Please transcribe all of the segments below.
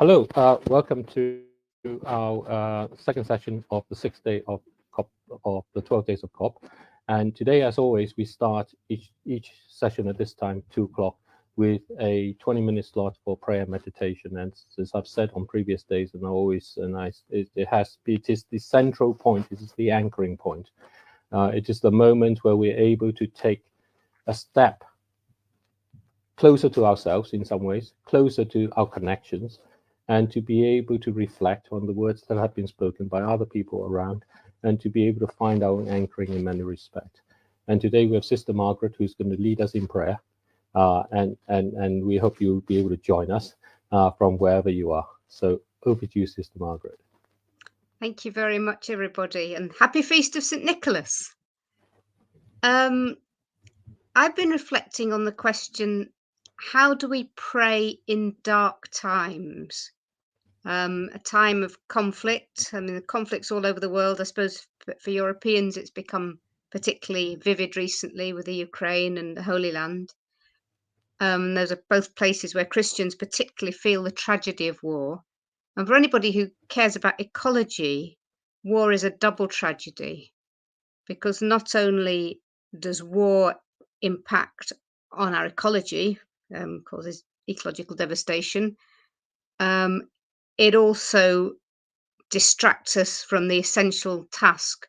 Hello, welcome to our second session of the sixth day of COP of the 12 days of COP. And today, as always, we start each session at this time, 2 o'clock, with a 20-minute slot for prayer meditation. And as I've said on previous days, and it is the central point, it is the anchoring point. It is the moment where we're able to take a step closer to ourselves in some ways, closer to our connections, and to be able to reflect on the words that have been spoken by other people around, and to be able to find our own anchoring in many respects. And today we have Sister Margaret, who's going to lead us in prayer, and we hope you'll be able to join us from wherever you are. So over to you, Sister Margaret. Thank you very much, everybody, and happy feast of St. Nicholas. I've been reflecting on the question, how do we pray in dark times? A time of conflict. I mean, the conflicts all over the world. I suppose for Europeans, it's become particularly vivid recently with the Ukraine and the Holy Land. Those are both places where Christians particularly feel the tragedy of war. And for anybody who cares about ecology, war is a double tragedy, because not only does war impact on our ecology, causes ecological devastation, it also distracts us from the essential task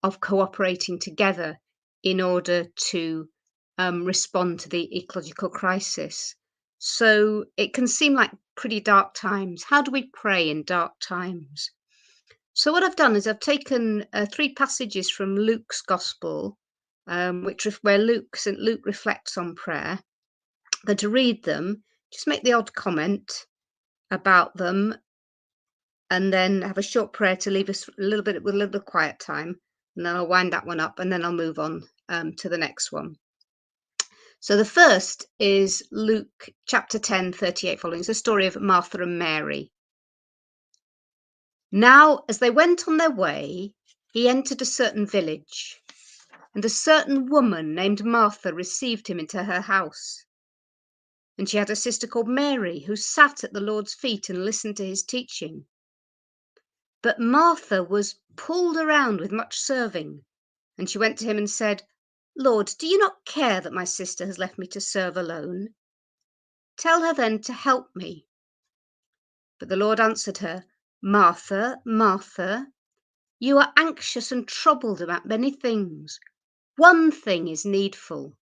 of cooperating together in order to respond to the ecological crisis. So it can seem like pretty dark times. How do we pray in dark times? So what I've done is I've taken 3 passages from Luke's Gospel, where St. Luke reflects on prayer. I'm going to read them, just make the odd comment about them, and then have a short prayer to leave us a little bit with a little bit of quiet time, and then I'll wind that one up, and then I'll move on to the next one. So the first is Luke chapter 10, 38 following. It's the story of Martha and Mary. Now, as they went on their way, he entered a certain village, and a certain woman named Martha received him into her house. And she had a sister called Mary, who sat at the Lord's feet and listened to his teaching. But Martha was pulled around with much serving, and she went to him and said, "Lord, do you not care that my sister has left me to serve alone? Tell her then to help me." But the Lord answered her, "Martha, Martha, you are anxious and troubled about many things. One thing is needful.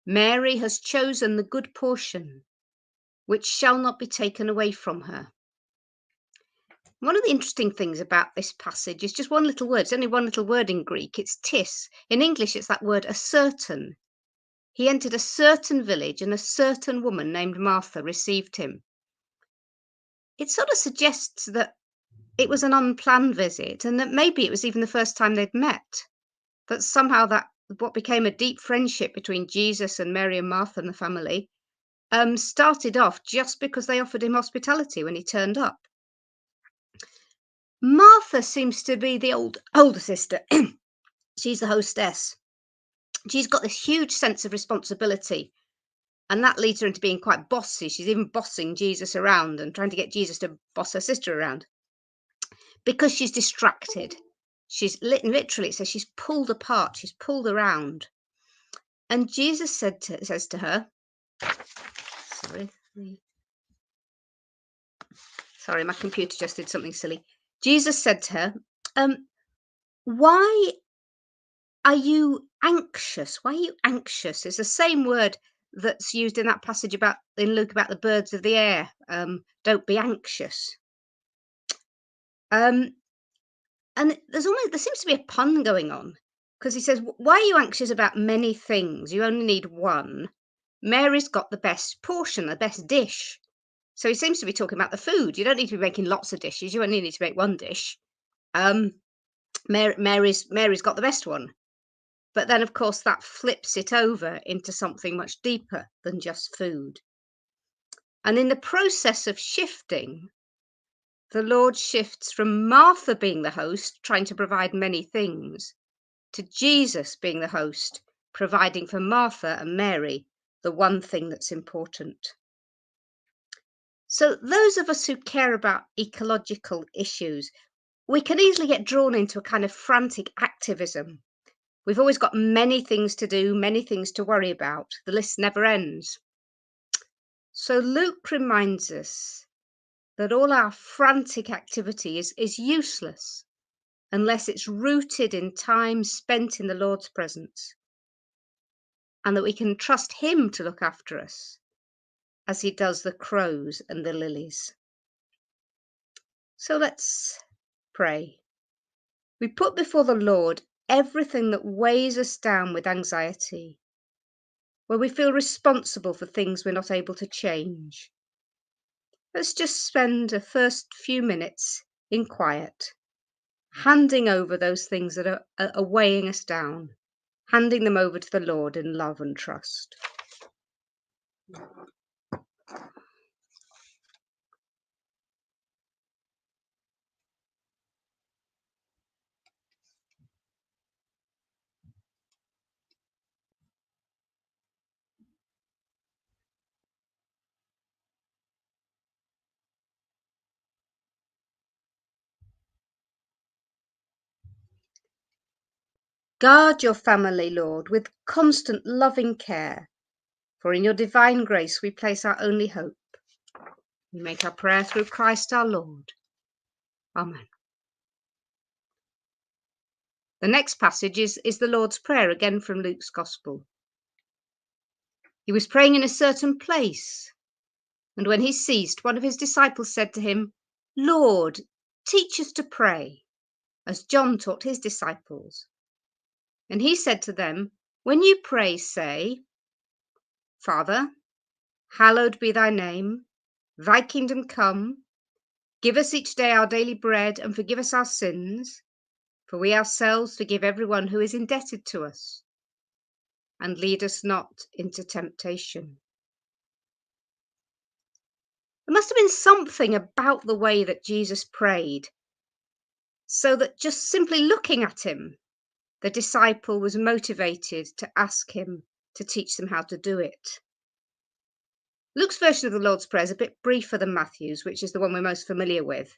Mary has chosen the good portion, which shall not be taken away from her." One of the interesting things about this passage is just one little word. It's only one little word in Greek. It's tis. In English, it's that word "a certain." He entered a certain village, and a certain woman named Martha received him. It sort of suggests that it was an unplanned visit, and that maybe it was even the first time they'd met. That somehow that what became a deep friendship between Jesus and Mary and Martha and the family started off just because they offered him hospitality when he turned up. Martha seems to be the older sister. She's the hostess. She's got this huge sense of responsibility, and that leads her into being quite bossy. She's even bossing Jesus around and trying to get Jesus to boss her sister around because she's distracted. She's literally, it says she's pulled apart, she's pulled around. And Jesus says to her, sorry, my computer just did something silly. Jesus said to her, why are you anxious? Why are you anxious? It's the same word that's used in that passage in Luke about the birds of the air. Don't be anxious. And there seems to be a pun going on, because he says, "Why are you anxious about many things? You only need one. Mary's got the best portion, the best dish." So he seems to be talking about the food. You don't need to be making lots of dishes. You only need to make one dish. Mary's got the best one. But then, of course, that flips it over into something much deeper than just food. And in the process of shifting, the Lord shifts from Martha being the host, trying to provide many things, to Jesus being the host, providing for Martha and Mary the one thing that's important. So those of us who care about ecological issues, we can easily get drawn into a kind of frantic activism. We've always got many things to do, many things to worry about. The list never ends. So Luke reminds us that all our frantic activity is useless unless it's rooted in time spent in the Lord's presence, and that we can trust Him to look after us as He does the crows and the lilies. So let's pray. We put before the Lord everything that weighs us down with anxiety, where we feel responsible for things we're not able to change. Let's just spend the first few minutes in quiet, handing over those things that are weighing us down, handing them over to the Lord in love and trust. Guard your family, Lord, with constant loving care, for in your divine grace we place our only hope. We make our prayer through Christ our Lord. Amen. The next passage is the Lord's Prayer, again from Luke's Gospel. He was praying in a certain place, and when he ceased, one of his disciples said to him, Lord, teach us to pray, as John taught his disciples. And he said to them, when you pray, say, Father, hallowed be thy name, thy kingdom come, give us each day our daily bread, and forgive us our sins, for we ourselves forgive everyone who is indebted to us. And lead us not into temptation. There must have been something about the way that Jesus prayed, so that just simply looking at him, the disciple was motivated to ask him to teach them how to do it. Luke's version of the Lord's Prayer is a bit briefer than Matthew's, which is the one we're most familiar with.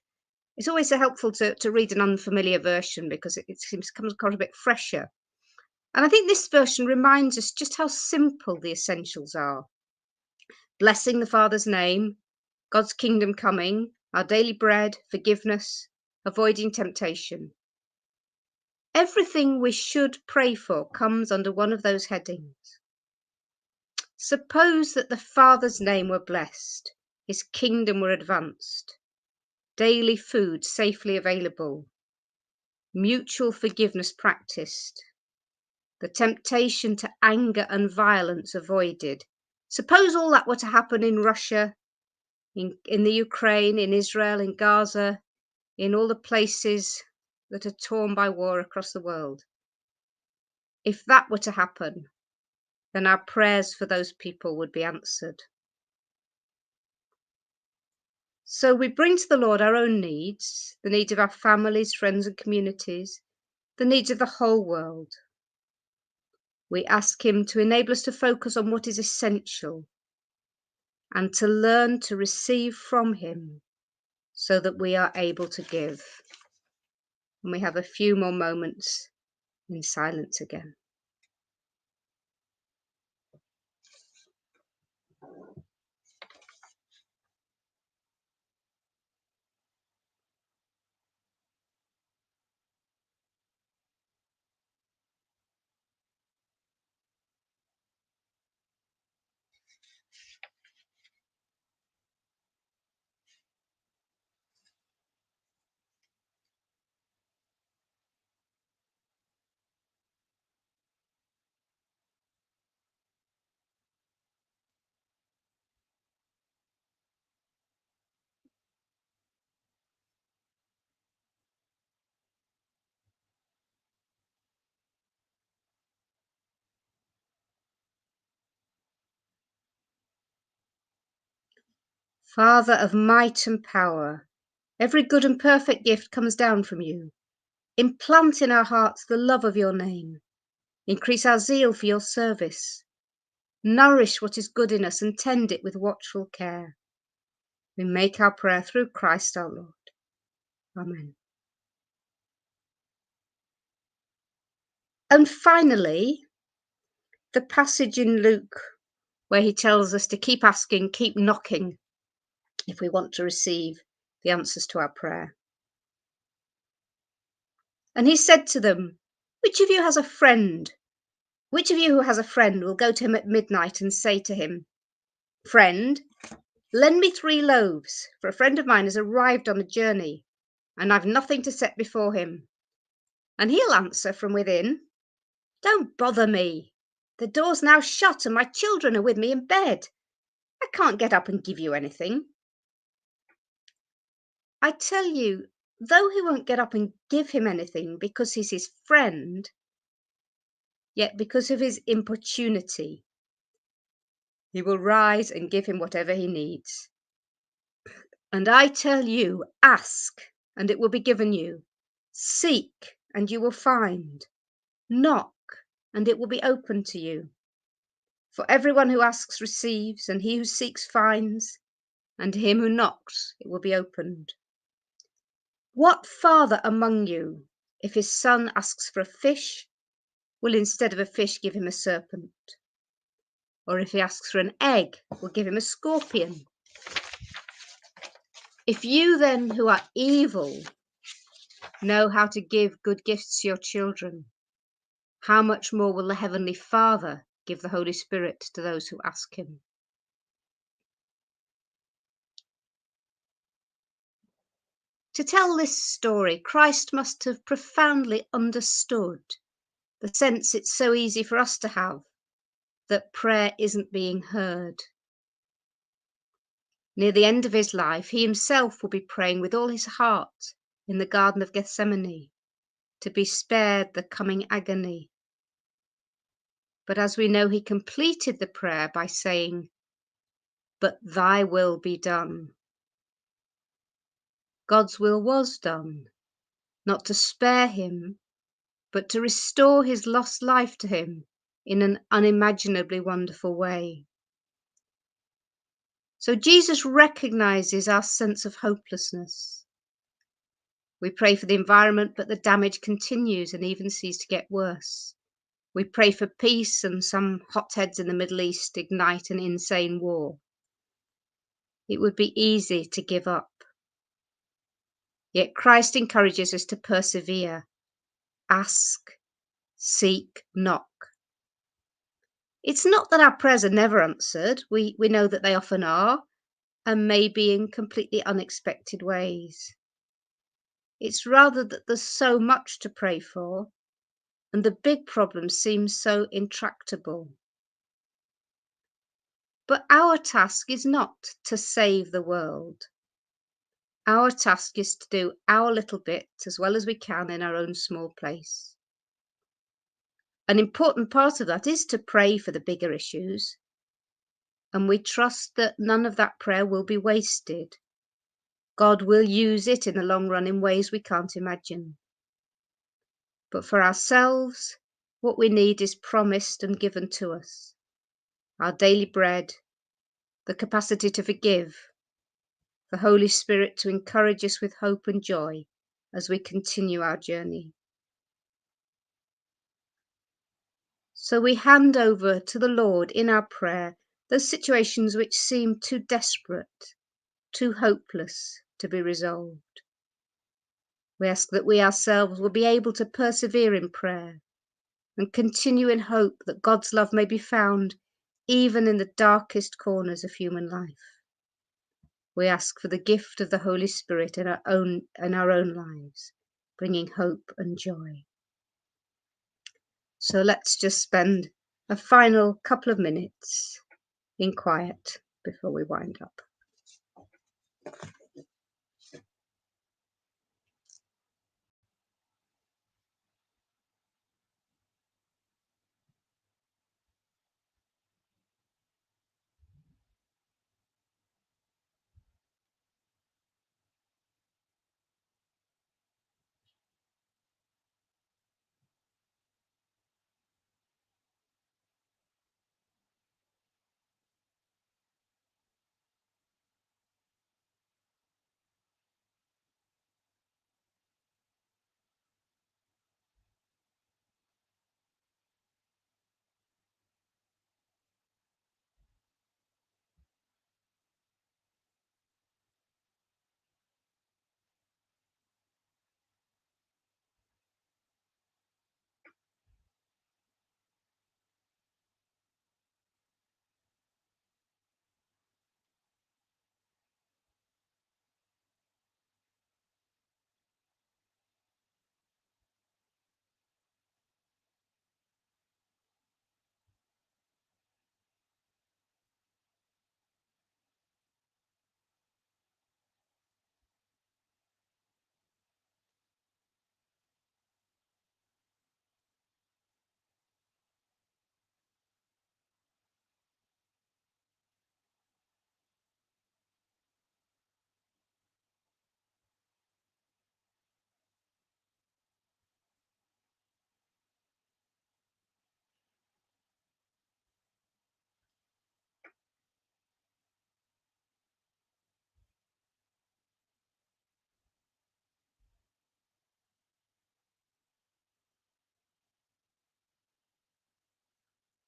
It's always so helpful to read an unfamiliar version because it seems comes across a bit fresher. And I think this version reminds us just how simple the essentials are. Blessing the Father's name, God's kingdom coming, our daily bread, forgiveness, avoiding temptation. Everything we should pray for comes under one of those headings. Suppose that the Father's name were blessed, his kingdom were advanced, daily food safely available, mutual forgiveness practiced, the temptation to anger and violence avoided. Suppose all that were to happen in Russia, in the Ukraine, in Israel, in Gaza, in all the places that are torn by war across the world. If that were to happen, then our prayers for those people would be answered. So we bring to the Lord our own needs, the needs of our families, friends and communities, the needs of the whole world. We ask him to enable us to focus on what is essential and to learn to receive from him so that we are able to give. And we have a few more moments in silence again. Father of might and power, every good and perfect gift comes down from you. Implant in our hearts the love of your name. Increase our zeal for your service. Nourish what is good in us and tend it with watchful care. We make our prayer through Christ our Lord. Amen. And finally, the passage in Luke where he tells us to keep asking, keep knocking, if we want to receive the answers to our prayer. And he said to them, which of you has a friend? Which of you who has a friend will go to him at midnight and say to him, Friend, lend me 3 loaves, for a friend of mine has arrived on a journey, and I've nothing to set before him. And he'll answer from within, Don't bother me. The door's now shut and my children are with me in bed. I can't get up and give you anything. I tell you, though he won't get up and give him anything because he's his friend, yet because of his importunity, he will rise and give him whatever he needs. And I tell you, ask, and it will be given you. Seek, and you will find. Knock, and it will be opened to you. For everyone who asks receives, and he who seeks finds, and to him who knocks it will be opened. What father among you, if his son asks for a fish, will instead of a fish give him a serpent? Or if he asks for an egg, will give him a scorpion? If you then, who are evil, know how to give good gifts to your children, how much more will the Heavenly Father give the Holy Spirit to those who ask him? To tell this story, Christ must have profoundly understood the sense it's so easy for us to have that prayer isn't being heard. Near the end of his life, he himself will be praying with all his heart in the Garden of Gethsemane to be spared the coming agony. But as we know, he completed the prayer by saying, But thy will be done. God's will was done, not to spare him, but to restore his lost life to him in an unimaginably wonderful way. So Jesus recognizes our sense of hopelessness. We pray for the environment, but the damage continues and even seems to get worse. We pray for peace, and some hotheads in the Middle East ignite an insane war. It would be easy to give up. Yet Christ encourages us to persevere. Ask, seek, knock. It's not that our prayers are never answered. We know that they often are, and maybe in completely unexpected ways. It's rather that there's so much to pray for, and the big problem seems so intractable. But our task is not to save the world. Our task is to do our little bit as well as we can in our own small place. An important part of that is to pray for the bigger issues, and we trust that none of that prayer will be wasted. God will use it in the long run in ways we can't imagine. But for ourselves, what we need is promised and given to us. Our daily bread, the capacity to forgive, the Holy Spirit to encourage us with hope and joy as we continue our journey. So we hand over to the Lord in our prayer those situations which seem too desperate, too hopeless to be resolved. We ask that we ourselves will be able to persevere in prayer and continue in hope that God's love may be found even in the darkest corners of human life. We ask for the gift of the Holy Spirit in our own lives, bringing hope and joy. So let's just spend a final couple of minutes in quiet before we wind up.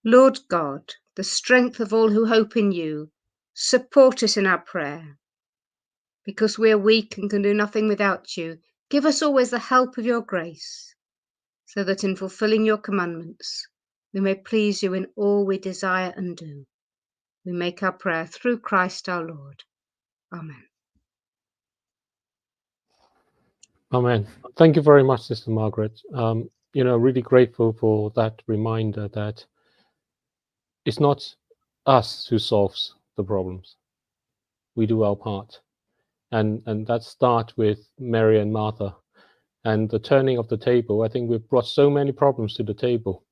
Lord God, the strength of all who hope in you, support us in our prayer. Because we are weak and can do nothing without you, give us always the help of your grace, so that in fulfilling your commandments, we may please you in all we desire and do. We make our prayer through Christ our Lord. Amen. Amen. Thank you very much, Sister Margaret. Really grateful for that reminder that it's not us who solves the problems. We do our part. And that starts with Mary and Martha and the turning of the table. I think we've brought so many problems to the table.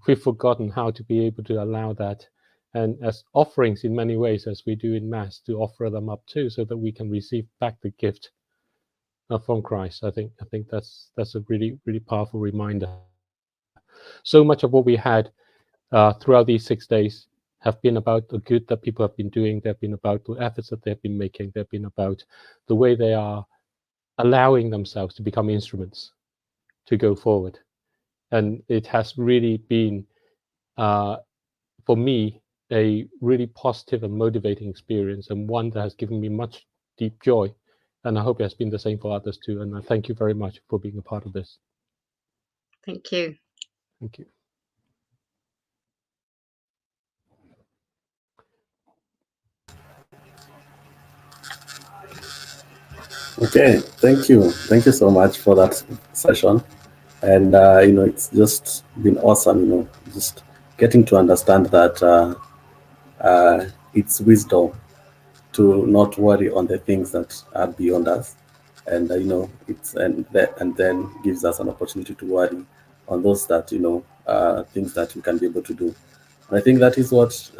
We've forgotten how to be able to allow that, and as offerings in many ways, as we do in Mass, to offer them up too, so that we can receive back the gift from Christ. I think that's a really, really powerful reminder. So much of what we had throughout these 6 days have been about the good that people have been doing. They've been about the efforts that they've been making. They've been about the way they are allowing themselves to become instruments to go forward. And it has really been, for me, a really positive and motivating experience, and one that has given me much deep joy. And I hope it has been the same for others too. And I thank you very much for being a part of this. Thank you. Thank you. Okay, thank you. Thank you so much for that session. And, it's just been awesome, just getting to understand that it's wisdom to not worry on the things that are beyond us. And, and then gives us an opportunity to worry on those that, things that we can be able to do. And I think that is what,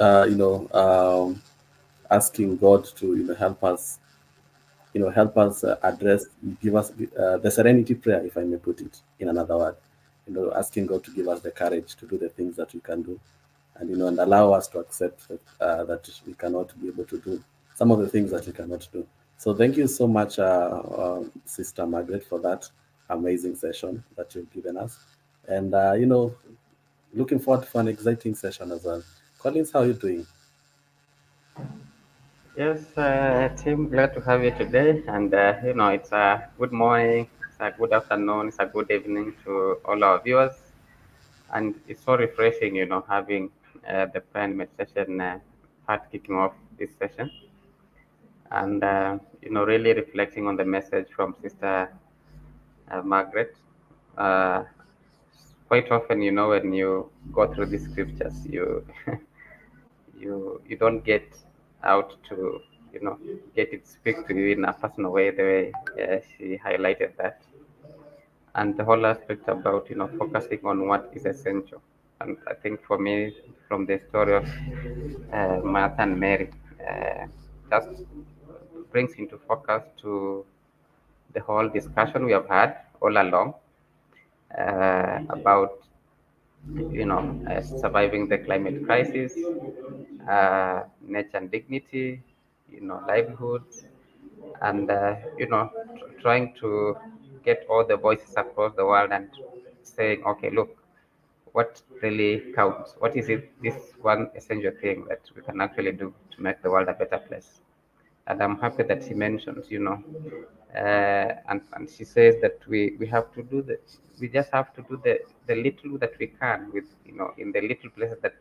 asking God to, help us address, give us the serenity prayer, if I may put it in another word. Asking God to give us the courage to do the things that we can do, and and allow us to accept that we cannot be able to do some of the things that we cannot do. So thank you so much, Sister Margaret, for that amazing session that you've given us, and looking forward for an exciting session as well. Collins, how are you doing? Yes, Tim, glad to have you today. And, it's a good morning, it's a good afternoon, it's a good evening to all our viewers. And it's so refreshing, having the prayer and meditation part kicking off this session. And, really reflecting on the message from Sister Margaret. Quite often, when you go through these scriptures, you you don't get out to get it speak to you in a personal way, the way she highlighted that, and the whole aspect about focusing on what is essential. And I think for me, from the story of Martha and Mary, just brings into focus to the whole discussion we have had all along about surviving the climate crisis, nature and dignity, livelihoods, and trying to get all the voices across the world and saying, okay, look, what really counts? What is it? This one essential thing that we can actually do to make the world a better place. And I'm happy that she mentions, and she says that we have to do the, we just have to do the little that we can with, in the little places that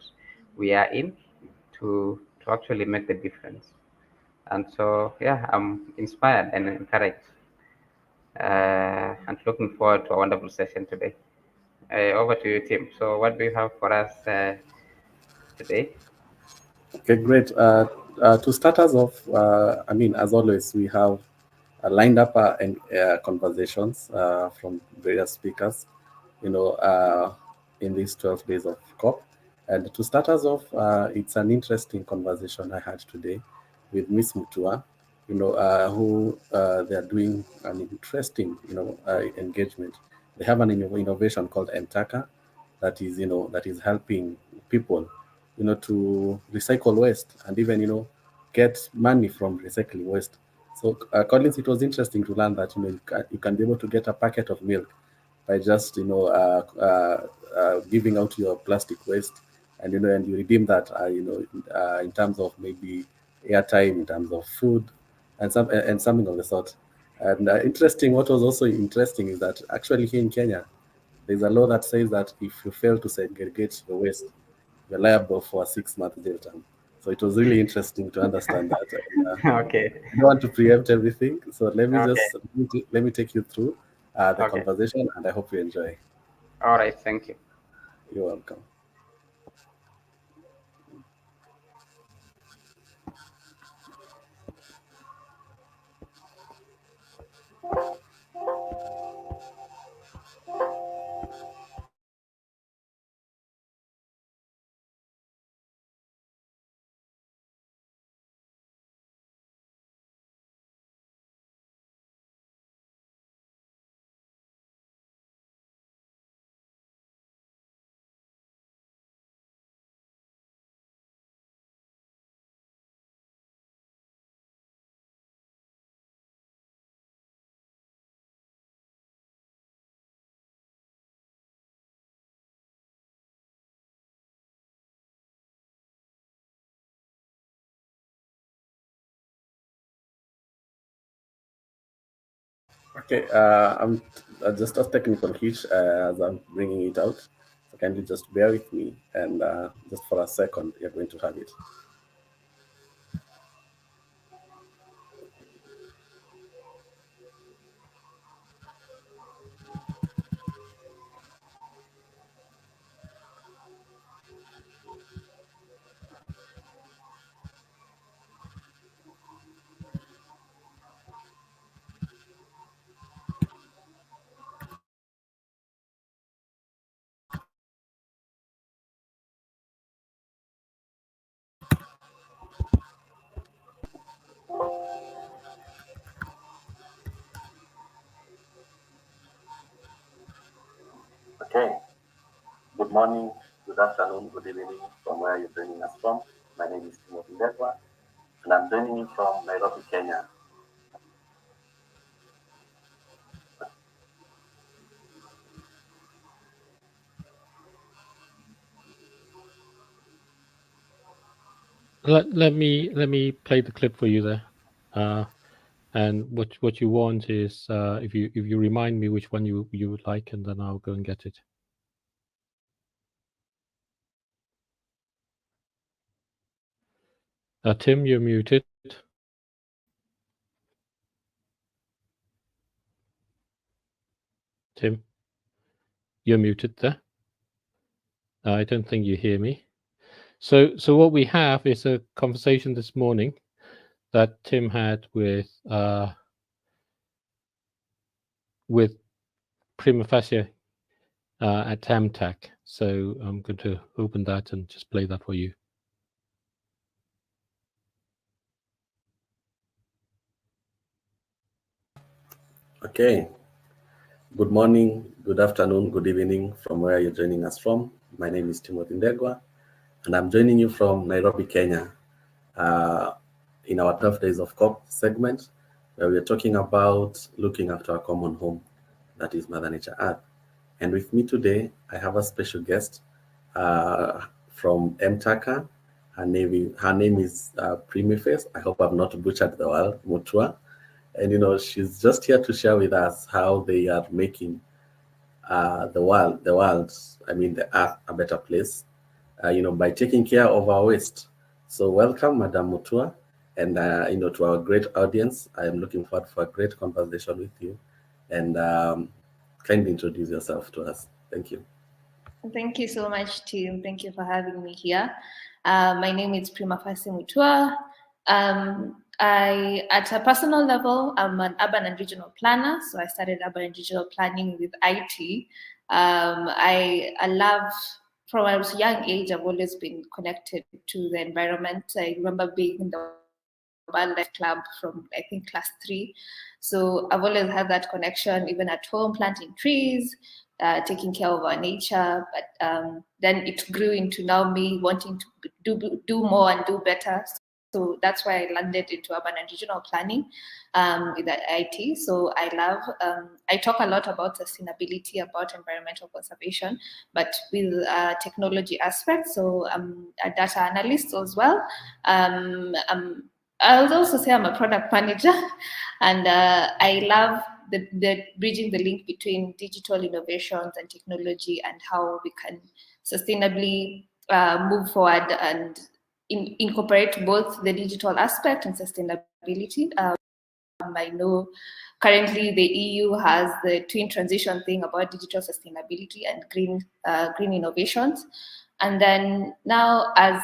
we are in to actually make the difference. And so, yeah, I'm inspired and encouraged, and looking forward to a wonderful session today. Over to you, Tim. So, what do you have for us today? Okay, great. To start us off, as always, we have lined up conversations from various speakers, in these 12 days of COP. And to start us off, it's an interesting conversation I had today with Miss Mutua, who they are doing an interesting, engagement. They have an innovation called M-Taka that is, that is helping people, to recycle waste and even, get money from recycling waste. So, Collins, it was interesting to learn that you can be able to get a packet of milk by just giving out your plastic waste, and and you redeem that, in terms of maybe airtime, in terms of food, and something of the sort. And what was also interesting is that actually here in Kenya, there's a law that says that if you fail to segregate your waste, you're liable for a 6-month jail term. So it was really interesting to understand that. Okay. I don't want to preempt everything, so let me Okay. let me take you through the Okay. conversation, and I hope you enjoy. All right. Thank you. You're welcome. Okay, I'm just a technical hitch as I'm bringing it out. So kindly just bear with me, and just for a second, you're going to have it. Okay. Good morning, good afternoon, good evening from where you're joining us from. My name is Timothy Ndekwa, and I'm joining you from Nairobi, Kenya. Let me play the clip for you there. And what you want is if you remind me which one you would like, and then I'll go and get it. Tim, you're muted. Tim, you're muted there. I don't think you hear me. So what we have is a conversation this morning that Tim had with Prima Facie at M-Taka. So I'm going to open that and just play that for you. Okay. Good morning, good afternoon, good evening from where you're joining us from. My name is Timothy Ndegwa, and I'm joining you from Nairobi, Kenya, in our 12 Days of COP segment, where we're talking about looking after our common home, that is Mother Nature Earth. And with me today, I have a special guest from M-Taka. Her name is Primiface. I hope I've not butchered the word, Mutua. And she's just here to share with us how they are making the world, the earth, a better place, by taking care of our waste. So welcome, Madam Mutua, and to our great audience. I am looking forward for a great conversation with you, and kindly introduce yourself to us. Thank you. Thank you so much, Tim. Thank you for having me here. My name is Prima Facie Mutua. At a personal level, I'm an urban and regional planner. So I started urban and regional planning with IT. I love, from when I was a young age, I've always been connected to the environment. I remember being in the wildlife club from, I think, class 3. So I've always had that connection, even at home, planting trees, taking care of our nature. But then it grew into now me wanting to do more and do better. So that's why I landed into urban and regional planning with the IT. So I talk a lot about sustainability, about environmental conservation, but with technology aspects. So I'm a data analyst as well. I would also say I'm a product manager, and I love the bridging the link between digital innovations and technology and how we can sustainably move forward and incorporate both the digital aspect and sustainability. I know currently the EU has the twin transition thing about digital sustainability and green innovations. And then now as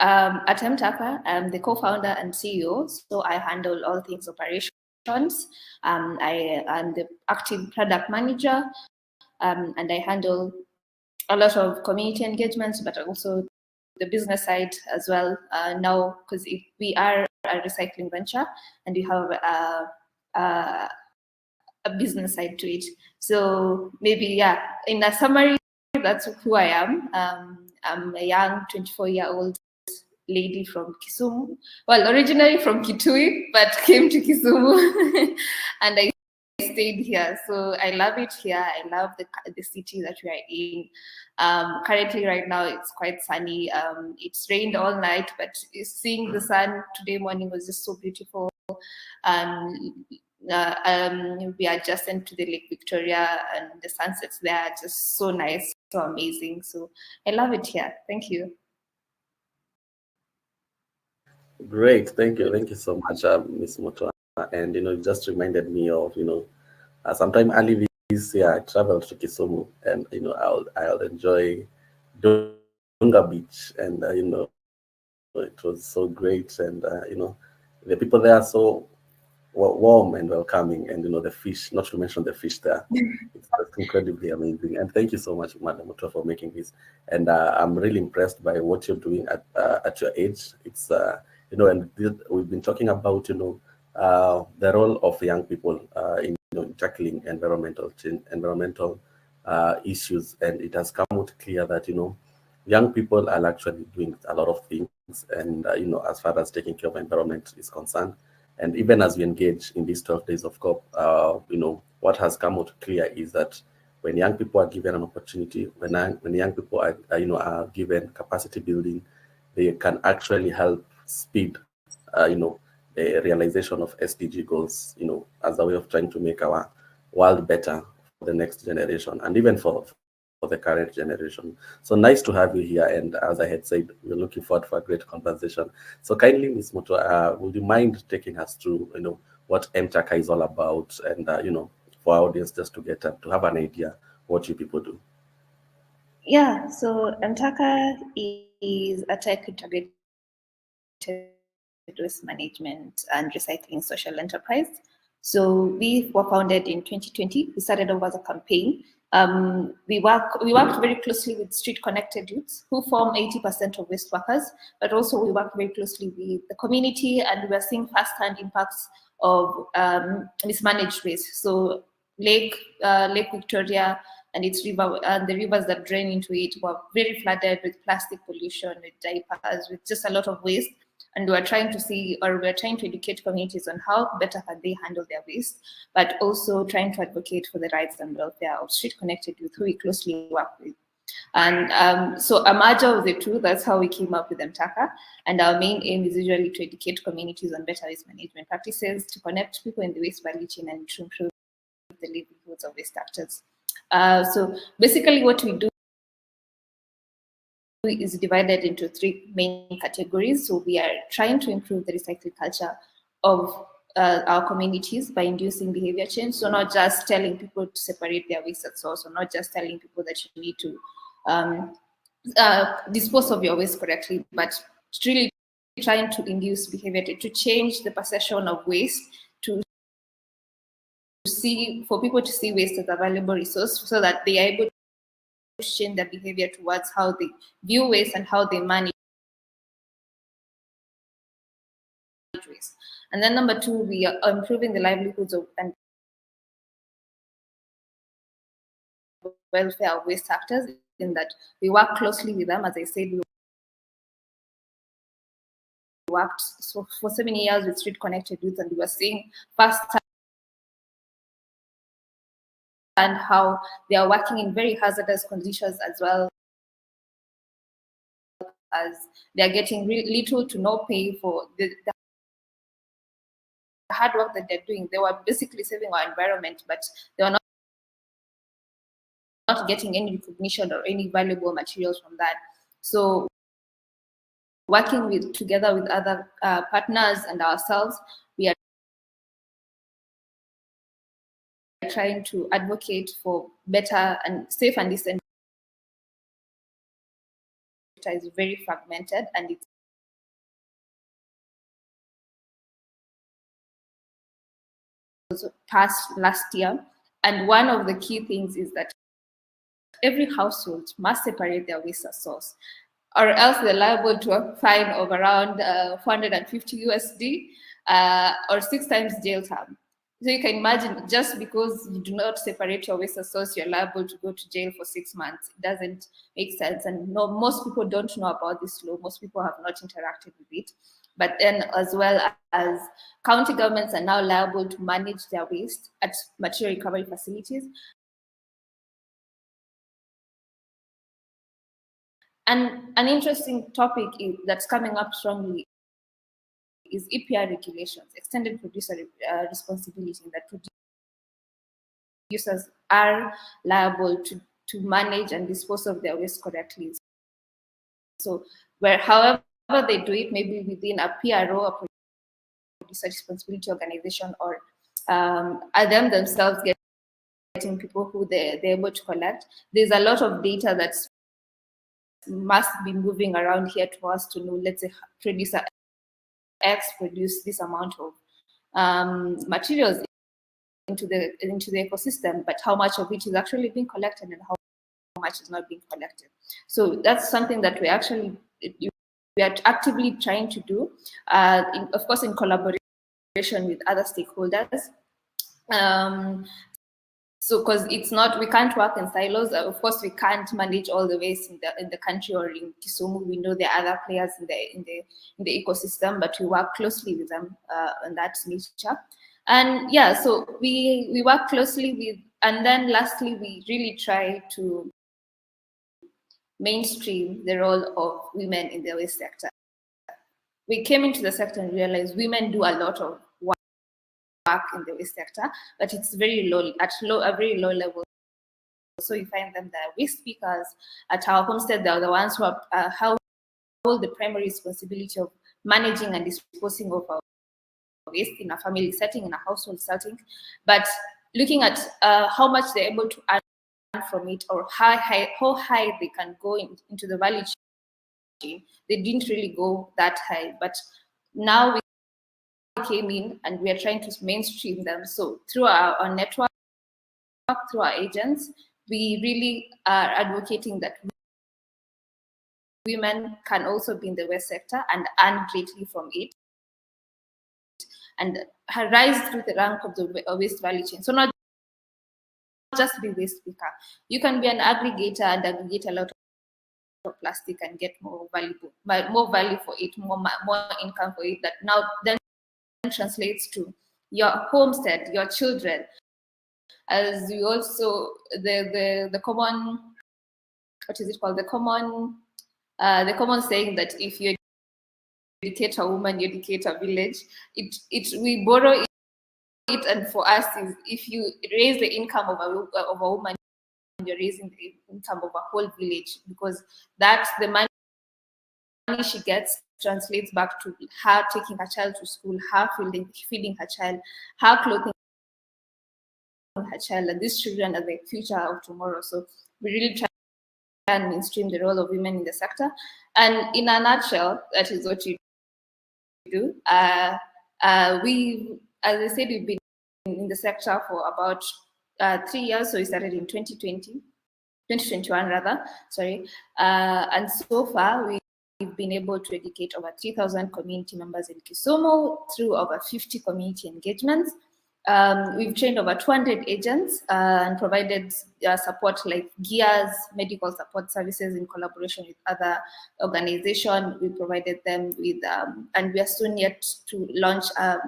at M-Taka, I'm the co-founder and CEO, so I handle all things operations. I am the active product manager, and I handle a lot of community engagements, but also the business side as well now, because we are a recycling venture and we have a business side to it. So maybe, yeah, in a summary, that's who I am. I'm a young 24-year-old lady from Kisumu. Well, originally from Kitui, but came to Kisumu and I stayed here. So I love it here. I love the city that we are in. Currently, right now, it's quite sunny. It's rained all night, but seeing the sun today morning was just so beautiful. We are adjacent to the Lake Victoria, and the sunsets there are just so nice, so amazing. So I love it here. Thank you. Great, thank you so much, Ms. Mutua. And it just reminded me of sometime early this year I traveled to Kisumu, and I'll enjoy Dunga Beach, and it was so great, and the people there are so warm and welcoming, and the fish, not to mention the fish there, it's just incredibly amazing. And thank you so much, Madam Mutua, for making this. And I'm really impressed by what you're doing at your age. It's and we've been talking about the role of young people in tackling environmental change, environmental issues, and it has come out clear that young people are actually doing a lot of things, and as far as taking care of environment is concerned. And even as we engage in these 12 days of COP, what has come out clear is that when young people are given an opportunity, when young people are given capacity building, they can actually help speed, the realization of SDG goals, as a way of trying to make our world better for the next generation, and even for the current generation. So nice to have you here. And as I had said, we're looking forward for a great conversation. So kindly, Ms. Mutua, would you mind taking us through, what M-Taka is all about, and for our audience just to get to have an idea what you people do? Yeah, so M-Taka is a tech integrated waste management and recycling social enterprise. So we were founded in 2020. We started off as a campaign. We worked very closely with street connected youths who form 80% of waste workers, but also we work very closely with the community, and we are seeing first-hand impacts of mismanaged waste. So Lake Victoria and its river, and the rivers that drain into it were very flooded with plastic pollution, with diapers, with just a lot of waste. And we're trying to educate communities on how better can they handle their waste, but also trying to advocate for the rights and welfare of street connected youth who we closely work with. And so a merger of the two, that's how we came up with M-Taka. And our main aim is usually to educate communities on better waste management practices, to connect people in the waste value chain, and to improve the livelihoods of waste actors. So basically what we do is divided into three main categories. So we are trying to improve the recycling culture of our communities by inducing behavior change. So not just telling people to separate their waste at source, or not just telling people that you need to dispose of your waste correctly, but really trying to induce behavior to change the perception of waste, for people to see waste as a valuable resource, so that they are able to change their behavior towards how they view waste and how they manage waste. And then number two, we are improving the livelihoods and welfare of waste actors, in that we work closely with them. As I said, we worked for so many years with street connected youth, and we were seeing firsthand and how they are working in very hazardous conditions, as well as they are getting little to no pay for the hard work that they're doing. They were basically saving our environment, but they were not getting any recognition or any valuable materials from that. So working together with other partners and ourselves, we are trying to advocate for better and safe and decent. It is very fragmented, and it's passed last year. And one of the key things is that every household must separate their waste source, or else they're liable to a fine of around 450 USD or 6 times jail term. So you can imagine, just because you do not separate your waste source, you're liable to go to jail for 6 months. It doesn't make sense. And no, most people don't know about this law. Most people have not interacted with it. But then, as well as county governments are now liable to manage their waste at material recovery facilities. And an interesting topic that's coming up strongly is EPR regulations, extended producer responsibility, that producers are liable to manage and dispose of their waste correctly. So however they do it, maybe within a PRO, a producer responsibility organization, or are them themselves getting people who they're able to collect. There's a lot of data that's must be moving around here to us to know, let's say, producer X produced this amount of materials into the ecosystem, but how much of it is actually being collected and how much is not being collected. So that's something that we are actively trying to do, of course, in collaboration with other stakeholders. So, because it's not, we can't work in silos. Of course, we can't manage all the waste in the country or in Kisumu. We know there are other players in the ecosystem, but we work closely with them on that nature. And yeah, so we work closely with, and then lastly, we really try to mainstream the role of women in the waste sector. We came into the sector and realized women do a lot of work in the waste sector, but it's very low, a very low level. So you find them the waste pickers at our homestead. They're the ones who hold the primary responsibility of managing and disposing of our waste in a family setting, in a household setting. But looking at how much they're able to earn from it, or how high they can go into the value chain, they didn't really go that high. But now we came in and we are trying to mainstream them. So through our network, through our agents, we really are advocating that women can also be in the waste sector and earn greatly from it, and rise through the rank of the waste value chain. So not just be waste picker. You can be an aggregator and aggregate a lot of plastic and get more value for it, more income for it, that now then translates to your homestead, your children. As you also, the common, what is it called? The common saying that if you educate a woman, you educate a village. We borrow it, and for us is, if you raise the income of a woman, you're raising the income of a whole village, because that's the money she gets translates back to her taking her child to school, her feeding her child, her clothing her child, and these children are the future of tomorrow. So we really try and mainstream the role of women in the sector. And in a nutshell, that is what we do. We, as I said, we've been in the sector for about 3 years. So we started in 2021 rather, sorry. And so far, we've been able to educate over 3,000 community members in Kisumu through over 50 community engagements. We've trained over 200 agents and provided support like gears, medical support services in collaboration with other organizations. We provided them with, and we are soon yet to launch a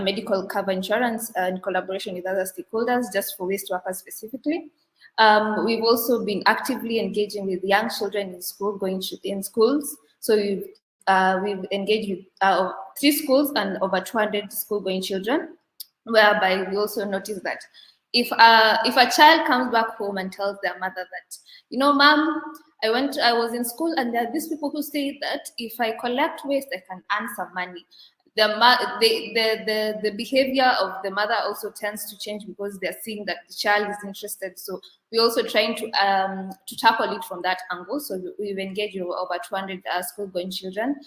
medical cover insurance in collaboration with other stakeholders, just for waste workers specifically. We've also been actively engaging with young children in school, in schools. So we've engaged with 3 schools and over 200 school-going children, whereby we also notice that if a child comes back home and tells their mother that, you know, mom, I was in school and there are these people who say that if I collect waste, I can earn some money. The behavior of the mother also tends to change because they're seeing that the child is interested. So we're also trying to tackle it from that angle. So we've engaged over 200 school-going children.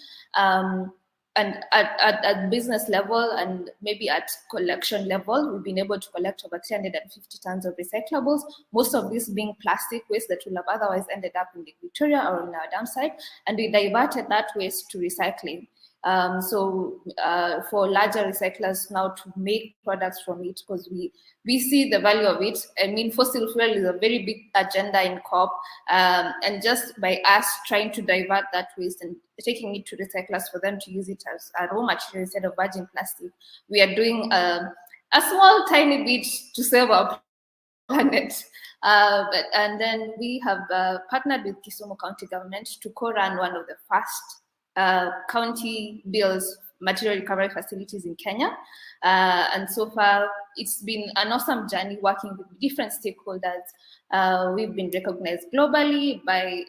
And at business level and maybe at collection level, we've been able to collect over 350 tons of recyclables, most of this being plastic waste that will have otherwise ended up in Lake Victoria or in our dam site. And we diverted that waste to recycling. For larger recyclers now to make products from it, because we see the value of it. I mean, fossil fuel is a very big agenda in COP, and just by us trying to divert that waste and taking it to recyclers for them to use it as a raw material instead of virgin plastic, we are doing a small tiny bit to save our planet. And then we have partnered with Kisumu County government to co-run one of the first county bills material recovery facilities in Kenya. And so far, it's been an awesome journey working with different stakeholders. We've been recognized globally by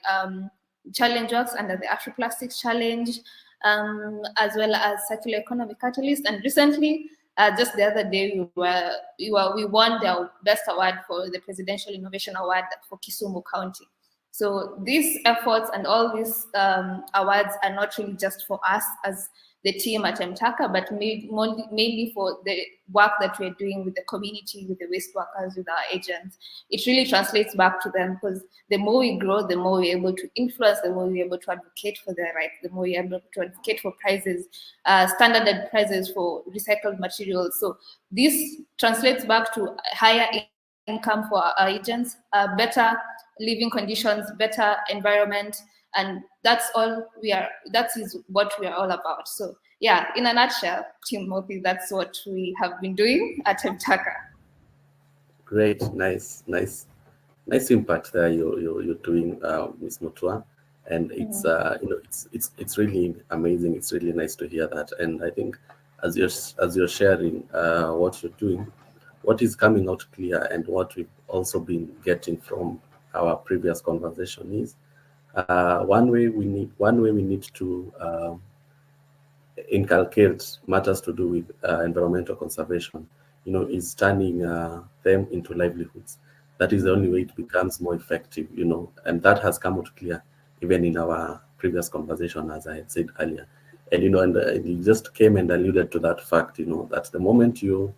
Challenge Works under the Afro-Plastics Challenge, as well as Circular Economy Catalyst. And recently, just the other day, we won the Best Award for the Presidential Innovation Award for Kisumu County. So these efforts and all these awards are not really just for us as the team at M-Taka, but mainly for the work that we're doing with the community, with the waste workers, with our agents. It really translates back to them, because the more we grow, the more we're able to influence, the more we're able to advocate for their rights, the more we're able to advocate for prices, standard prices for recycled materials. So this translates back to higher income for our agents, better living conditions, better environment, and that is what we are all about. So yeah, in a nutshell, Timothy, that's what we have been doing at M-Taka. Great, nice impact there you're doing, Ms. Mutua, and it's it's really amazing. It's really nice to hear that, and I think as you're sharing what you're doing, what is coming out clear, and what we've also been getting from our previous conversation is one way we need to inculcate matters to do with environmental conservation, is turning them into livelihoods. That is the only way it becomes more effective, and that has come out clear even in our previous conversation, as I had said earlier. And you just came and alluded to that fact, that the moment you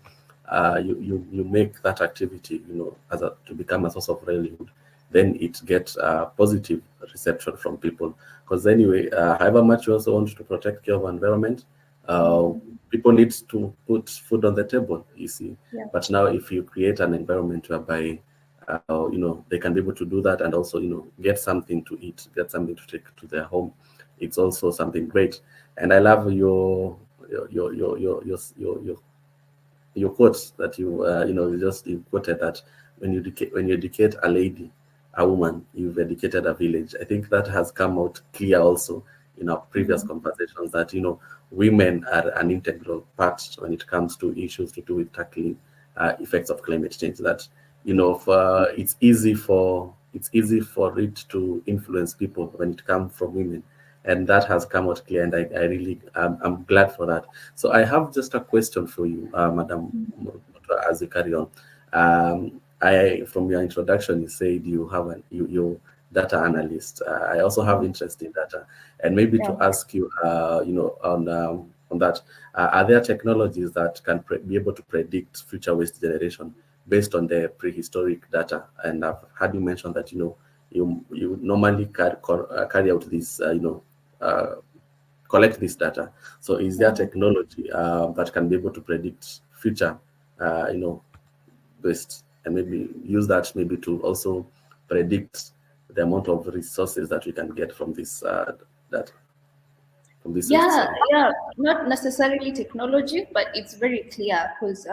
make that activity, to become a source of livelihood, then it gets positive reception from people. Because anyway, however much you also want to protect your environment, people need to put food on the table, you see. Yeah. But now if you create an environment whereby, they can be able to do that and also, get something to eat, get something to take to their home, it's also something great. And I love your quotes that you quoted, that when you educate a lady, a woman, you've educated a village. I think that has come out clear also in our previous conversations, that women are an integral part when it comes to issues to do with tackling effects of climate change. That it's easy for it to influence people when it comes from women, and that has come out clear. And I really I'm glad for that. So I have just a question for you, Madam, as you carry on. From your introduction, you said you have you're data analyst. I also have interest in data, and maybe to ask you, on that, are there technologies that can be able to predict future waste generation based on the prehistoric data? And I've had you mention that you normally carry out this, collect this data. So is there technology that can be able to predict future, based, and maybe use that maybe to also predict the amount of resources that we can get from this waste. Yeah, not necessarily technology, but it's very clear because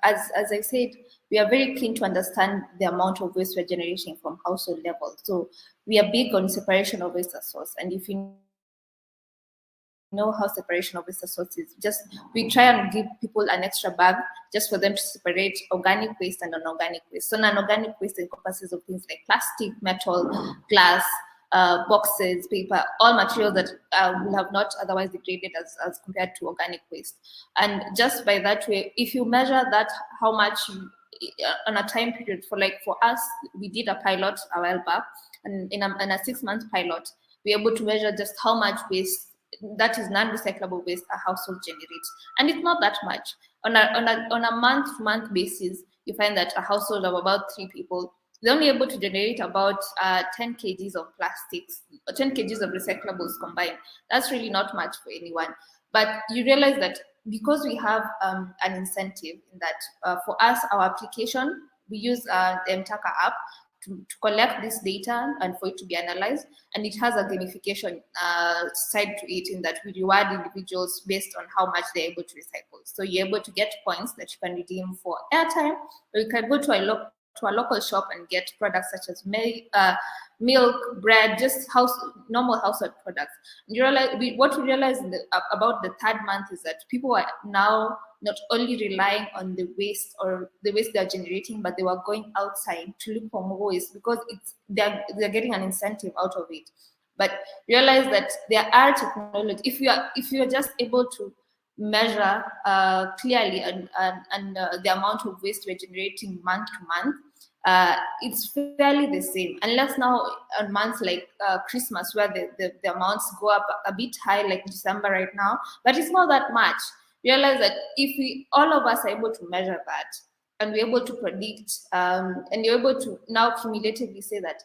as I said, we are very keen to understand the amount of waste we're generating from household level. So we are big on separation of waste at source, and if you know how separation of waste at source is, we try and give people an extra bag just for them to separate organic waste and non-organic waste. So non-organic waste encompasses of things like plastic, metal, glass, boxes, paper, all materials that will have not otherwise degraded as compared to organic waste. And just by that way, if you measure that, how much on a time period, for us, we did a pilot a while back, and in a 6-month pilot, we're able to measure just how much waste that is non-recyclable waste a household generates, and it's not that much. On a month-to-month basis, you find that a household of about 3 people, they're only able to generate about 10 kgs of plastics, 10 kgs of recyclables combined. That's really not much for anyone. But you realize that because we have an incentive in that, for us, our application, we use the M-Taka app to collect this data and for it to be analyzed. And it has a gamification side to it, in that we reward individuals based on how much they're able to recycle. So you're able to get points that you can redeem for airtime, or you can go to a local shop and get products such as milk, bread, just normal household products. You realize, what we realized about the 3rd month is that people are now not only relying on the waste they're generating, but they were going outside to look for more waste because they're getting an incentive out of it. But realize that there are technology. If you are just able to measure clearly and the amount of waste we're generating month to month, it's fairly the same, unless now on months like Christmas, where the amounts go up a bit high, like December right now, but it's not that much. Realize that if all of us are able to measure that, and we're able to predict, and you're able to now cumulatively say that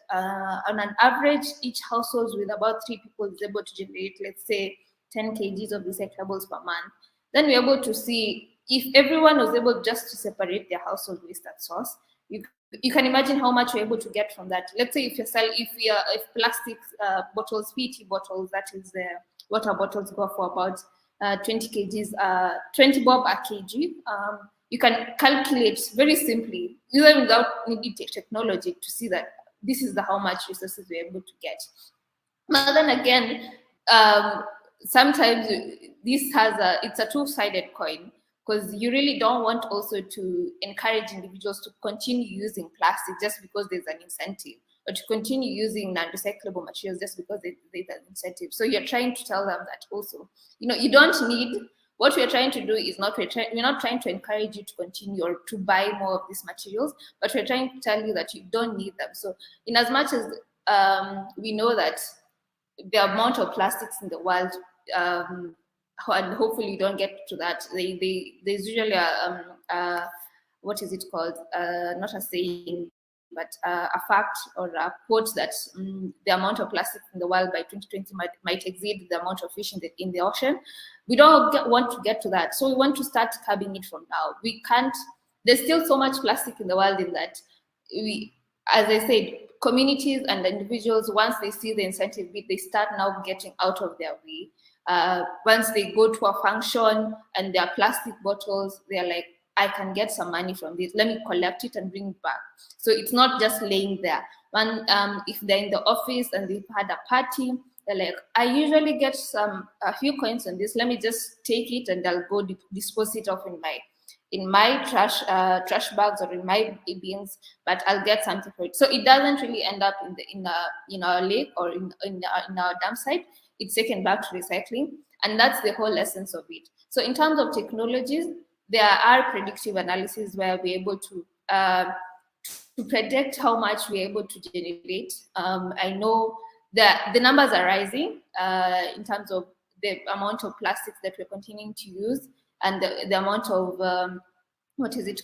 on an average, each household with about 3 people is able to generate, let's say, 10 kgs of recyclables per month, then we're able to see if everyone was able just to separate their household waste at source. You can imagine how much you're able to get from that. Let's say if plastic bottles, PET bottles, that is the water bottles, go for about 20 kgs, 20 bob a kg. You can calculate very simply, even without needing technology, to see that this is how much resources we're able to get. But then again, sometimes it's a two-sided coin, because you really don't want also to encourage individuals to continue using plastic just because there's an incentive, or to continue using non-recyclable materials just because there's an incentive. So you're trying to tell them that also, you don't need. What we're trying to do is we're not trying to encourage you to continue or to buy more of these materials, but we're trying to tell you that you don't need them. So in as much as we know that the amount of plastics in the world, and hopefully you don't get to that, there's usually what is it called? Not a saying, but a fact or a quote that the amount of plastic in the world by 2020 might exceed the amount of fish in the ocean. We don't want to get to that. So we want to start curbing it from now. We can't, there's still so much plastic in the world, in that as I said, communities and individuals, once they see the incentive bit, they start now getting out of their way. Once they go to a function and there are plastic bottles, they're like, I can get some money from this. Let me collect it and bring it back. So it's not just laying there. If they're in the office and they've had a party, they're like, I usually get a few coins on this. Let me just take it and I'll go dispose it off in my trash bags or in my bins, but I'll get something for it. So it doesn't really end up in our lake or in our dump site. It's taken back to recycling, and that's the whole essence of it. So in terms of technologies, there are predictive analysis where we're able to predict how much we're able to generate. I know that the numbers are rising in terms of the amount of plastics that we're continuing to use, and the amount of materials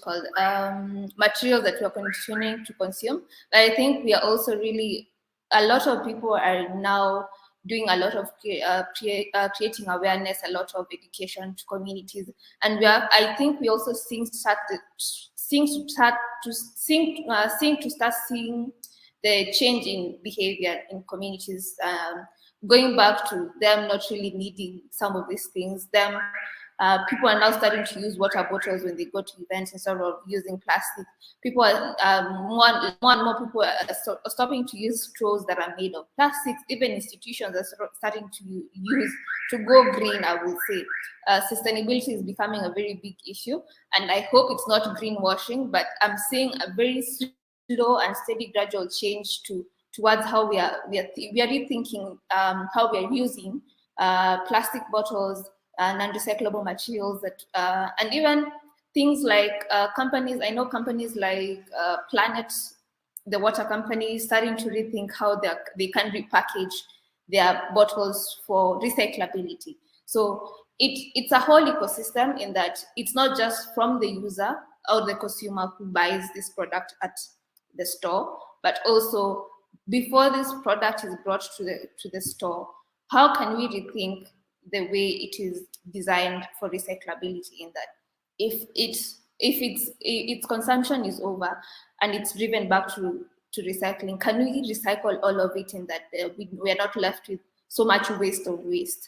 that we're continuing to consume. But I think we are also really, a lot of people are now doing a lot of creating awareness, a lot of education to communities, and I think we also seeing to start seeing the change in behavior in communities, going back to them not really needing some of these things. People are now starting to use water bottles when they go to events instead of using plastic. People are more and more people are stopping to use straws that are made of plastics. Even institutions are starting to go green, I will say. Sustainability is becoming a very big issue, and I hope it's not greenwashing, but I'm seeing a very slow and steady gradual change towards how we are rethinking how we are using plastic bottles, non-recyclable materials, and even things like companies. I know companies like Planet, the water company, starting to rethink how they can repackage their bottles for recyclability. So it's a whole ecosystem, in that it's not just from the user or the consumer who buys this product at the store, but also before this product is brought to the store, how can we rethink the way it is designed for recyclability, in that if its consumption is over and it's driven back to recycling, can we recycle all of it, in that we are not left with so much waste,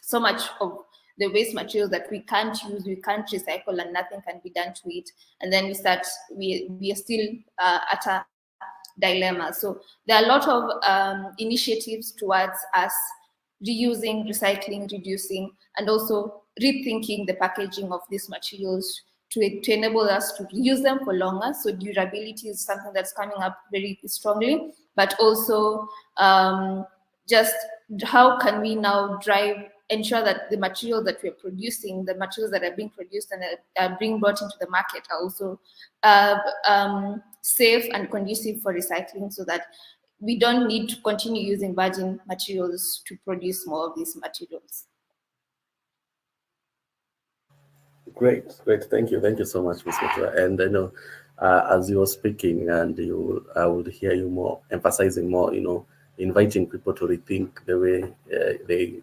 so much of the waste materials that we can't use, we can't recycle, and nothing can be done to it. And then we are still at a dilemma. So there are a lot of initiatives towards us reusing, recycling, reducing, and also rethinking the packaging of these materials to enable us to use them for longer. So durability is something that's coming up very strongly, but also just how can we now ensure that the materials that we're producing, the materials that are being produced and are being brought into the market, are also safe and conducive for recycling, so that we don't need to continue using virgin materials to produce more of these materials. Great. Thank you so much, Ms. Mutua. And I know, as you were speaking, and I would hear you more emphasizing more, inviting people to rethink the way they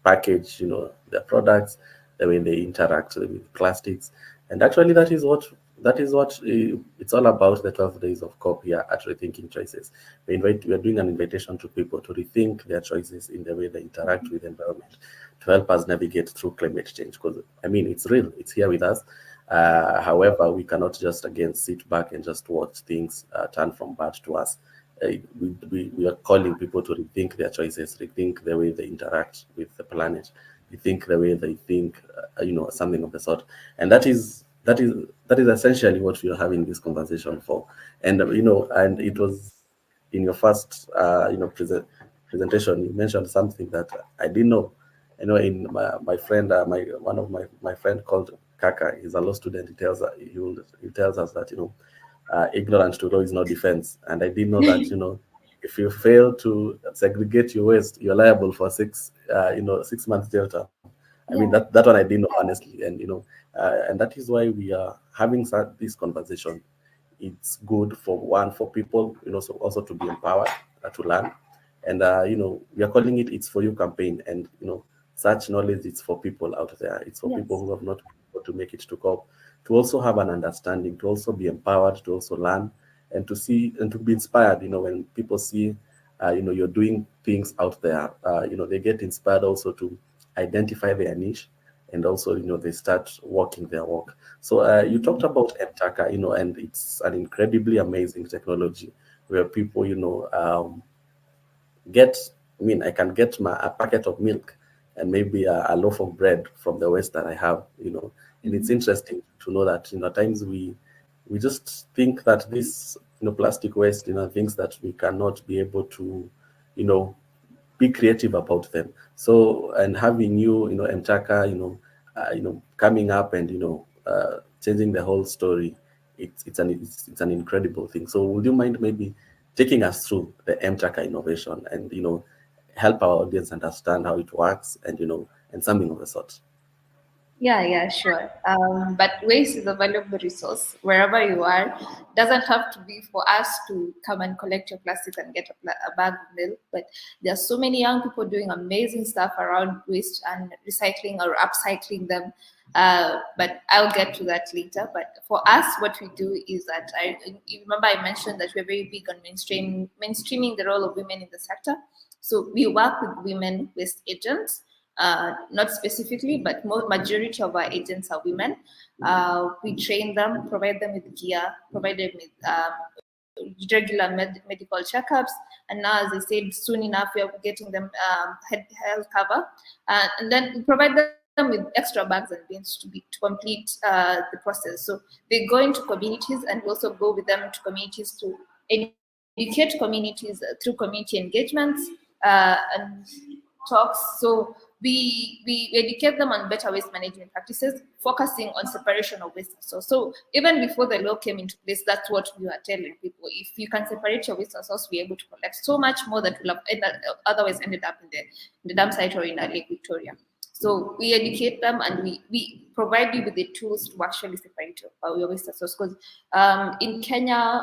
package, their products, the way they interact with plastics. And actually, that is what it's all about. The 12 days of COP here at Rethinking Choices. We are doing an invitation to people to rethink their choices in the way they interact with the environment, to help us navigate through climate change. Because it's real, it's here with us. However, we cannot just again sit back and just watch things turn from bad to us. We are calling people to rethink their choices, rethink the way they interact with the planet, rethink the way they think, something of the sort. And that is essentially what we are having this conversation for. And and it was in your first presentation, you mentioned something that I didn't know. In my friend, one of my friend called Kaka, he's a law student. He tells us that ignorance to law is no defense. And I didn't know that if you fail to segregate your waste, you're liable for 6 months jail term. I mean, that one I didn't know, honestly. And and that is why we are having this conversation. It's good for people, so also to be empowered, to learn. And we are calling it "It's for You" campaign. And such knowledge, it's for people out there. It's for people who have not been able to make it to COP, to also have an understanding, to also be empowered, to also learn, and to see and to be inspired. When people see you're doing things out there, they get inspired also to identify their niche, and also they start walking their walk. So you talked about M-Taka, and it's an incredibly amazing technology where people I can get a packet of milk and maybe a loaf of bread from the waste that I have, and it's interesting to know that at times we just think that this plastic waste, things that we cannot be able to be creative about them. So, and having M-Taka, coming up and changing the whole story, it's an incredible thing. So, would you mind maybe taking us through the M-Taka innovation and help our audience understand how it works and and something of the sort? Yeah, sure. But waste is a valuable resource wherever you are. Doesn't have to be for us to come and collect your plastic and get a bag of milk. But there are so many young people doing amazing stuff around waste and recycling or upcycling them. But I'll get to that later. But for us, what we do is that you remember I mentioned that we're very big on mainstreaming the role of women in the sector. So we work with women waste agents. Not specifically, but majority of our agents are women. We train them, provide them with gear, provide them with regular medical checkups, and now, as I said, soon enough we are getting them health cover, and then we provide them with extra bags and bins to complete the process. So they go into communities, and we also go with them to communities to educate communities through community engagements and talks. So we educate them on better waste management practices, focusing on separation of waste. So even before the law came into place, that's what we were telling people. If you can separate your waste source, we're able to collect so much more that will have otherwise ended up in the dump site or in Lake Victoria. So we educate them, and we provide you with the tools to actually separate your waste source. Because in Kenya,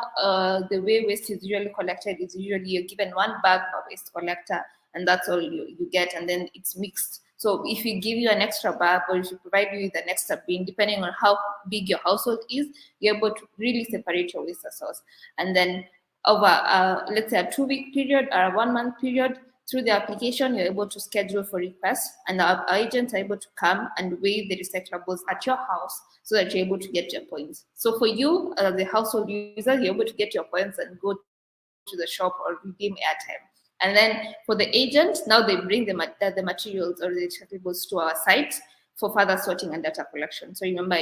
the way waste is usually collected is usually you're given one bag per waste collector, and that's all you get, and then it's mixed. So if we give you an extra bag, or if we provide you with an extra bin, depending on how big your household is, you're able to really separate your waste source. And then over, let's say, a 2-week period or a 1-month period, through the application, you're able to schedule for requests, and our agents are able to come and weigh the recyclables at your house so that you're able to get your points. So for you, the household user, you're able to get your points and go to the shop or redeem airtime. And then for the agent, now they bring the materials or the recyclables to our site for further sorting and data collection. So remember,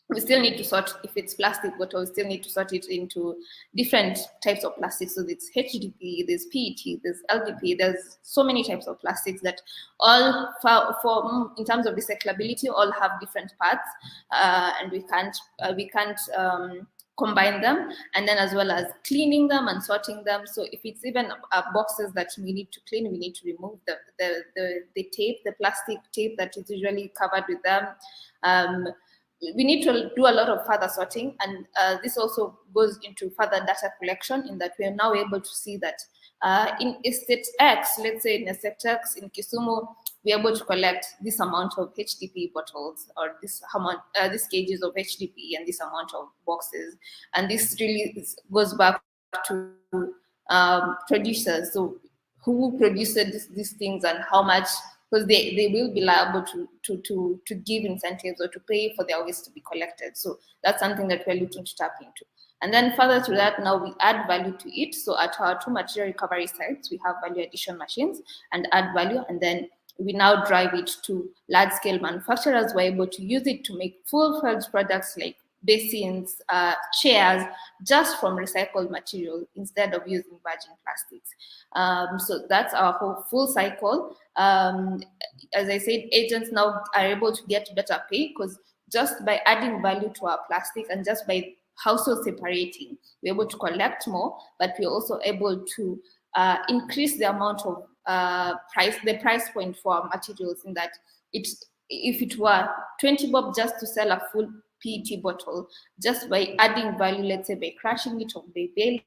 we still need to sort, if it's plastic bottle, we still need to sort it into different types of plastics. So there's HDP, there's PET, there's LDP, there's so many types of plastics that all for in terms of recyclability, all have different parts, and we can't combine them, and then as well as cleaning them and sorting them. So if it's even boxes that we need to clean, we need to remove the tape, the plastic tape that is usually covered with them. We need to do a lot of further sorting, and this also goes into further data collection, in that we are now able to see that in estate X, let's say in estate X in Kisumu, we're able to collect this amount of HDP bottles, or this kgs of HDP, and this amount of boxes. And this really goes back to producers. So who produced these things and how much, because they will be liable to give incentives or to pay for their waste to be collected. So that's something that we're looking to tap into. And then further to that, now we add value to it. So at our 2 material recovery sites, we have value addition machines and add value, and then we now drive it to large-scale manufacturers who are able to use it to make full-fledged products like basins, chairs, just from recycled material instead of using virgin plastics. So that's our whole full cycle. As I said, agents now are able to get better pay, because just by adding value to our plastic and just by household separating, we're able to collect more, but we're also able to increase the amount of the price point for our materials, in that if it were 20 bob just to sell a full PET bottle, just by adding value, let's say by crushing it or by baling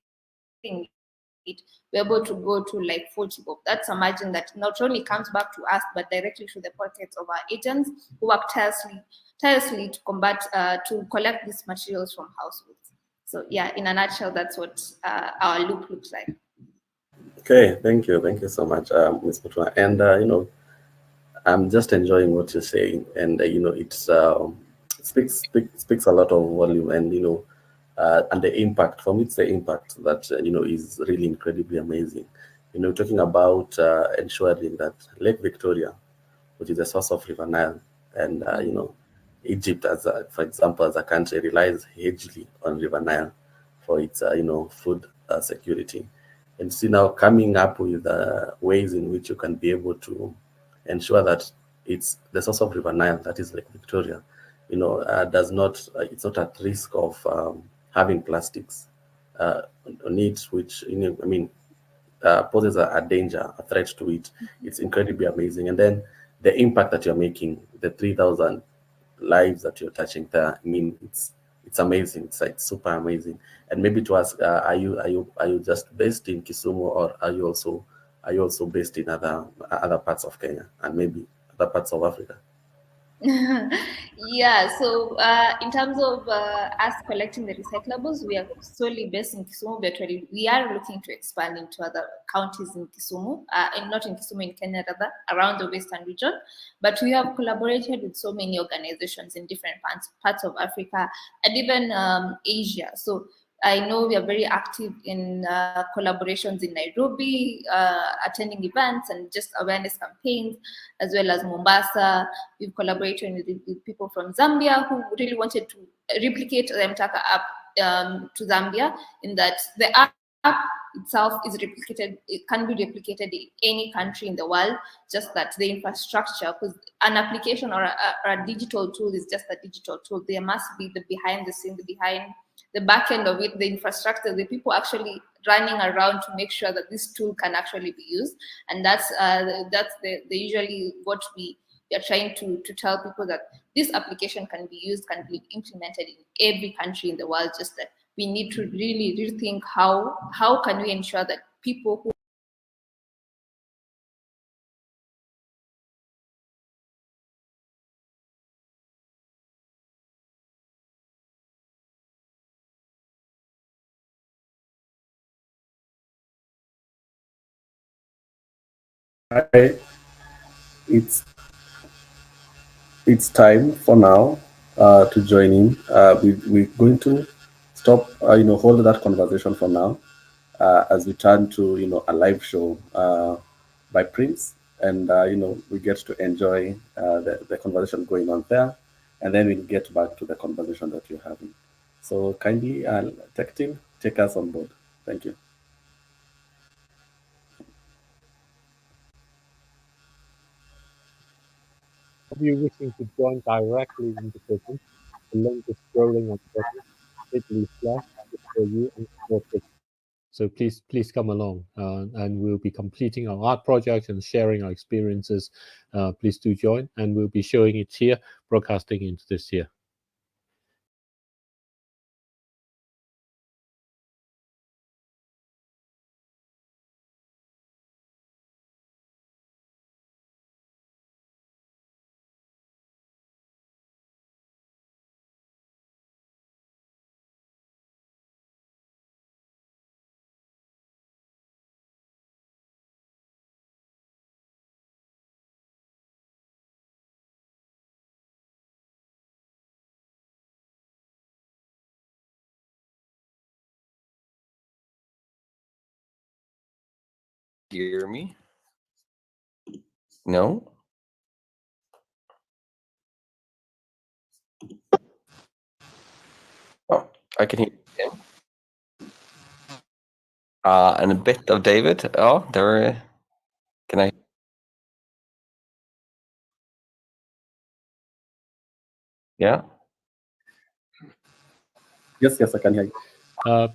it, we're able to go to like 40 bob. That's a margin that not only comes back to us, but directly to the pockets of our agents who work tirelessly to collect these materials from households. So yeah, in a nutshell, that's what our loop looks like. Okay, thank you so much, Ms. Mutua. And I'm just enjoying what you're saying, and it speaks a lot of volume, and and the impact. For me, it's the impact that is really incredibly amazing. Talking about ensuring that Lake Victoria, which is a source of River Nile, and Egypt, for example, as a country, relies hugely on River Nile for its food security. And see, now coming up with ways in which you can be able to ensure that it's the source of River Nile, that is Lake Victoria, it's not at risk of having plastics on it, which poses a danger, a threat to it. It's incredibly amazing. And then the impact that you're making, the 3,000 lives that you're touching there. I mean, it's amazing. It's like super amazing. And maybe to ask, are you just based in Kisumu, or are you also based in other parts of Kenya and maybe other parts of Africa? Yeah, so in terms of us collecting the recyclables, we are solely based in Kisumu, but we are looking to expand into other counties in Kisumu, and not in Kisumu, in Kenya, rather, around the Western region. But we have collaborated with so many organizations in different parts of Africa and even Asia. So I know we are very active in collaborations in Nairobi, attending events and just awareness campaigns, as well as Mombasa. We've collaborated with people from Zambia who really wanted to replicate the M-Taka app to Zambia, in that the app itself is replicated. It can be replicated in any country in the world, just that the infrastructure, because an application or a digital tool is just a digital tool. There must be the behind the scenes, behind the back end of it, the infrastructure, the people actually running around to make sure that this tool can actually be used. And that's the usually what we are trying to tell people, that this application can be used, can be implemented in every country in the world. Just that we need to really rethink how can we ensure that people who It's time for now to join in. We're going to stop, hold that conversation for now as we turn to, a live show by Prince. And, we get to enjoy the conversation going on there. And then we'll get back to the conversation that you're having. So kindly, tech team, take us on board. Thank you. If you're wishing to join directly into Prism, the link is scrolling on the bottom, bit.ly/, for you and for Prism. So please come along, and we'll be completing our art projects and sharing our experiences. Please do join, and we'll be showing it here, broadcasting into this here. Hear me? No? Oh, I can hear you. And a bit of David. Oh, there. Can I? Yeah. Yes, I can hear you.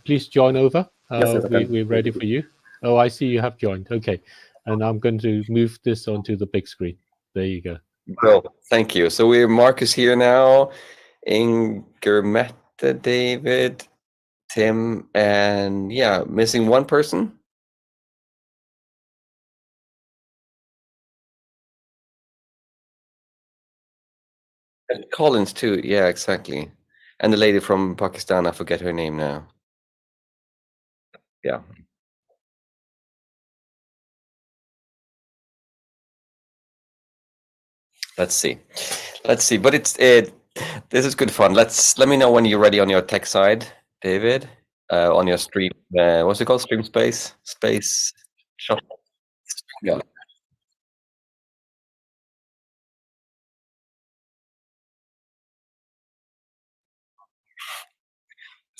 Please join over. Yes, I can. We're ready for you. Oh, I see you have joined. Okay. And I'm going to move this onto the big screen. There you go. Go. Thank you. So we're Marcus here now, Inger Mette, David, Tim, and yeah, missing one person. And Collins too. Yeah, exactly. And the lady from Pakistan, I forget her name now. Yeah. Let's see. But this is good fun. Let me know when you're ready on your tech side, David. On your stream, what's it called? Stream space shop. Yeah. Is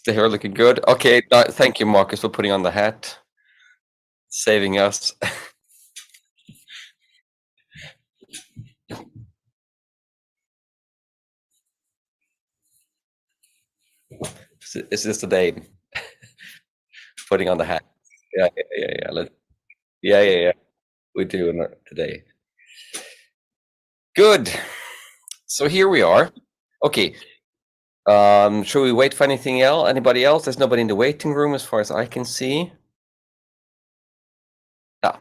the hair looking good? Okay. Thank you, Marcus, for putting on the hat, saving us. Is this the day? Putting on the hat. Yeah. Yeah. We do today. Good. So here we are. Okay. Should we wait for anything else? Anybody else? There's nobody in the waiting room as far as I can see. Ah.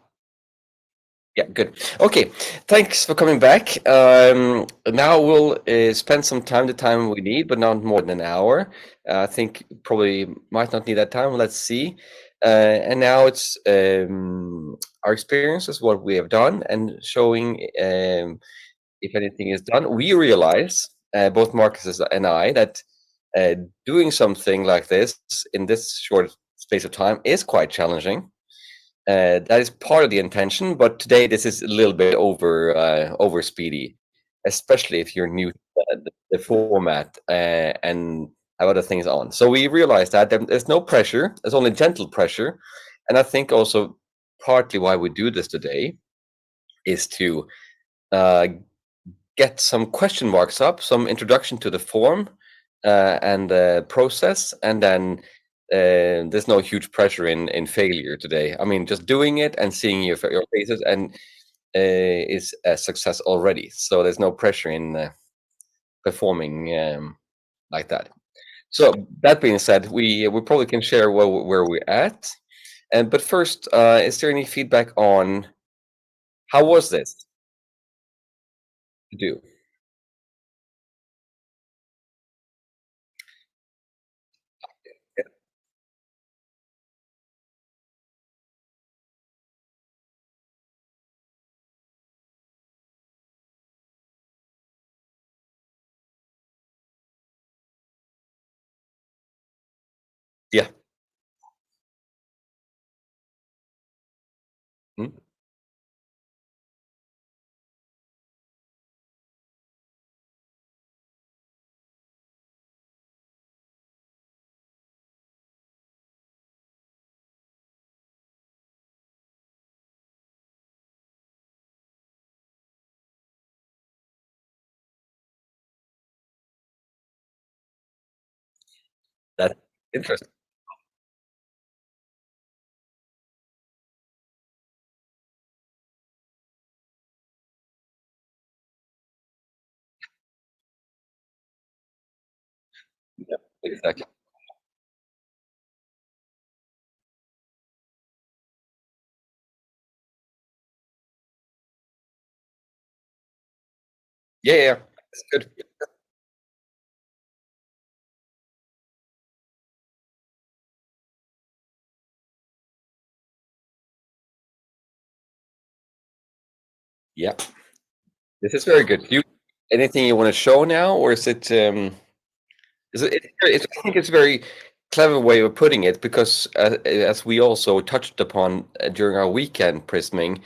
Yeah, good. Okay, thanks for coming back. Now we'll spend some time, the time we need, but not more than an hour. I think probably might not need that time. Let's see. And now it's our experiences, what we have done, and showing if anything is done. We realize, both Marcus and I, that doing something like this in this short space of time is quite challenging. That is part of the intention, but today this is a little bit over speedy, especially if you're new to the format and have other things on. So we realized that there's no pressure, there's only gentle pressure, and I think also partly why we do this today is to uh, get some question marks up, some introduction to the form and the process, and then there's no huge pressure in failure today. I mean, just doing it and seeing your faces and is a success already. So there's no pressure in performing like that. So that being said, we probably can share where we're at. And but first, is there any feedback on how was this to do? Yeah. Hmm? That's interesting. Yeah, exactly. Yeah, yeah, it's good. Yeah, this is very good. You anything you want to show now, or is it? I think it's a very clever way of putting it because, as we also touched upon during our weekend prisming,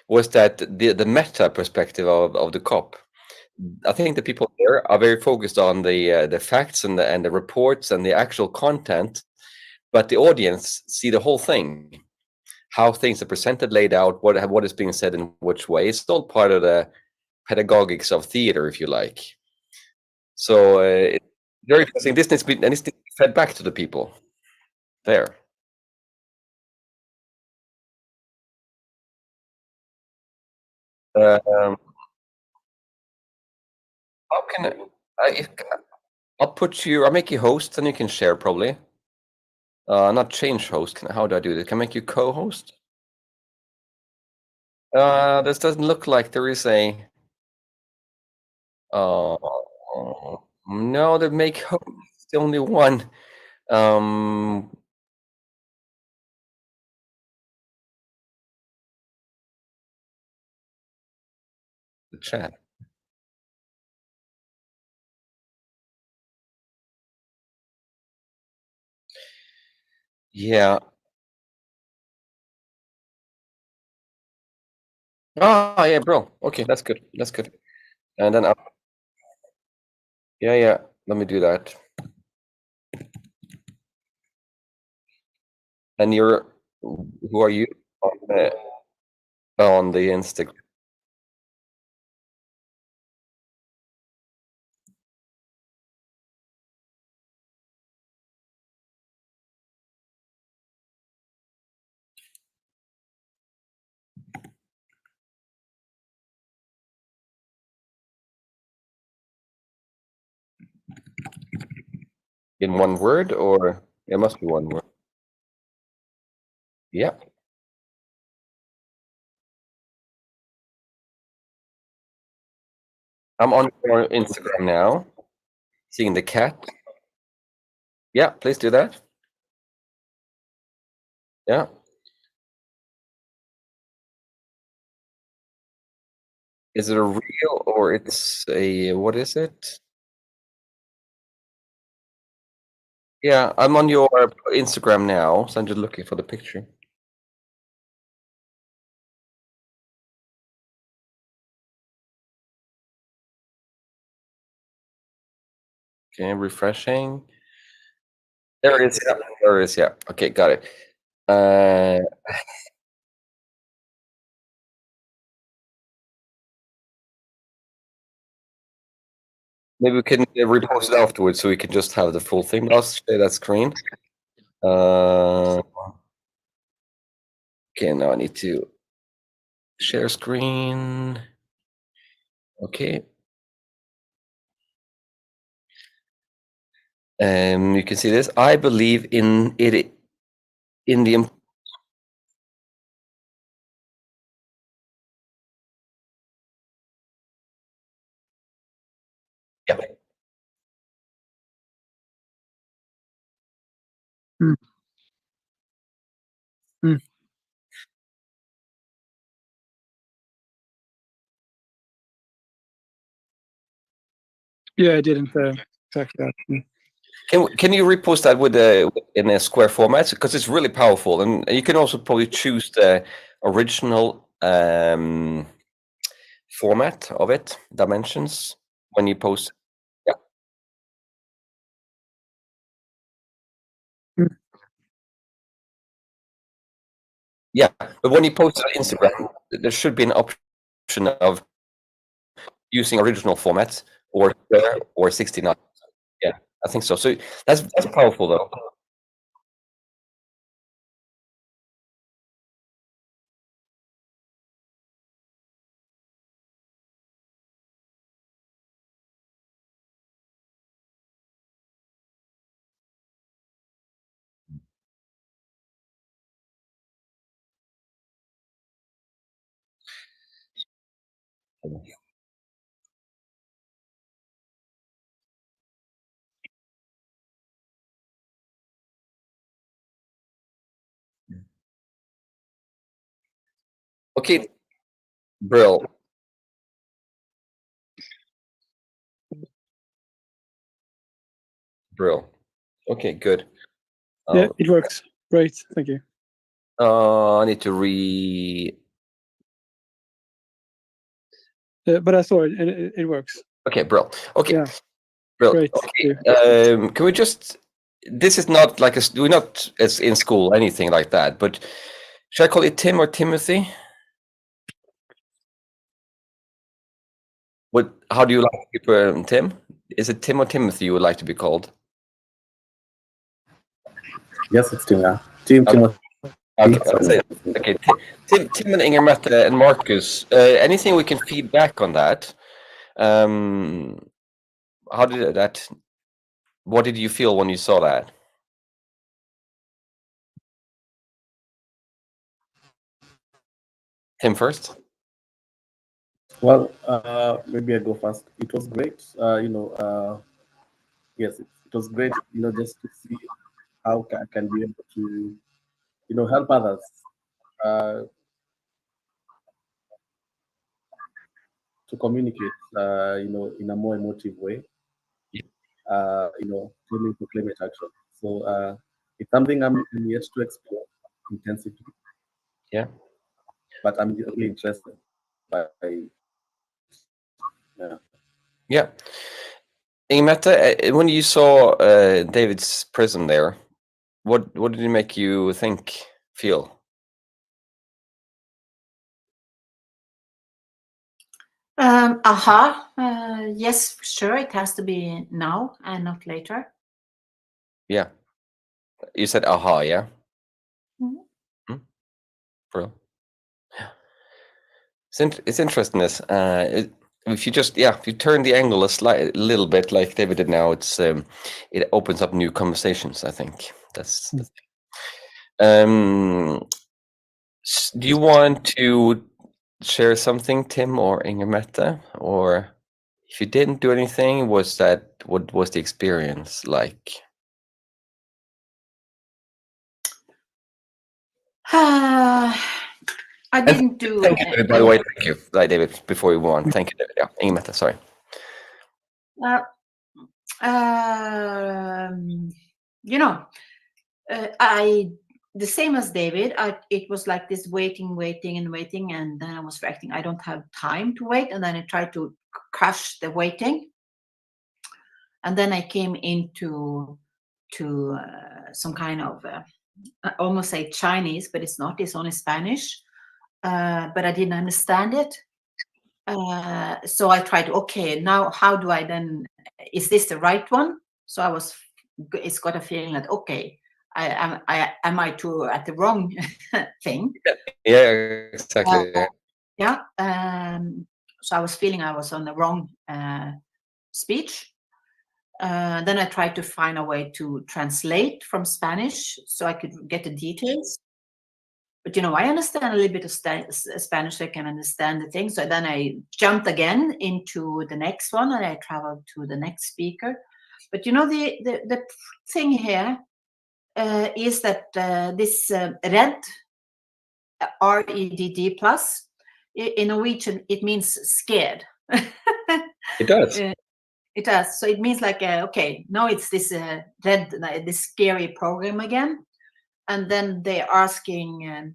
was that the meta perspective of the COP. I think the people there are very focused on the facts and the reports and the actual content, but the audience see the whole thing, how things are presented, laid out, what is being said in which way. It's all part of the pedagogics of theater, if you like. So it's very interesting. This needs to be fed back to the people there. Um, how can I? I'll put you. I'll make you host, and you can share probably. Not change host. How do I do this? Can I make you co-host? This doesn't look like there is a. Uh, no, the make host is the only one. Um, the chat. Yeah. Oh, yeah, bro. Okay, that's good. That's good. And then, yeah, yeah. Let me do that. And who are you on the Instagram? In one word, or it must be one word? Yeah. I'm on your Instagram now, seeing the cat. Yeah, please do that. Yeah. Is it a reel or it's a, what is it? Yeah, I'm on your Instagram now, so I'm just looking for the picture. Okay, refreshing. There it is. Yeah, there it is. Yeah. Okay, got it. Maybe we can repost it afterwards, so we can just have the full thing. But I'll share that screen. Okay, now I need to share screen. Okay. You can see this. I believe in it. In the yeah. Mm. Mm. Yeah, I didn't check that. Can you repost that with in a square format, because it's really powerful, and you can also probably choose the original format of it, dimensions, when you post. Yeah. Mm. Yeah, but when you post it on Instagram, there should be an option of using original formats or square or 69. Yeah, I think so. So that's powerful though. Okay, Brill. Brill. Okay, good. Yeah, it works. Great, thank you. I need to But I saw it, and it works. Okay, Brill. Okay, Yeah. Brill. Great. Okay. Can we just? This is not like we're not as in school anything like that. But should I call it Tim or Timothy? What? How do you like to be Tim? Is it Tim or Timothy you would like to be called? Yes, it's Tim. Tim. Okay, okay. Tim and Inger Mette and Marcus. Anything we can feed back on that? How did that? What did you feel when you saw that? Tim first. Well, maybe I go first. It was great. Yes, it was great. Just to see how I can be able to, help others. To communicate, in a more emotive way. Really to climate action. So it's something I'm yet to explore intensively. Yeah. But I'm really interested by. Yeah. Mette, when you saw David's Prism there, what did it make you feel? Yes, sure. It has to be now and not later. Yeah. You said aha, yeah? Mm-hmm. Bro. Yeah. It's interesting this. if you just if you turn the angle a little bit, like David did now, it's it opens up new conversations. I think that's the thing. Do you want to share something, Tim or Inger-Mette? Or if you didn't do anything, what was the experience like? I didn't do. Thank you, David, by the way. Thank you, David. Before we move on, thank you, David. Yeah, Inger-Mette, sorry. You know, the same as David. It was like this waiting, and then I was reacting. I don't have time to wait, and then I tried to crush the waiting, and then I came into some kind of I almost say Chinese, but it's not. It's only Spanish, but I didn't understand it. So I tried. Okay, now how do I then? Is this the right one? So it's got a feeling that okay. Am I at the wrong thing? Yeah, exactly. So I was feeling I was on the wrong speech. Then I tried to find a way to translate from Spanish so I could get the details. But I understand a little bit of Spanish, so I can understand the thing. So then I jumped again into the next one, and I traveled to the next speaker. But the thing here is that this RED, REDD plus, in Norwegian, it means scared. It does. It does. So it means like, okay, now it's this RED, this scary program again. And then they're asking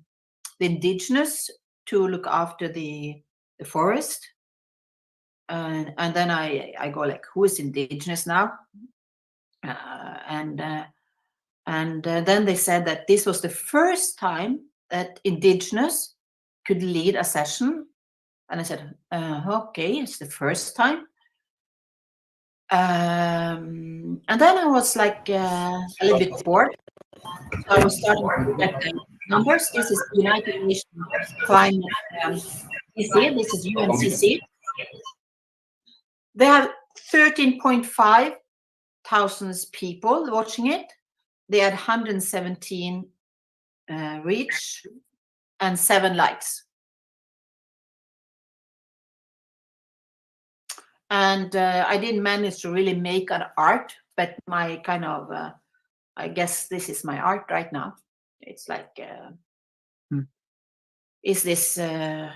the indigenous to look after the forest. And then I go like, who is indigenous now? And then they said that this was the first time that indigenous could lead a session. And I said, okay, it's the first time. And then I was like a little bit bored. So I was starting to look at the numbers. This is the United Nations Climate CC. This is UNCC. They have 13.5 thousand people watching it. They had 117 reach and 7 likes. And I didn't manage to really make an art, but my kind of, I guess this is my art right now. It's like, is this, I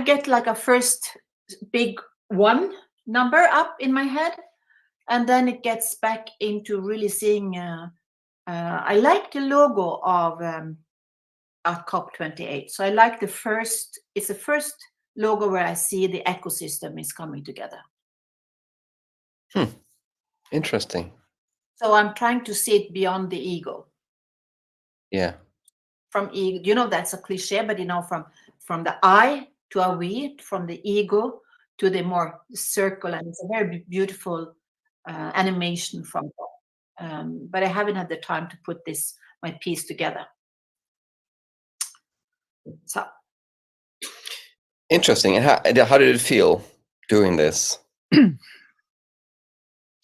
get like a first big 1 number up in my head, and then it gets back into really seeing, I like the logo of at COP28. So I like it's the first logo where I see the ecosystem is coming together. Interesting. So I'm trying to see it beyond the ego. Yeah. From ego, that's a cliche, but from the I to a we, from the ego to the more circle, and it's a very beautiful animation from that. But I haven't had the time to put my piece together. So interesting. And how did it feel doing this?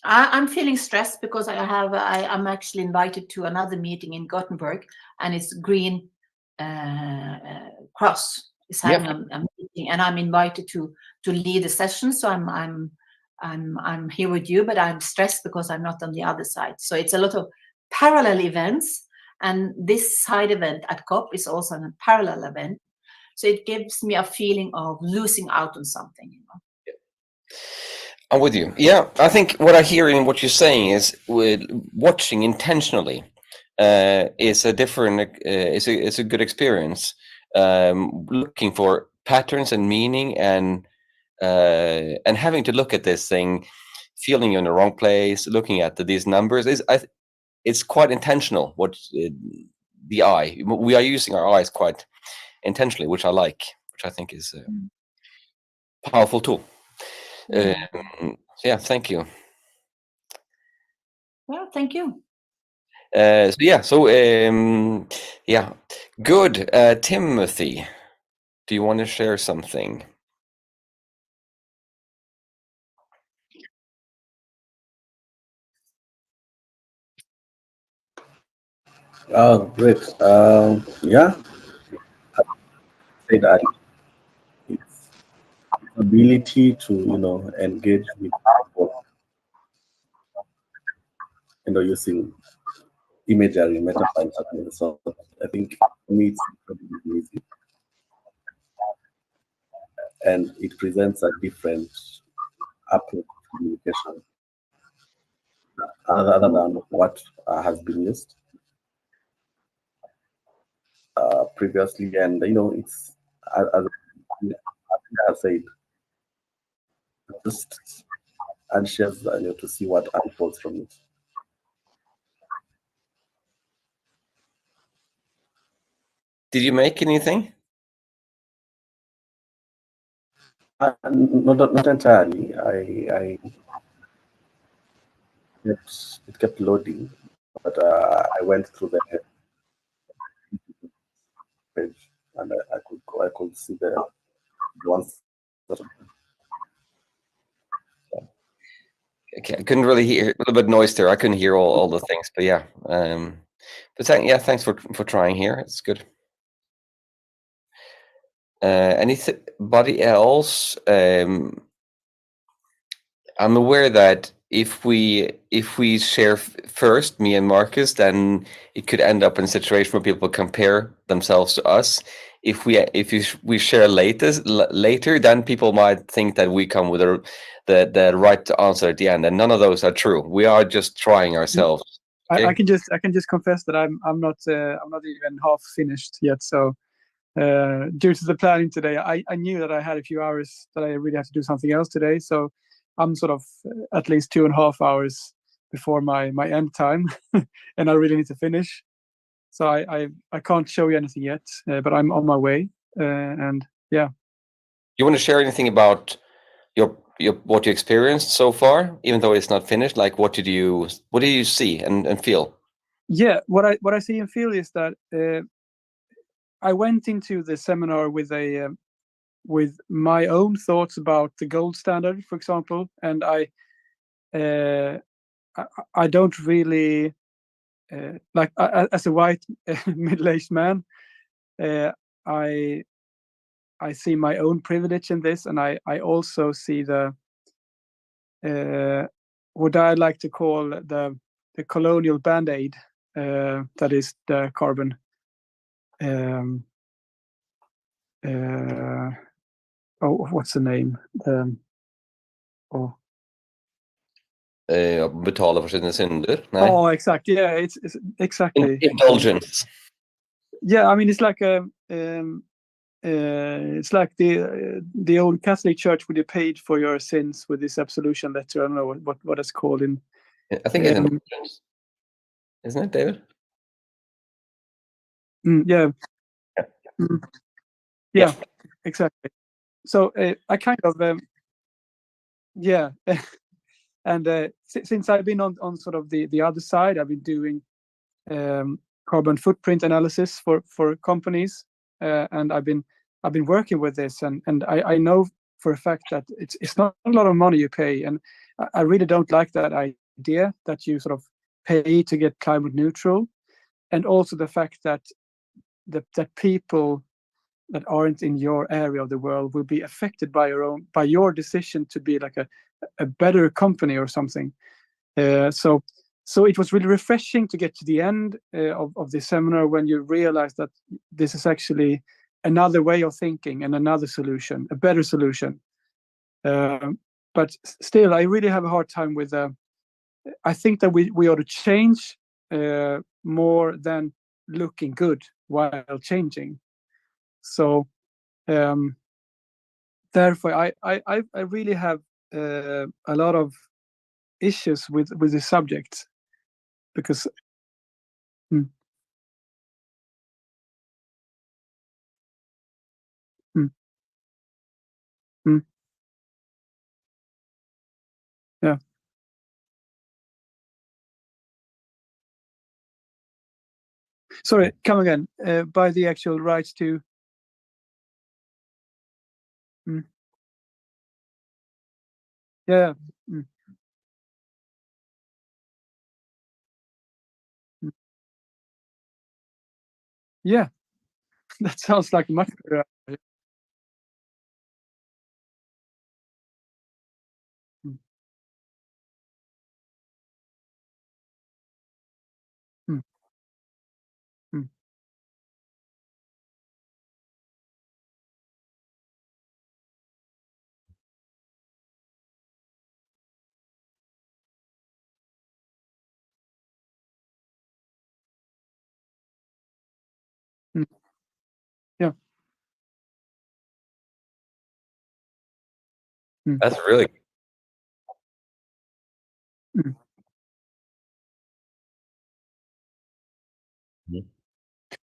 I'm feeling stressed because I'm actually invited to another meeting in Gothenburg, and it's Green Cross is having a meeting, and I'm invited to lead a session. So I'm here with you, but I'm stressed because I'm not on the other side. So it's a lot of parallel events, and this side event at COP is also a parallel event. So it gives me a feeling of losing out on something. I'm with you. Yeah, I think what I hear in what you're saying is with watching intentionally is a different. It's a good experience. Looking for patterns and meaning, and having to look at this thing, feeling you're in the wrong place, looking at these numbers it's quite intentional. What the eye, we are using our eyes quite intentionally, which I like, which I think is a powerful tool. Yeah, thank you. Well, thank you. Yeah, good. Timothy, do you want to share something? Oh, great. Yeah, say that it's ability to engage with people, using imagery, metaphor, and so on. I think for me it's incredibly easy, and it presents a different approach to communication other than what has been used previously. And it's as I said, just anxious to see what unfolds from it. Did you make anything? Not entirely. It kept loading, but I went through the page, and I could see the ones. Okay, I couldn't really hear, a little bit of noise there. I couldn't hear all the things, but yeah. Thanks for trying here. It's good. Anybody else? I'm aware that if we share first, me and Marcus, then it could end up in a situation where people compare themselves to us. If we share later, then people might think that we come with the right answer at the end, and none of those are true. We are just trying ourselves. Okay? I can just confess that I'm not even half finished yet. So due to the planning today, I knew that I had a few hours that I really have to do something else today. So I'm sort of at least 2.5 hours before my end time, and I really need to finish. So I can't show you anything yet, but I'm on my way. And yeah. You want to share anything about your what you experienced so far, even though it's not finished? Like, what did you see and feel? Yeah, what I see and feel is that I went into the seminar with my own thoughts about the gold standard, for example, and I don't really like as a white middle-aged man. I see my own privilege in this, and I also see the what I like to call the colonial band-aid, that is the carbon. What's the name? Betala för sina synder? Nej. Oh, exactly. Yeah, it's exactly. Indulgence. Yeah, I mean, it's like it's like the old Catholic Church where you paid for your sins with this absolution letter. I don't know what it's called in. I think it's indulgence, isn't it, David? Yeah. Yeah, exactly. So I kind of yeah, and since I've been on sort of the other side, I've been doing carbon footprint analysis for companies, and I've been working with this, and I know for a fact that it's not a lot of money you pay, and I really don't like that idea that you sort of pay to get climate neutral, and also the fact that that people that aren't in your area of the world will be affected by your decision to be like a better company or something. So it was really refreshing to get to the end of the seminar when you realize that this is actually another way of thinking and another solution, a better solution. But still, I really have a hard time with. I think that we ought to change more than looking good while changing. So therefore, I really have a lot of issues with the subject because. Mm, mm, mm, yeah. Sorry, come again. By the actual rights to. Yeah. Yeah. That sounds like much better. Yeah. That's really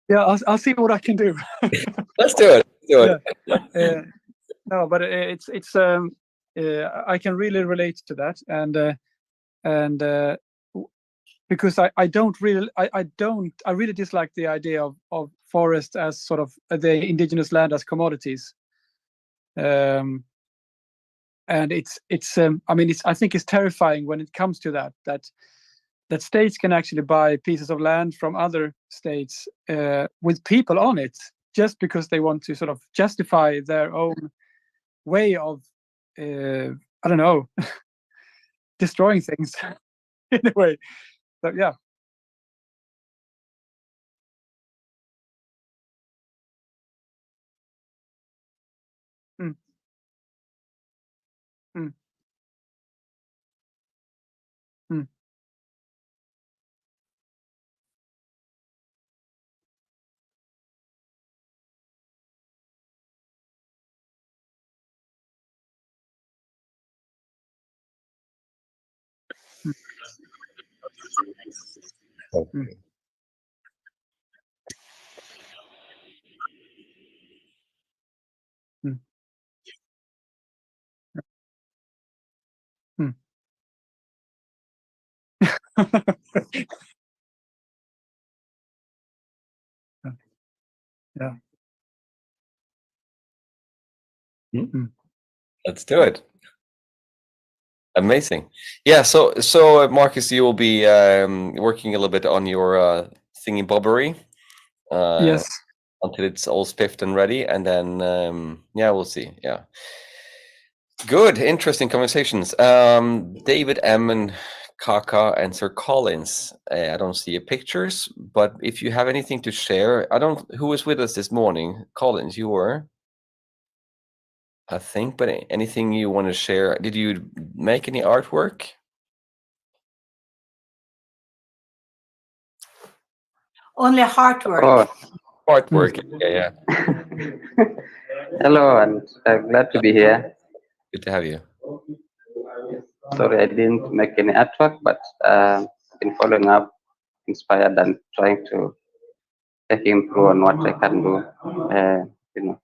Yeah, I'll see what I can do. Let's do it. Let's do it. Yeah. No, but it's I can really relate to that, and because I don't really I really dislike the idea of forest as sort of the indigenous land as commodities. And it's I mean I think it's terrifying when it comes to that states can actually buy pieces of land from other states with people on it just because they want to sort of justify their own way of I don't know destroying things in a way. So yeah. Mm. Mm. Mm. Mm. Mm. Mm. Yeah. Let's do it. Amazing. Yeah. So Marcus, you will be working a little bit on your thingy bobbery. Yes. Until it's all spiffed and ready, and then yeah, we'll see. Yeah. Good, interesting conversations. David M and Kaka and Sir Collins. I don't see your pictures, but if you have anything to share, who was with us this morning? Collins, you were, I think. But anything you want to share? Did you make any artwork? Only heart work. Oh, Artwork. Yeah. hello, and glad to be here. Good to have you. Sorry, I didn't make any artwork, but I've been following up, inspired, and trying to take him through on what I can do. You know,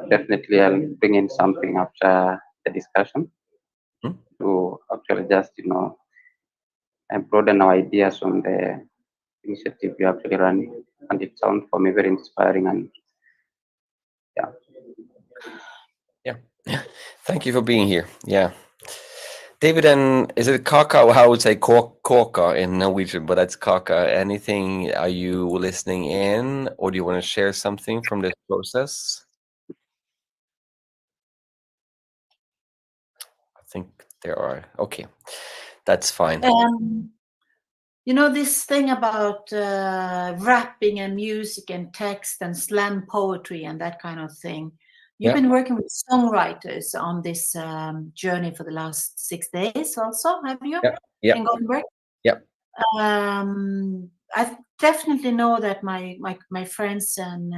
definitely I'll bring in something after the discussion to actually just and broaden our ideas on the initiative you actually run, and it sounds for me very inspiring. And yeah. Thank you for being here. Yeah. David, and is it Kaka? Well, I would say Kaka in Norwegian, but that's Kaka. Anything? Are you listening in, or do you want to share something from this process? I think there are. Okay, that's fine. You know, this thing about rapping and music and text and slam poetry and that kind of thing. You've been working with songwriters on this journey for the last 6 days also, have you? Yeah. In Gothenburg? Yeah. I definitely know that my friends and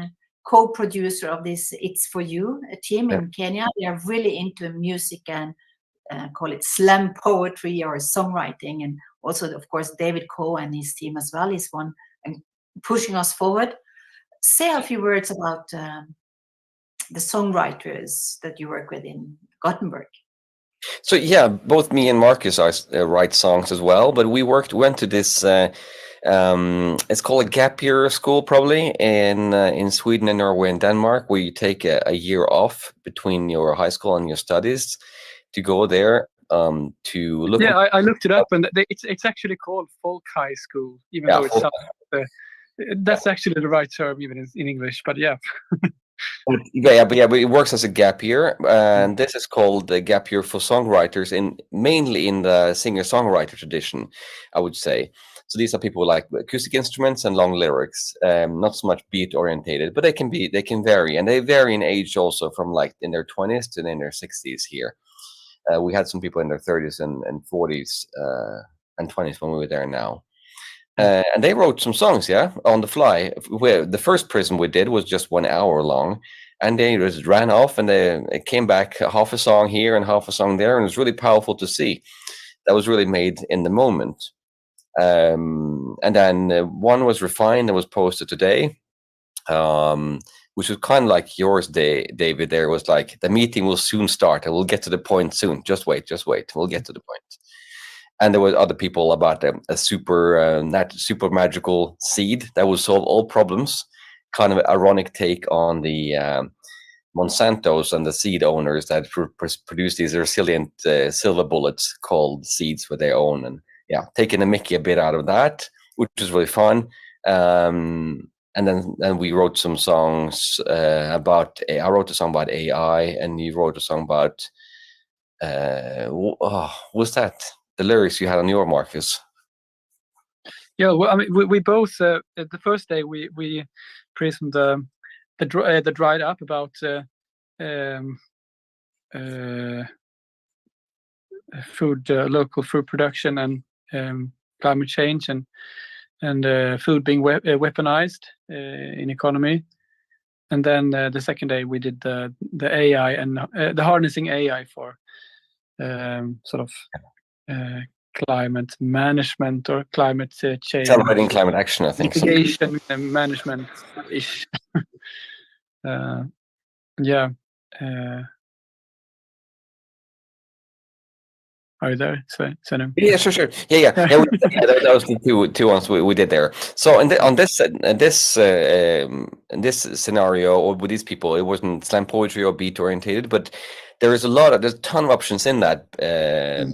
co-producer of this It's For You, a team in Kenya, they are really into music and call it slam poetry or songwriting. And also, of course, David Coe and his team as well is one and pushing us forward. Say a few words about the songwriters that you work with in Gothenburg. So yeah, both me and Marcus write songs as well, but we went to this It's called a gap year school, probably in Sweden and Norway and Denmark, where you take a year off between your high school and your studies to go there to look. Yeah, I looked it up, and it's actually called folk high school, even though it's that's actually the right term, even in English. But yeah. But it works as a gap year, and this is called the gap year for songwriters, mainly in the singer-songwriter tradition, I would say. So these are people who like acoustic instruments and long lyrics, not so much beat orientated, but they can vary, and they vary in age also, from like in their 20s to in their 60s here. We had some people in their 30s and 40s and 20s when we were there now. And they wrote some songs, on the fly. The first Prism we did was just 1 hour long, and they just ran off, and they came back half a song here and half a song there, and it was really powerful to see. That was really made in the moment. And then one was refined and was posted today, which was kind of like yours, David. There was like, the meeting will soon start, and we'll get to the point soon. Just wait. We'll get to the point. And there were other people about a super magical seed that will solve all problems. Kind of ironic take on the Monsantos and the seed owners that produce these resilient silver bullets called seeds for their own. And taking a Mickey a bit out of that, which was really fun. And then we wrote some songs about. I wrote a song about AI, and you wrote a song about. What's that? The lyrics you had on your, Marcus? Yeah, well, I mean, we both the first day we prismed the dried up about local food production and climate change and food being weaponized in economy. And then the second day we did the AI and the harnessing AI for sort of climate management or climate change. Celebrating climate action, I think. Mitigation and management ish. Are you there, Senu? Yeah, sure. Yeah. That was the two ones we did there. So on this scenario, or with these people, it wasn't slam poetry or beat orientated, but there's a ton of options in that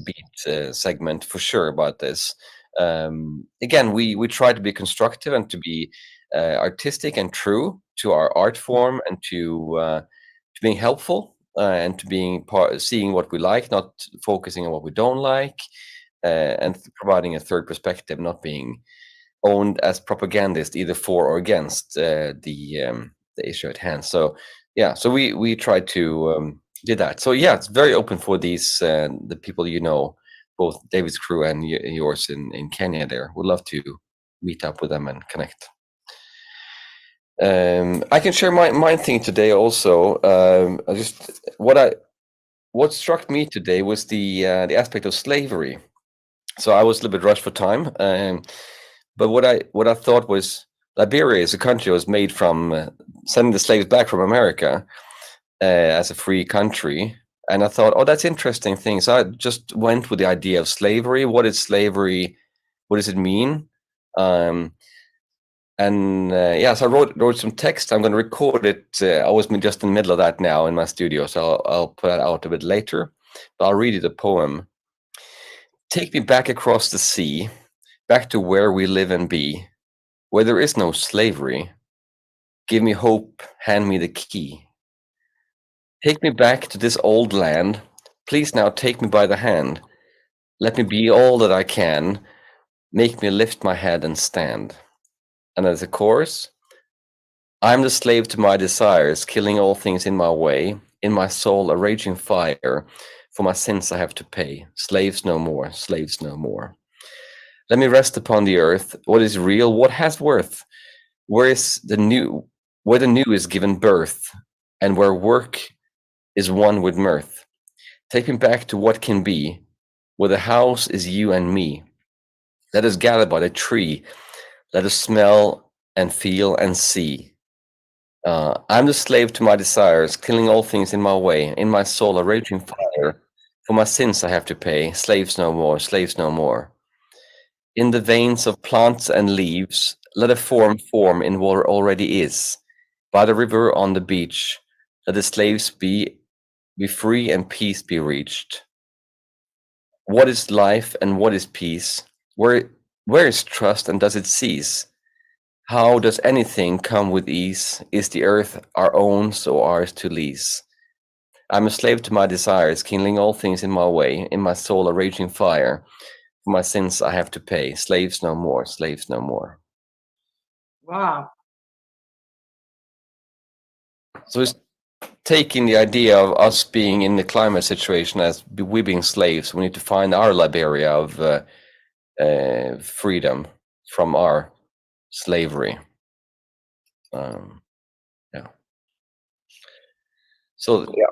beat segment for sure about this. Again, we try to be constructive and to be artistic and true to our art form, and to being helpful. And to being seeing what we like, not focusing on what we don't like, and providing a third perspective, not being owned as propagandist either for or against the issue at hand. So we tried to do that. So it's very open for these the people both David's crew and yours in Kenya. There, would love to meet up with them and connect. I can share my thing today also. What struck me today was the aspect of slavery. So I was a little bit rushed for time, but what I thought was, Liberia is a country that was made from sending the slaves back from America as a free country, and I thought, that's interesting thing. So I just went with the idea of slavery. What is slavery? What does it mean? So I wrote some text. I'm going to record it. I was just in the middle of that now in my studio, so I'll put that out a bit later. But I'll read you the poem. Take me back across the sea, back to where we live and be, where there is no slavery. Give me hope, hand me the key. Take me back to this old land. Please now take me by the hand. Let me be all that I can. Make me lift my head and stand. And as a chorus, I'm the slave to my desires, killing all things in my way. In my soul, a raging fire. For my sins I have to pay. Slaves no more, slaves no more. Let me rest upon the earth. What is real? What has worth? Where the new is given birth, and where work is one with mirth. Take me back to what can be, where the house is you and me. Let us gather by the tree. Let us smell and feel and see. I'm the slave to my desires, killing all things in my way. In my soul, a raging fire. For my sins I have to pay. Slaves no more, slaves no more. In the veins of plants and leaves, let a form in what already is. By the river on the beach, let the slaves be free and peace be reached. What is life and what is peace? Where is trust and does it cease? How does anything come with ease? Is the earth our own, so ours to lease? I'm a slave to my desires, kindling all things in my way, in my soul a raging fire. For my sins I have to pay. Slaves no more, slaves no more. Wow. So it's taking the idea of us being in the climate situation as we being slaves. We need to find our Liberia of freedom from our slavery. Yeah. So yeah.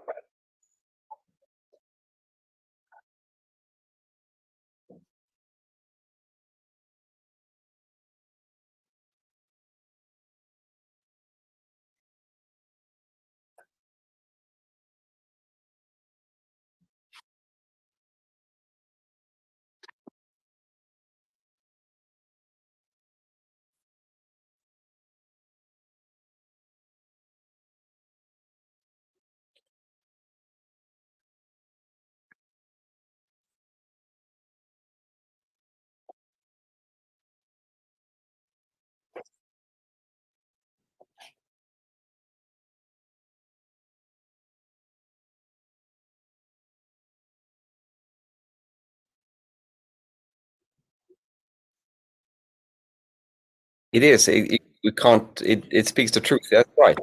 It is. We can't. It speaks the truth. That's right.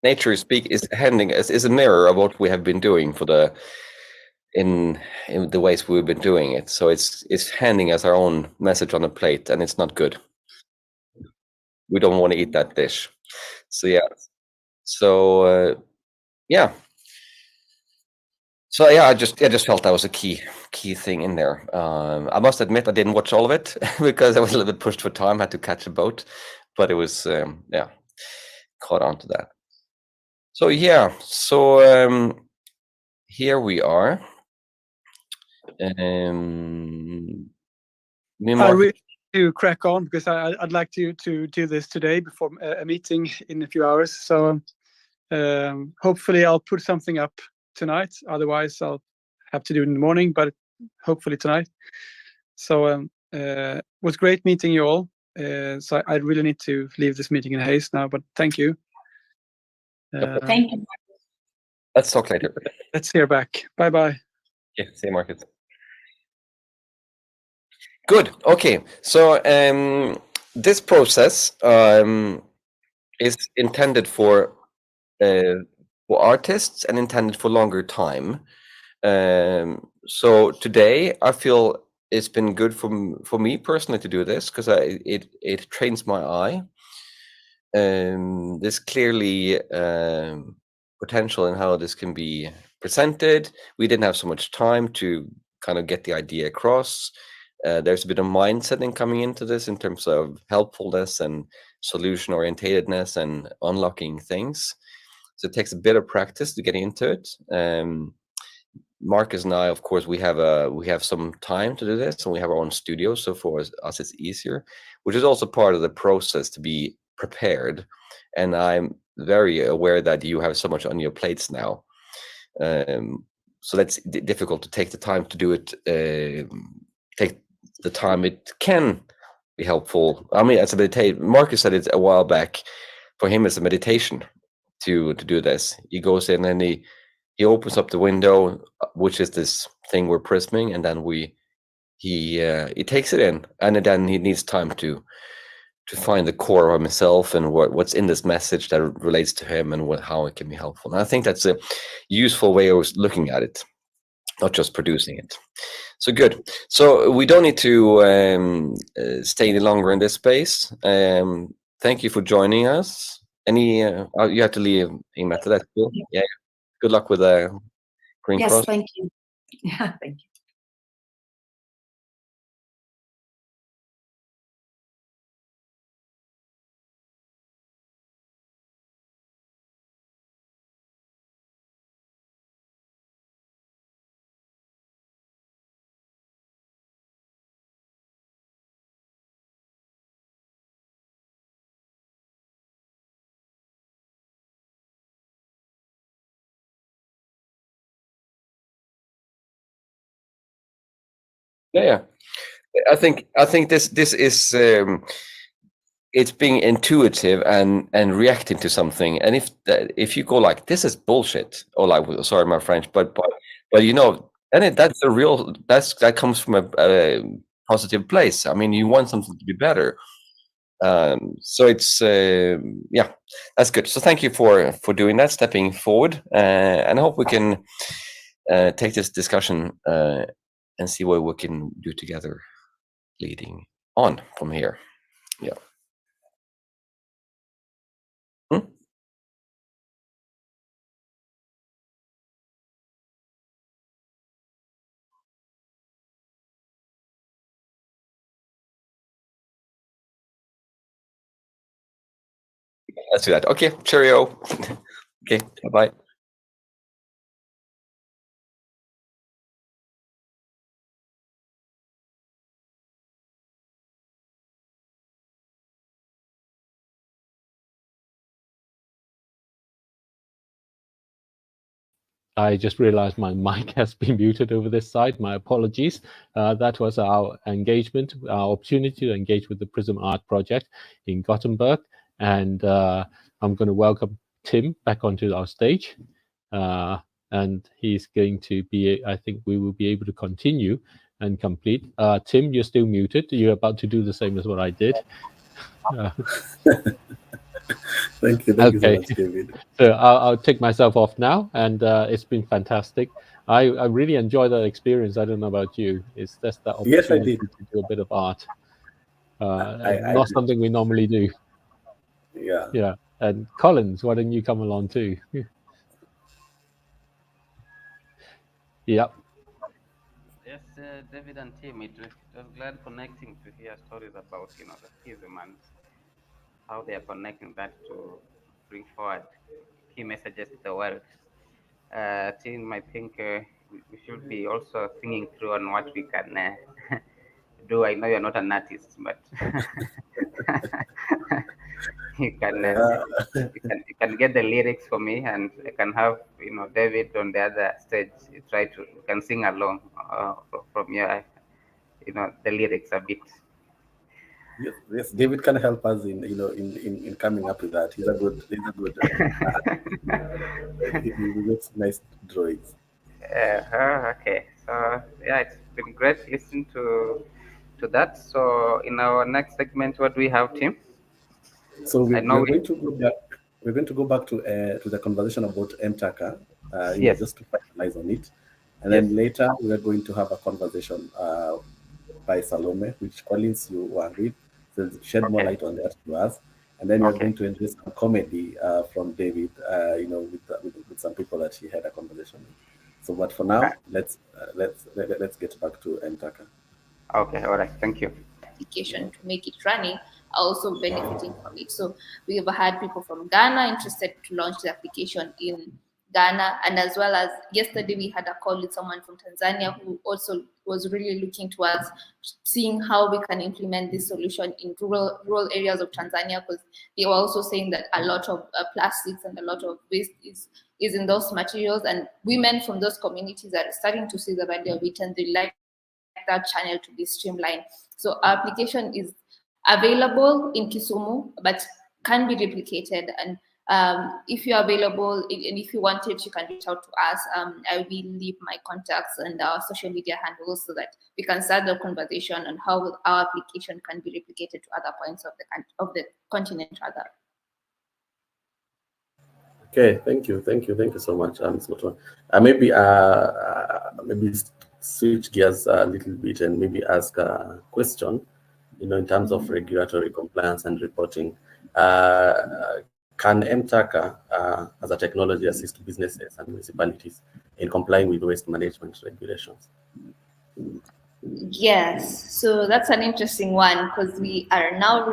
Nature is a mirror of what we have been doing for the in the ways we've been doing it. So it's handing us our own message on a plate, and it's not good. We don't want to eat that dish. So yeah. So yeah. So yeah, I just felt that was a key thing in there. I must admit I didn't watch all of it because I was a little bit pushed for time. Had to catch a boat, but it was yeah, caught on to that. So yeah, so here we are. I really to crack on because I'd like to do this today before a meeting in a few hours. So hopefully I'll put something up tonight. Otherwise I'll have to do it in the morning, but hopefully tonight. So it was great meeting you all. So I really need to leave this meeting in haste now, but thank you. Thank you. Let's talk later. Let's hear back. Bye bye. Yeah, see you, Marcus. Good. Okay. So this process is intended for artists and intended for longer time. So today I feel it's been good for me personally to do this because it trains my eye. There's clearly potential in how this can be presented. We didn't have so much time to kind of get the idea across. There's a bit of mindsetting coming into this in terms of helpfulness and solution orientatedness and unlocking things. So it takes a bit of practice to get into it. Marcus and I, of course, we have some time to do this, and we have our own studio. So for us, it's easier, which is also part of the process to be prepared. And I'm very aware that you have so much on your plates now. So that's difficult to take the time to do it. Take the time it can be helpful. I mean, as a meditation, Marcus said it a while back. For him, it's a meditation to do this. He goes in and he opens up the window, which is this thing we're prisming, and then he takes it in, and then he needs time to find the core of himself and what's in this message that relates to him and how it can be helpful. And I think that's a useful way of looking at it, not just producing it. So good. So we don't need to stay any longer in this space. Thank you for joining us. Any you have to leave, Mette. That's cool. Yeah. Good luck with Green Yes, Cross. thank you. Yeah, thank you. Yeah. I think this is it's being intuitive and reacting to something. And if you go like, this is bullshit, or like, sorry my French, but you know, and that's a real, that comes from a positive place. I mean, you want something to be better. So it's yeah, that's good. So thank you for doing that, stepping forward, and I hope we can take this discussion and see what we can do together leading on from here. Yeah. Hmm? Let's do that. Okay, cheerio. Okay, bye-bye. I just realized my mic has been muted over this side. My apologies. That was our engagement, our opportunity to engage with the Prism Art Project in Gothenburg. And I'm going to welcome Tim back onto our stage. And he's going to be, I think we will be able to continue and complete. Tim, you're still muted. You're about to do the same as what I did. Thank you so much, David. So I'll take myself off now, and it's been fantastic. I really enjoy that experience. I don't know about you. It's just that Yes, I opportunity did. to do a bit of art. I Not did. something we normally do. Yeah. Yeah. And Collins, why don't you come along too? Yep. Yes, David and Tim, it was glad connecting to hear stories about, you know, the Prism and how they are connecting that to bring forward key messages to the world. Tim, I think we should be also thinking through on what we can do. I know you're not an artist, but you can you can get the lyrics for me, and I can have, you know, David on the other stage. You try to, you can sing along from your, you know, the lyrics a bit. Yes, David can help us in, you know, in coming up with that. He's a good he makes nice drawings. Okay, so yeah, it's been great listening to that. So in our next segment, what do we have, Tim? So I know we're going to go back. We're going to go back to the conversation about M-Taka, you know, yes, just to finalize on it, and yes. then later we are going to have a conversation by Salome, which Collins you agreed to shed more Okay. light on that to us, and then we're Okay. going to enjoy some comedy from David, you know, with some people that he had a conversation with. So, but for now, let's get back to M-Taka. Okay, all right, thank you. Application to make it running are also benefiting from it. So we have had people from Ghana interested to launch the application in Ghana, and as well as yesterday we had a call with someone from Tanzania who also was really looking towards seeing how we can implement this solution in rural areas of Tanzania, because they were also saying that a lot of plastics and a lot of waste is in those materials, and women from those communities are starting to see the value of it, and they like that channel to be streamlined. So our application is available in Kisumu, but can be replicated. And if you're available and if you want it, you can reach out to us. I will leave my contacts and our social media handles so that we can start the conversation on how our application can be replicated to other points of the continent, rather. Okay, thank you so much, Ms. Motoa. Maybe switch gears a little bit and maybe ask a question, you know, in terms of regulatory compliance and reporting. Can M-Taka as a technology assist businesses and municipalities in complying with waste management regulations? Yes, so that's an interesting one, because we are now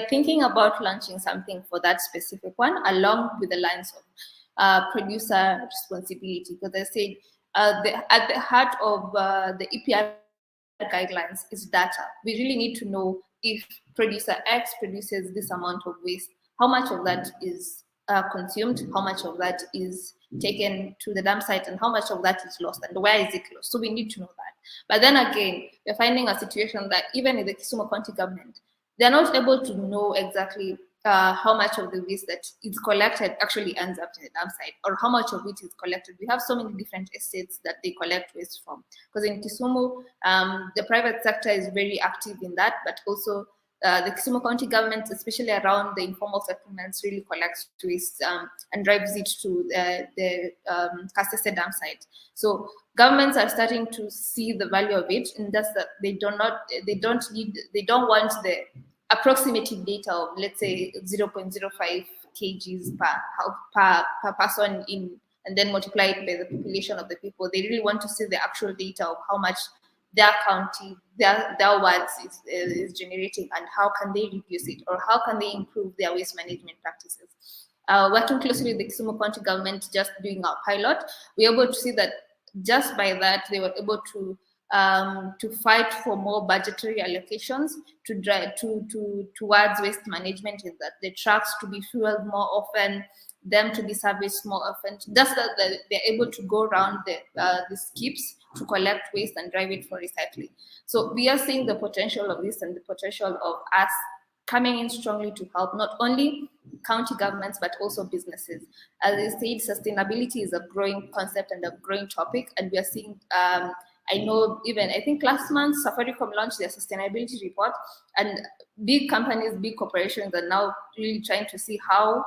thinking about launching something for that specific one, along with the lines of producer responsibility. Because I said at the heart of the EPR guidelines is data. We really need to know if producer X produces this amount of waste, how much of that is consumed, how much of that is taken to the dump site, and how much of that is lost, and where is it lost. So we need to know that. But then again, we're finding a situation that even in the Kisumu County government, they're not able to know exactly how much of the waste that is collected actually ends up in the dump site, or how much of it is collected. We have so many different estates that they collect waste from. Because in Kisumu, the private sector is very active in that, but also the Kisumu County government, especially around the informal settlements, really collects waste and drives it to the Kasese dump site. So governments are starting to see the value of it, and that's that they don't want the approximative data of, let's say, 0.05 kgs per person in, and then multiply it by the population of the people. They really want to see the actual data of how much their county, their wards is generating, and how can they reduce it, or how can they improve their waste management practices. Working closely with the Kisumu County government, just doing our pilot, we were able to see that just by that, they were able to fight for more budgetary allocations to drive towards waste management, in that the trucks to be fueled more often, them to be serviced more often. Just that they're able to go around the skips to collect waste and drive it for recycling. So we are seeing the potential of this, and the potential of us coming in strongly to help not only county governments but also businesses. As I said, sustainability is a growing concept and a growing topic, and we are seeing I think last month Safaricom launched their sustainability report, and big companies, big corporations are now really trying to see how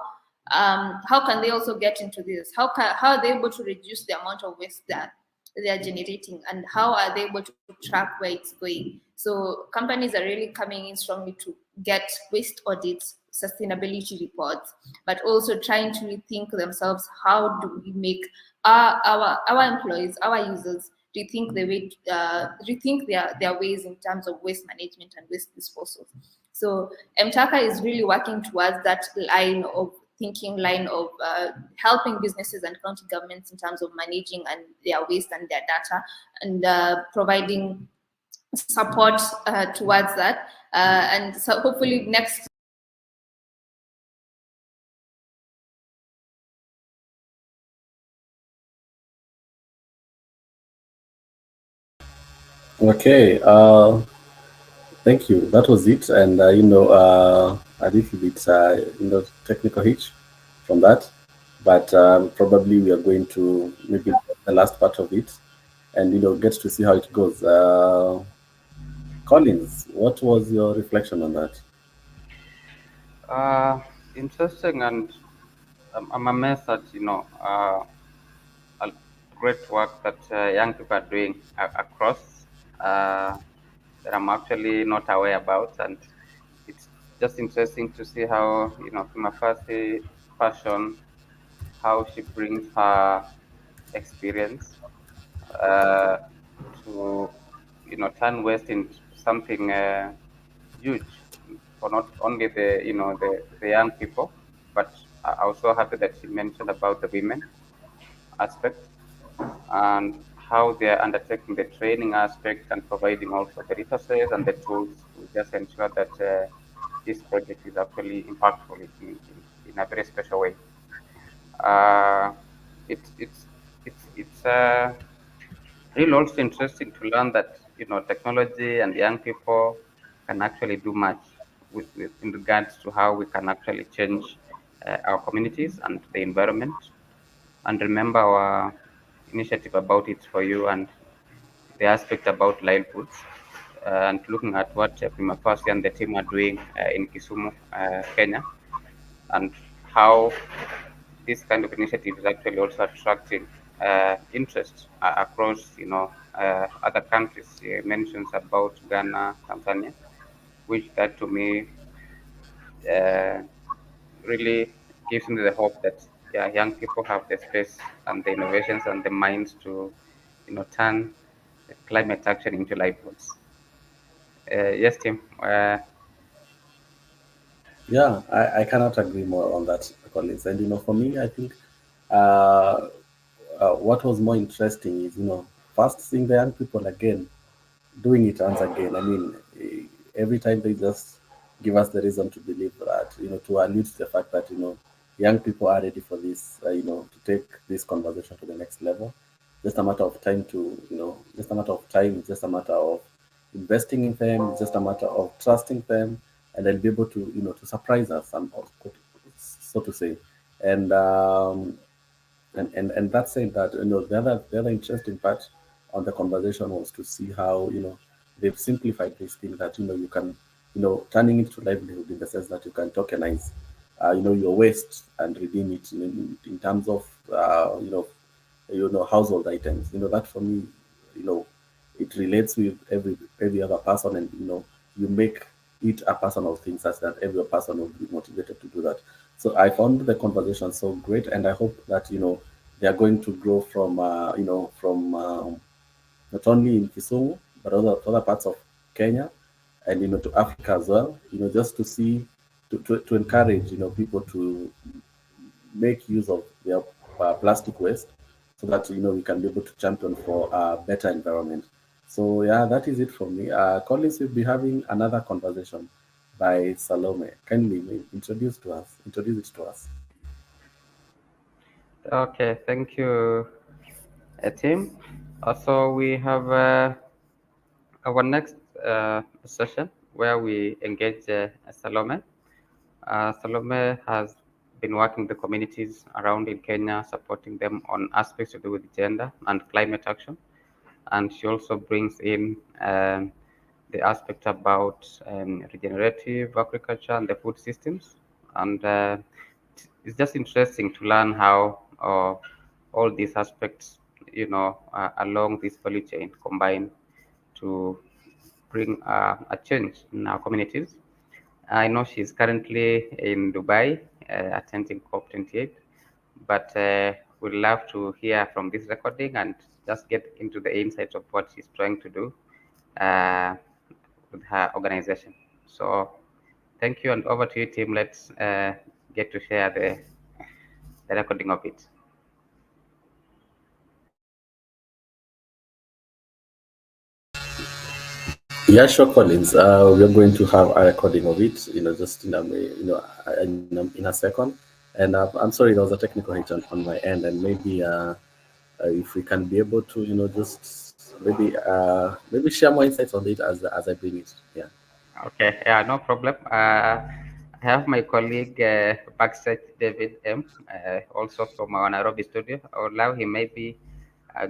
can they also get into this? How are they able to reduce the amount of waste that they are generating, and how are they able to track where it's going? So companies are really coming in strongly to get waste audits, sustainability reports, but also trying to rethink themselves. How do we make our employees, our users, rethink their ways in terms of waste management and waste disposal? So M-Taka is really working towards that line of helping businesses and county governments in terms of managing and their waste and their data, and providing support towards that. And so hopefully next. Okay, thank you. That was it, and a little bit technical hitch from that, but probably we are going to maybe the last part of it, and get to see how it goes. Collins, what was your reflection on that? Interesting, and I'm amazed at great work that young people are doing across that I'm actually not aware about, and it's just interesting to see how Kimafasi fashion, how she brings her experience to turn waste into something huge for not only the young people, but I'm also happy that she mentioned about the women aspect and how they are undertaking the training aspect and providing also the resources and the tools to just ensure that this project is actually impactful in a very special way. It's really also interesting to learn that technology and young people can actually do much in regards to how we can actually change our communities and the environment. And remember our initiative about It's For You and the aspect about livelihoods, and looking at what Prima Facie and the team are doing in Kisumu, Kenya, and how this kind of initiative is actually also attracting interest across other countries. He mentions about Ghana, Tanzania, which that to me really gives me the hope that young people have the space and the innovations and the minds to turn climate action into livelihoods. Yes, Tim. Yeah, I cannot agree more on that, Collins. And for me, I think uh, what was more interesting is first seeing the young people again doing it once again. I mean, every time they just give us the reason to believe that to allude to the fact that young people are ready for this, to take this conversation to the next level. Just a matter of time to, just a matter of time, just a matter of investing in them, just a matter of trusting them, and they'll be able to, to surprise us, so to say. And and that saying that, the other interesting part on the conversation was to see how, they've simplified this thing that, you can, turning it to livelihood in the sense that you can tokenize your waste and redeem it in terms of household items. That for me, you know it relates with every other person, and you make it a personal thing such that every person will be motivated to do that. So I found the conversation so great, and I hope that they are going to grow from from not only in Kisumu but other parts of Kenya, and to Africa as well. Just to see, to encourage people to make use of their plastic waste, so that we can be able to champion for a better environment. So yeah, that is it from me. Collins will be having another conversation by Salome. Kindly introduce it to us. Okay, thank you, Tim. Also, we have our next session where we engage Salome. Salome has been working with the communities around in Kenya, supporting them on aspects to do with gender and climate action. And she also brings in the aspect about regenerative agriculture and the food systems. And it's just interesting to learn how all these aspects, along this value chain combine to bring a change in our communities. I know she's currently in Dubai attending COP28, but we'd love to hear from this recording and just get into the insights of what she's trying to do with her organization. So thank you, and over to you, Tim. Let's get to share the recording of it. Yeah, sure, Collins. We're going to have a recording of it, just in a second. And I'm sorry, there was a technical hitch on my end, and maybe if we can be able to, just maybe share more insights on it as I bring it. Yeah. Okay, yeah, no problem. I have my colleague backstage, David M, also from our Nairobi studio. I would allow him maybe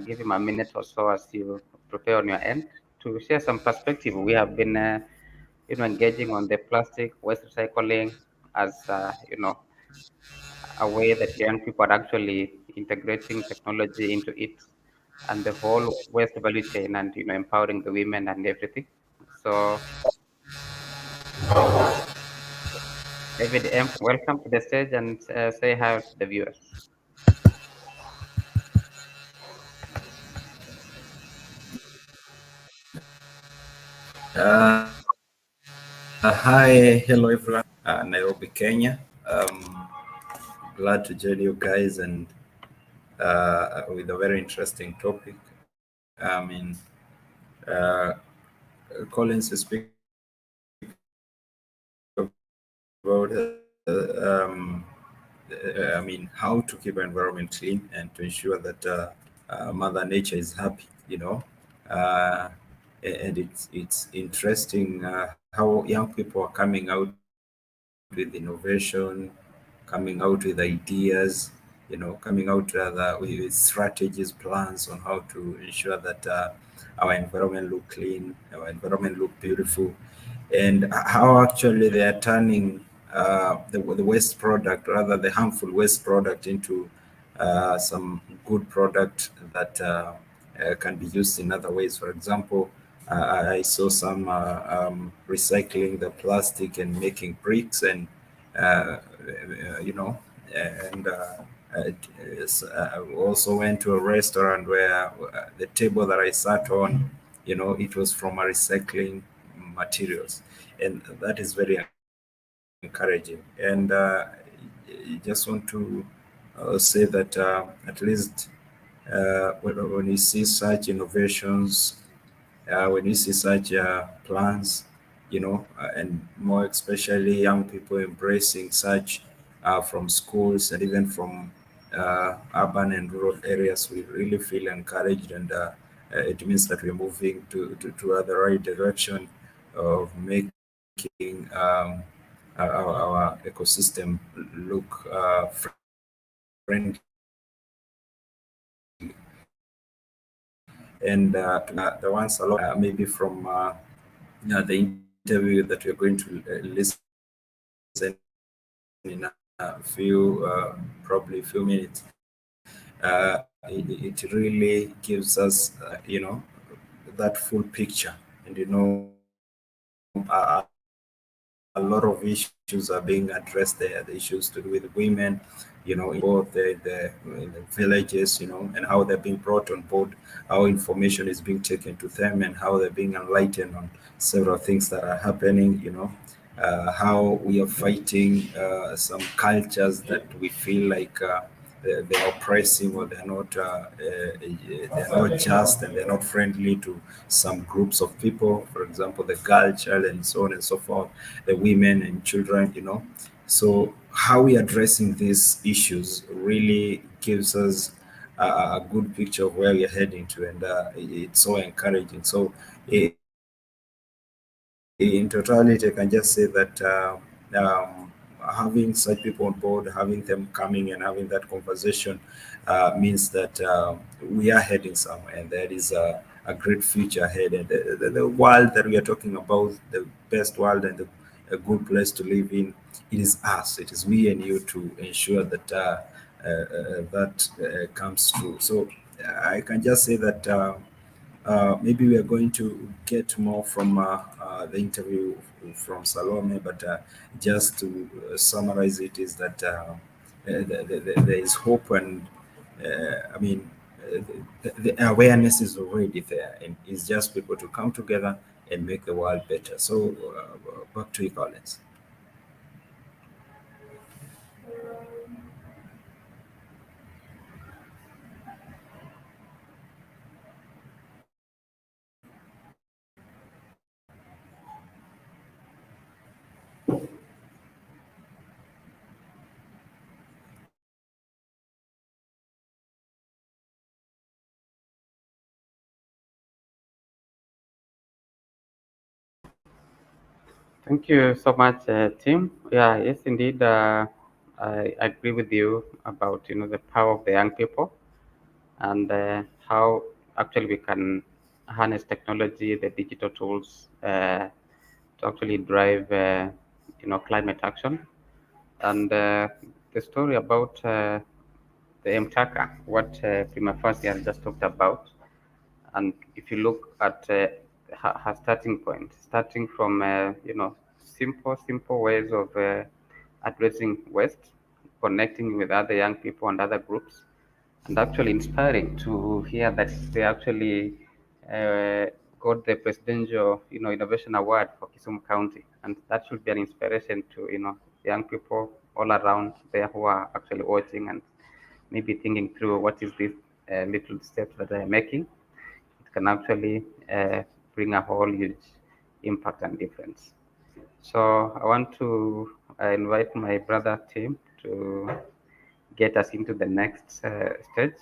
give him a minute or so as you prepare on your end to share some perspective. We have been, engaging on the plastic waste recycling as, a way that young people are actually integrating technology into it and the whole waste value chain, and empowering the women and everything. So David M, welcome to the stage, and say hi to the viewers. Hi, hello everyone, Nairobi, Kenya. Glad to join you guys, and with a very interesting topic. I mean, Collins is speaking about, how to keep our environment clean and to ensure that Mother Nature is happy. And it's interesting how young people are coming out with innovation, coming out with ideas, coming out with strategies, plans on how to ensure that our environment look clean, our environment look beautiful, and how actually they are turning the waste product, rather the harmful waste product, into some good product that can be used in other ways. For example, I saw some recycling the plastic and making bricks, and you know, and I also went to a restaurant where the table that I sat on, it was from a recycling materials, and that is very encouraging. And I just want to say that at least when you see such innovations, when you see such plans, and more especially young people embracing such from schools, and even from urban and rural areas, we really feel encouraged, and it means that we're moving to the right direction of making our ecosystem look friendly. And the ones along, maybe from the interview that we're going to listen in a few, probably a few minutes, it really gives us, that full picture. And a lot of issues are being addressed there. The issues to do with women, in both in the villages, and how they're being brought on board, how information is being taken to them, and how they're being enlightened on several things that are happening. How we are fighting some cultures that we feel like they're oppressing, or they're not just, and they're not friendly to some groups of people. For example, the girl child, and so on and so forth, the women and children. So how we addressing these issues really gives us a good picture of where we're heading to, and it's so encouraging. So in totality, I can just say that having such people on board, having them coming and having that conversation means that we are heading somewhere, and there is a great future ahead. And the world that we are talking about, the best world and a good place to live in, it is us. It is we and you to ensure that that comes true. So I can just say that maybe we are going to get more from the interview from Salome, but just to summarize it, is that there is hope, and I mean, the awareness is already there, and it's just people to come together and make the world better. So back to you, Collins. Thank you so much, Tim. Yeah, yes, indeed. I agree with you about the power of the young people, and how actually we can harness technology, the digital tools, to actually drive climate action. And the story about the M-Taka, what Prima Facie has just talked about, and if you look at her starting point, starting from simple ways of addressing waste, connecting with other young people and other groups, and actually inspiring to hear that they actually got the presidential innovation award for Kisumu County, and that should be an inspiration to young people all around there who are actually watching and maybe thinking through what is this little steps that they are making. It can actually bring a whole huge impact and difference. So I want to invite my brother Tim to get us into the next stage.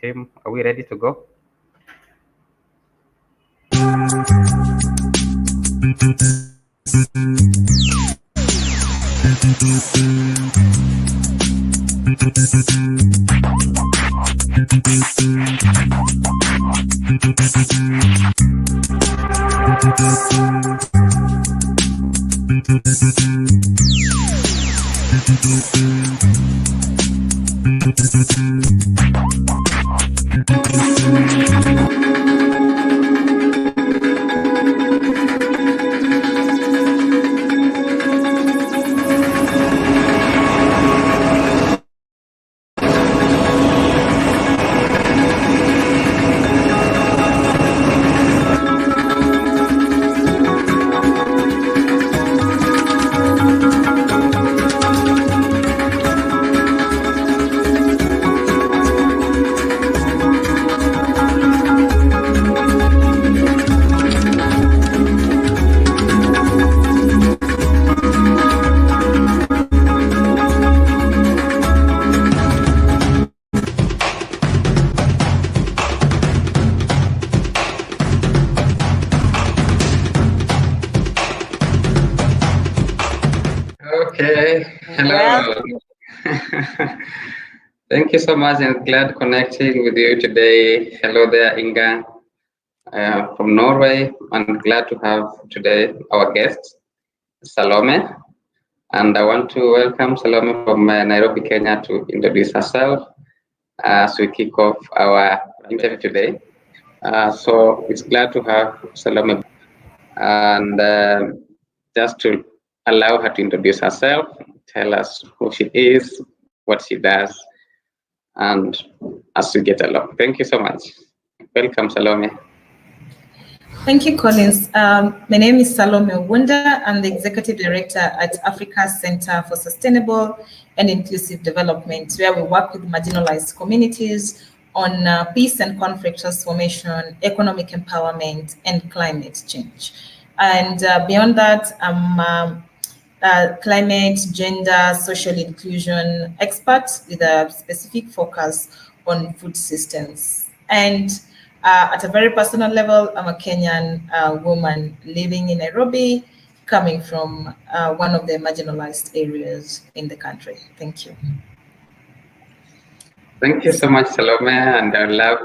Tim, are we ready to go? Thank you so much, and glad connecting with you today. Hello there, Inga, from Norway, and glad to have today our guest, Salome. And I want to welcome Salome from Nairobi, Kenya, to introduce herself as we kick off our interview today. So it's glad to have Salome, and just to allow her to introduce herself, tell us who she is, what she does, and as we get along. Thank you so much. Welcome, Salome. Thank you, Collins. My name is Salome Wunda. I'm the Executive Director at Africa Center for Sustainable and Inclusive Development, where we work with marginalized communities on peace and conflict transformation, economic empowerment, and climate change. And beyond that, I'm climate, gender, social inclusion expert with a specific focus on food systems. And at a very personal level, I'm a Kenyan woman living in Nairobi, coming from one of the marginalized areas in the country. Thank you. Thank you so much, Salome, and I'd love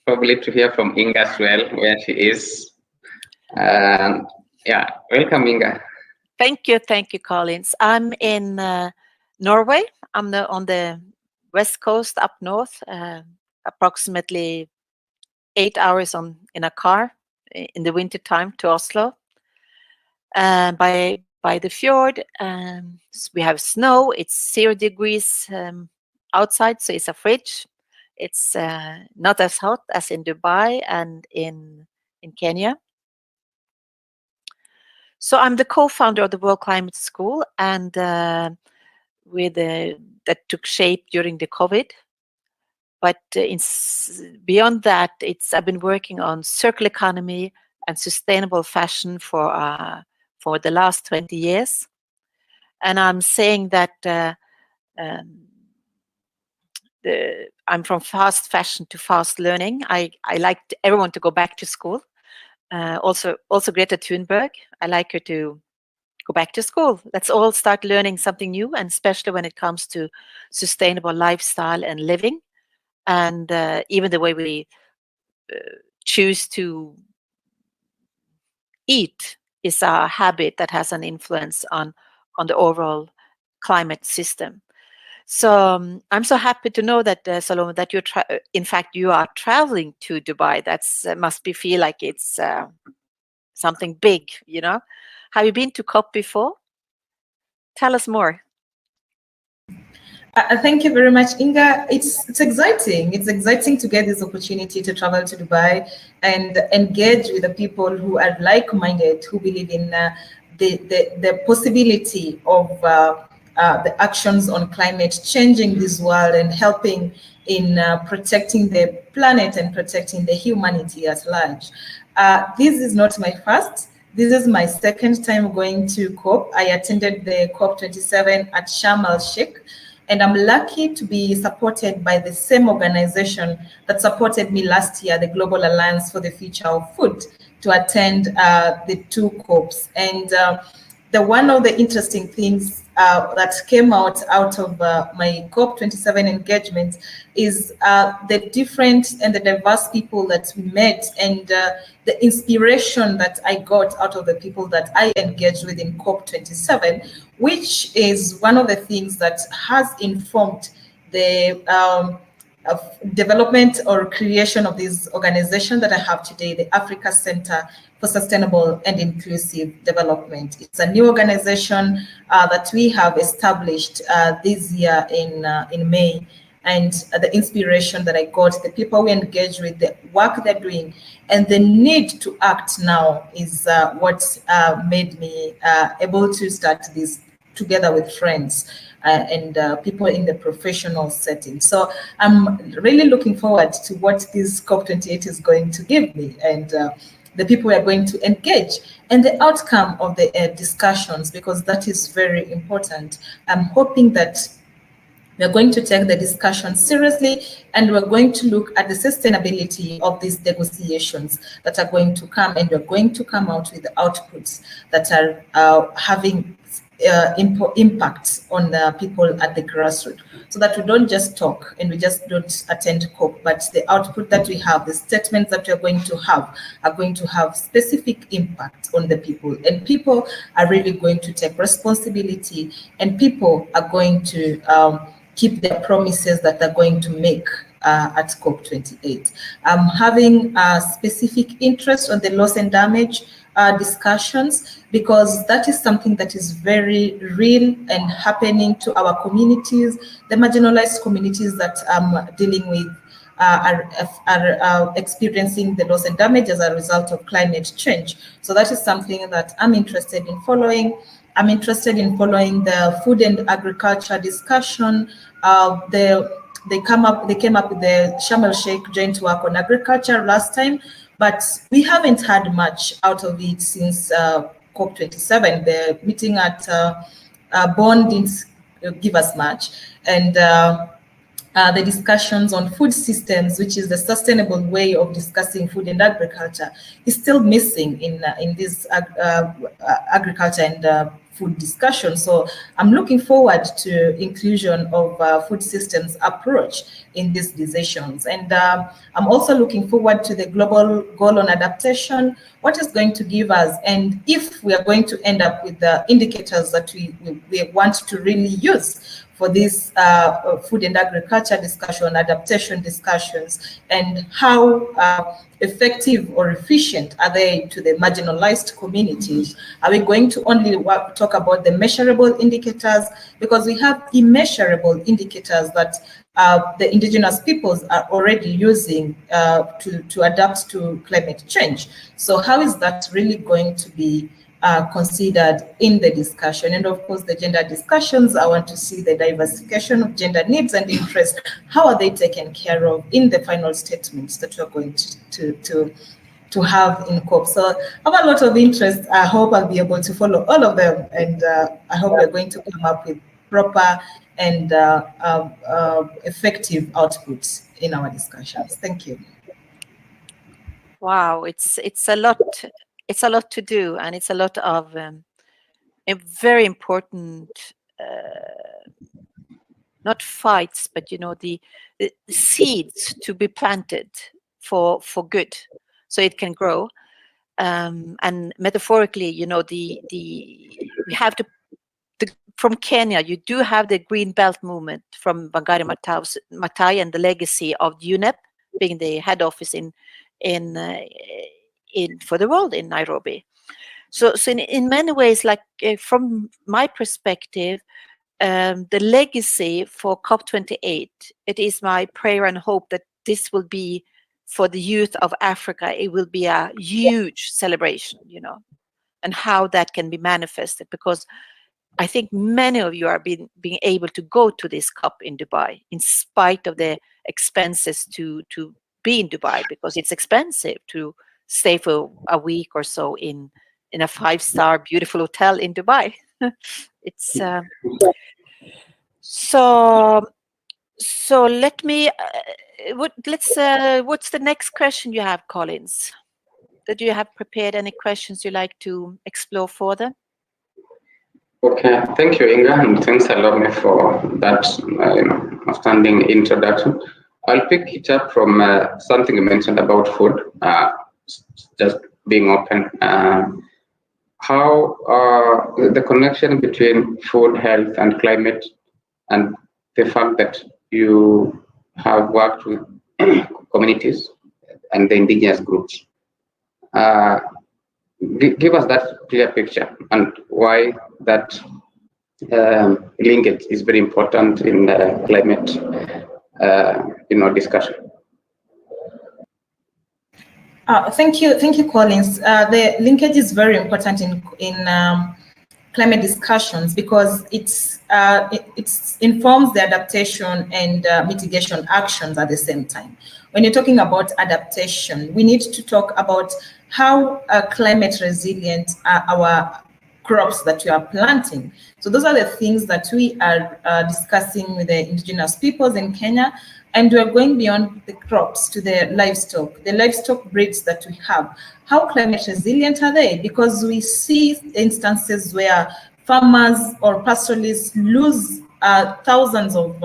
probably to hear from Inga as well, where she is. Yeah, welcome, Inga. Thank you, Collins. I'm in Norway. I'm on the west coast up north, approximately 8 hours in a car in the winter time to Oslo. By the fjord, we have snow. It's 0 degrees outside, so it's a fridge. It's not as hot as in Dubai and in Kenya. So I'm the co-founder of the World Climate School, and that took shape during the COVID. But beyond that, I've been working on circular economy and sustainable fashion for the last 20 years. And I'm saying that I'm from fast fashion to fast learning. I like everyone to go back to school. Also Greta Thunberg, I like her to go back to school. Let's all start learning something new, and especially when it comes to sustainable lifestyle and living. And even the way we choose to eat is a habit that has an influence on the overall climate system. So I'm so happy to know that, Salome, that in fact you are traveling to Dubai. That's must be feel like it's something big, you know. Have you been to COP before? Tell us more. Thank you very much, Inga. It's exciting. It's exciting to get this opportunity to travel to Dubai and engage with the people who are like-minded, who believe in the possibility of the actions on climate changing this world and helping in protecting the planet and protecting the humanity at large. This is not my first. This is my second time going to COP. I attended the COP27 at Sharm el-Sheikh. And I'm lucky to be supported by the same organization that supported me last year, the Global Alliance for the Future of Food, to attend the 2 COPs. And one of the interesting things that came out of my COP27 engagement is the different and the diverse people that we met, and the inspiration that I got out of the people that I engaged with in COP27, which is one of the things that has informed the development or creation of this organization that I have today, the Africa Center for Sustainable and Inclusive Development. It's a new organization that we have established this year in May. And the inspiration that I got, the people we engage with, the work they're doing, and the need to act now is what made me able to start this together with friends and people in the professional setting. So I'm really looking forward to what this COP28 is going to give me, and the people we are going to engage, and the outcome of the discussions, because that is very important. I'm hoping that we're going to take the discussion seriously, and we're going to look at the sustainability of these negotiations that are going to come, and we're going to come out with the outputs that are having impacts on the people at the grassroots, so that we don't just talk and we just don't attend COP, but the output that we have, the statements that we're going to have, are going to have specific impact on the people, and people are really going to take responsibility, and people are going to keep their promises that they're going to make at COP28. I'm having a specific interest on the loss and damage discussions, because that is something that is very real and happening to our communities. The marginalized communities that I'm dealing with are experiencing the loss and damage as a result of climate change. So that is something that I'm interested in following. I'm interested in following the food and agriculture discussion. They came up with the Sharm el-Sheikh joint work on agriculture last time, but we haven't had much out of it since COP27. The meeting at Bonn didn't give us much, and the discussions on food systems, which is the sustainable way of discussing food and agriculture, is still missing in this agriculture and food discussion. So I'm looking forward to inclusion of food systems approach in these decisions. And I'm also looking forward to the global goal on adaptation, what is going to give us, and if we are going to end up with the indicators that we want to really use for this food and agriculture discussion, adaptation discussions, and how effective or efficient are they to the marginalized communities? Are we going to only talk about the measurable indicators? Because we have immeasurable indicators that the indigenous peoples are already using to adapt to climate change. So how is that really going to be considered in the discussion? And of course, the gender discussions, I want to see the diversification of gender needs and interests. How are they taken care of in the final statements that we're going to have in COP? So I have a lot of interest. I hope I'll be able to follow all of them, and I hope we're going to come up with proper and effective outputs in our discussions. Thank you. Wow, it's a lot. It's a lot to do, and it's a lot of a very important, not fights, but the seeds to be planted for good, so it can grow. And metaphorically, we have from Kenya, you do have the Green Belt movement from Wangari Maathai and the legacy of UNEP being the head office for the world in Nairobi. So in many ways, like from my perspective, the legacy for COP28, it is my prayer and hope that this will be, for the youth of Africa, it will be a huge celebration, and how that can be manifested, because I think many of you are being able to go to this COP in Dubai, in spite of the expenses to be in Dubai, because it's expensive to stay for a week or so in a 5-star beautiful hotel in Dubai. It's so let me what's the next question you have, Collins? Do you have prepared any questions you'd like to explore further? Okay, thank you, Inga, and thanks a lot for that outstanding introduction. I'll pick it up from something you mentioned about food, just being open. How the connection between food, health, and climate, and the fact that you have worked with communities and the indigenous groups. Give us that clear picture and why that linkage is very important in the climate discussion. Thank you, Collins. The linkage is very important in climate discussions, because it informs the adaptation and mitigation actions at the same time. When you're talking about adaptation, we need to talk about how climate resilient are our crops that we are planting. So those are the things that we are discussing with the indigenous peoples in Kenya, and we're going beyond the crops to the livestock breeds that we have. How climate resilient are they? Because we see instances where farmers or pastoralists lose thousands of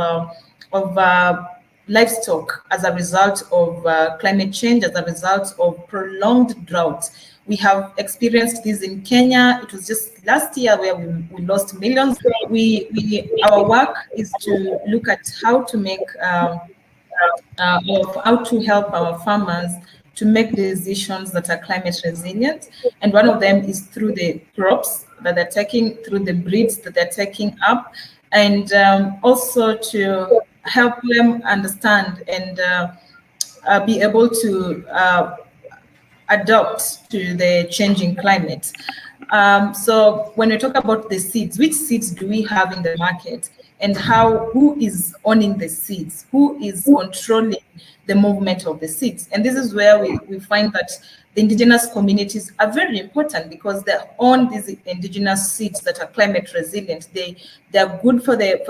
livestock as a result of climate change, as a result of prolonged drought. We have experienced this in Kenya. It was just last year where we lost millions. Our work is to look at how to make how to help our farmers to make decisions that are climate resilient. And one of them is through the crops that they're taking, through the breeds that they're taking up, and also to help them understand and be able to adapt to the changing climate. So when we talk about the seeds, which seeds do we have in the market, and who is owning the seeds, who is controlling the movement of the seeds? And this is where we find that the indigenous communities are very important, because they own these indigenous seeds that are climate resilient. They're good for the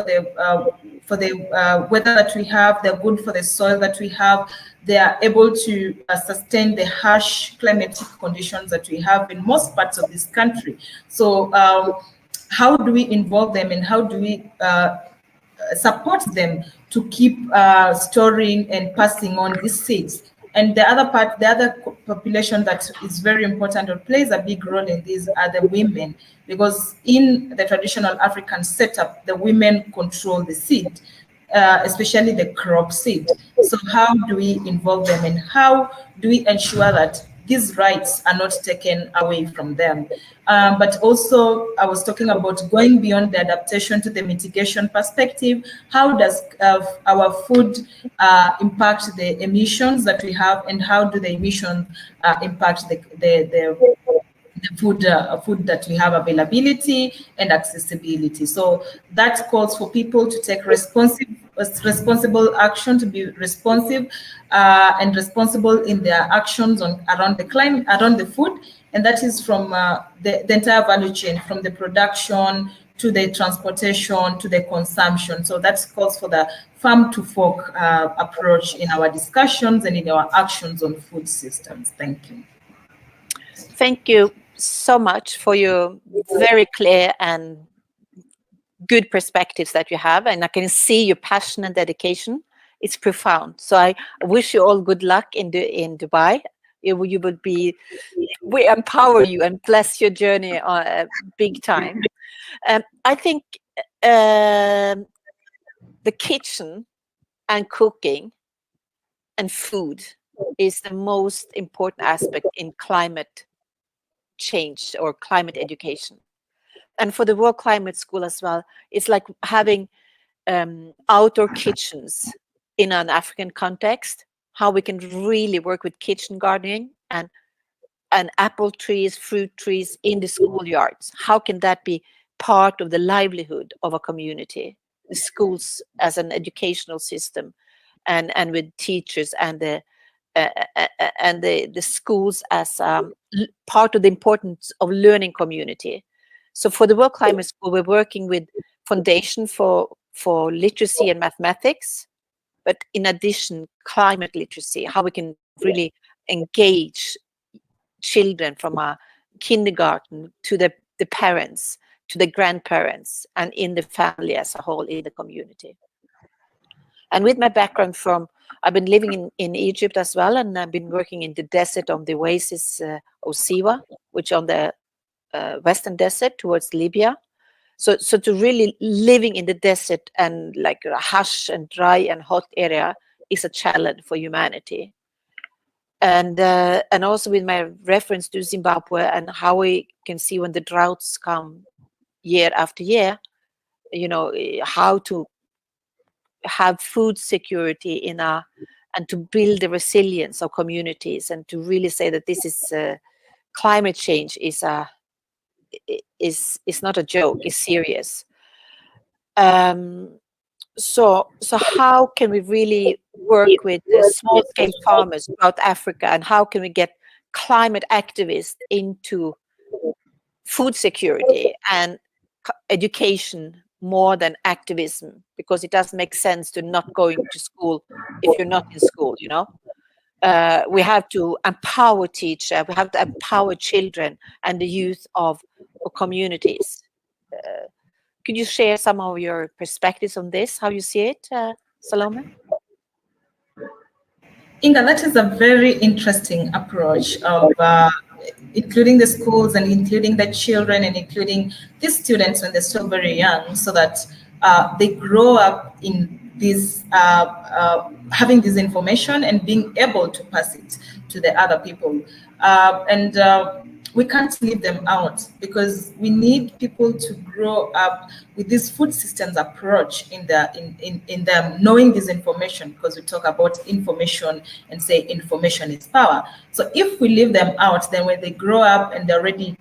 weather that we have. They're good for the soil that we have. They are able to sustain the harsh climatic conditions that we have in most parts of this country. So how do we involve them, and how do we support them to keep storing and passing on these seeds? And the other population that is very important or plays a big role in this are the women, because in the traditional African setup, the women control the seed, especially the crop seed. So how do we involve them, and how do we ensure that these rights are not taken away from them? But also, I was talking about going beyond the adaptation to the mitigation perspective. How does our food impact the emissions that we have, and how do the emissions impact the food that we have, availability and accessibility? So that calls for people to take responsible action, to be responsive and responsible in their actions around the climate, around the food, and that is from the entire value chain, from the production to the transportation to the consumption. So that calls for the farm to fork approach in our discussions and in our actions on food systems. Thank you. Thank you so much for your very clear and good perspectives that you have, and I can see your passion and dedication. It's profound. So I wish you all good luck in Dubai. You would be, we empower you and bless your journey big time. I think the kitchen and cooking and food is the most important aspect in climate change or climate education. And for the World Climate School as well, it's like having outdoor kitchens in an African context, how we can really work with kitchen gardening and apple trees, fruit trees in the schoolyards. How can that be part of the livelihood of a community? The schools as an educational system, and with teachers and the schools as part of the importance of learning community. So for the World Climate School, we're working with Foundation for Literacy and Mathematics, but in addition, climate literacy, how we can really engage children from a kindergarten to the parents, to the grandparents, and in the family as a whole, in the community. And with my background I've been living in Egypt as well, and I've been working in the desert on the oasis of Siwa, which on the Western Desert towards Libya. So to really living in the desert and like a harsh and dry and hot area is a challenge for humanity. And also with my reference to Zimbabwe and how we can see when the droughts come year after year, you know, how to have food security and to build the resilience of communities, and to really say that this is climate change is not a joke, it's serious. So how can we really work with small scale farmers throughout Africa, and how can we get climate activists into food security and education more than activism? Because it doesn't make sense to not going to school if you're not in school, you know. We have to empower teachers, we have to empower children and the youth of communities could you share some of your perspectives on this, how you see it, Salome? Inga, that is a very interesting approach of including the schools and including the children and including the students when they're still very young, so that they grow up in this having this information and being able to pass it to the other people. We can't leave them out, because we need people to grow up with this food systems approach in them, knowing this information, because we talk about information and say information is power. So if we leave them out, then when they grow up and they're already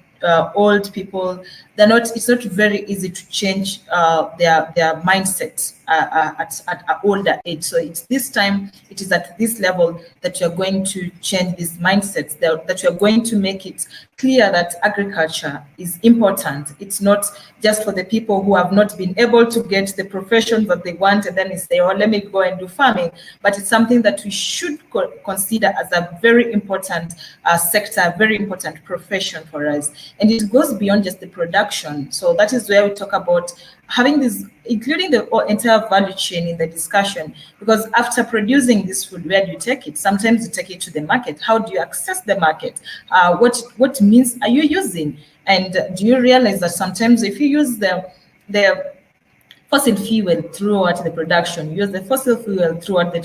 old people, it's not very easy to change their mindset at an older age. So it is at this level that you're going to change these mindsets, that you're going to make it clear that agriculture is important. It's not just for the people who have not been able to get the professions that they want, and then they say, oh, let me go and do farming. But it's something that we should consider as a very important sector, a very important profession for us. And it goes beyond just the production. So that is where we talk about having this, including the entire value chain in the discussion, because after producing this food, where do you take it? Sometimes you take it to the market. How do you access the market? What means are you using? And do you realize that sometimes if you use the fossil fuel throughout the production, use the fossil fuel throughout the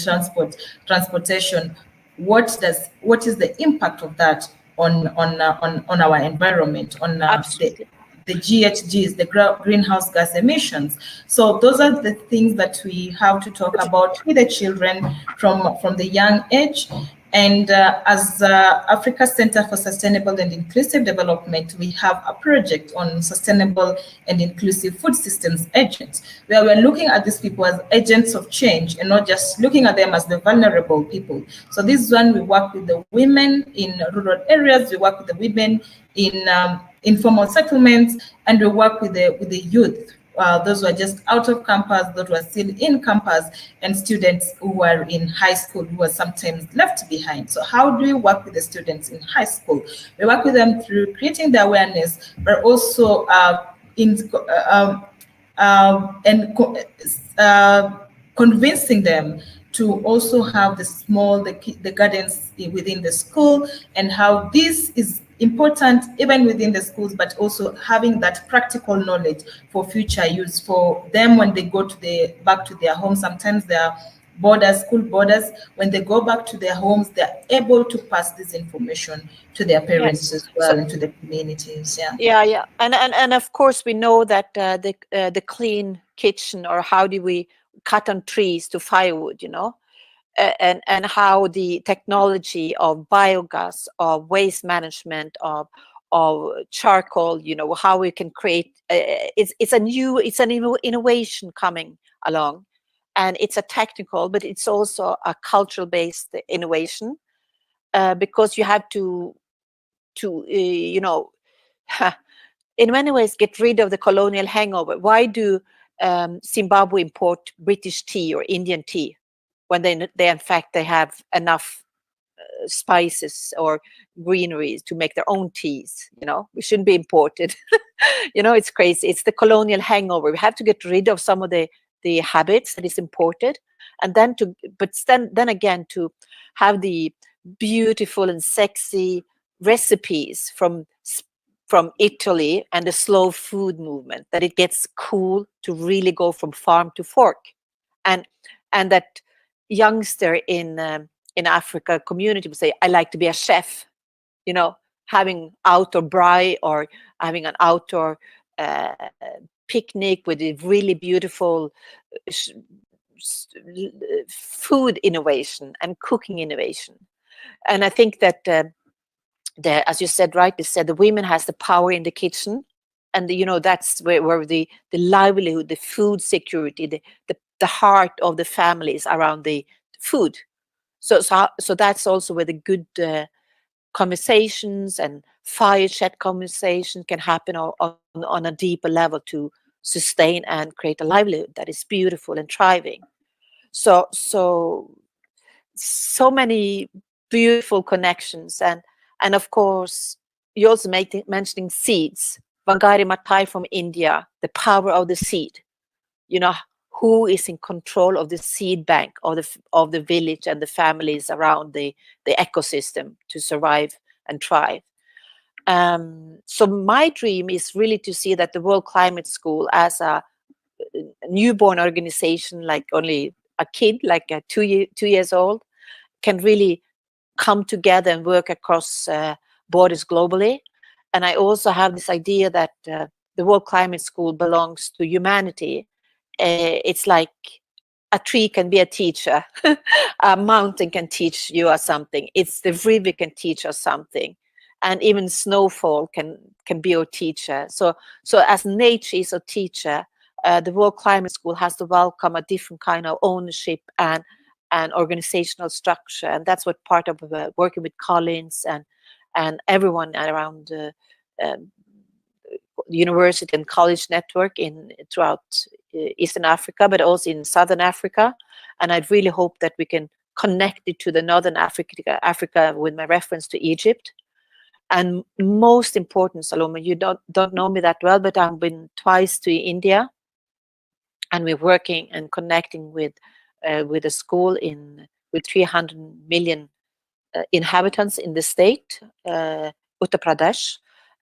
transportation, what is the impact of that on our environment, on the GHGs, the greenhouse gas emissions? So those are the things that we have to talk about with the children from the young age. And as Africa Center for Sustainable and Inclusive Development, we have a project on sustainable and inclusive food systems agents, where we're looking at these people as agents of change and not just looking at them as the vulnerable people. So this one, we work with the women in rural areas, we work with the women in informal settlements, and we work with the youth. Those who are just out of campus, those who are still in campus, and students who are in high school who are sometimes left behind. So how do we work with the students in high school? We work with them through creating the awareness, but also convincing them to also have the gardens within the school, and how this is important even within the schools, but also having that practical knowledge for future use for them when they go back to their homes. Sometimes they are school borders. When they go back to their homes, they're able to pass this information to their parents as well, and to the communities. Yeah. And of course we know that the clean kitchen, or how do we cut on trees to firewood, and how the technology of biogas, of waste management, of charcoal, how we can create, it's an innovation coming along, and it's a technical, but it's also a cultural based innovation, because you have to in many ways get rid of the colonial hangover. Why do Zimbabwe import British tea or Indian tea when they in fact they have enough spices or greeneries to make their own teas? We shouldn't be imported. It's crazy. It's the colonial hangover. We have to get rid of some of the habits that is imported, and then then again to have the beautiful and sexy recipes from Italy, and the slow food movement, that it gets cool to really go from farm to fork, and that youngster in Africa community would say, I like to be a chef, having outdoor braai, or having an outdoor picnic with a really beautiful food innovation and cooking innovation. And I think that as you said, rightly said, the women has the power in the kitchen, and that's where the livelihood, the food security, the heart of the family is around the food. So that's also where the good conversations and fire chat conversation can happen on a deeper level to sustain and create a livelihood that is beautiful and thriving. So many beautiful connections, and of course you also mentioning seeds. Wangari Maathai from India, the power of the seed. You know, who is in control of the seed bank of the village and the families around the ecosystem to survive and thrive. So my dream is really to see that the World Climate School, as a newborn organization, like only a kid, like 2 years old, can really come together and work across borders globally. And I also have this idea that the World Climate School belongs to humanity. It's like a tree can be a teacher, a mountain can teach you something. It's the river can teach us something, and even snowfall can be our teacher. So as nature is a teacher, the World Climate School has to welcome a different kind of ownership and organizational structure, and that's what part of working with Collins and everyone around the university and college network throughout Eastern Africa, but also in Southern Africa. And I really hope that we can connect it to the Northern Africa with my reference to Egypt. And most important, Salome, you don't know me that well, but I've been twice to India, and we're working and connecting with a school with 300 million inhabitants in the state, Uttar Pradesh,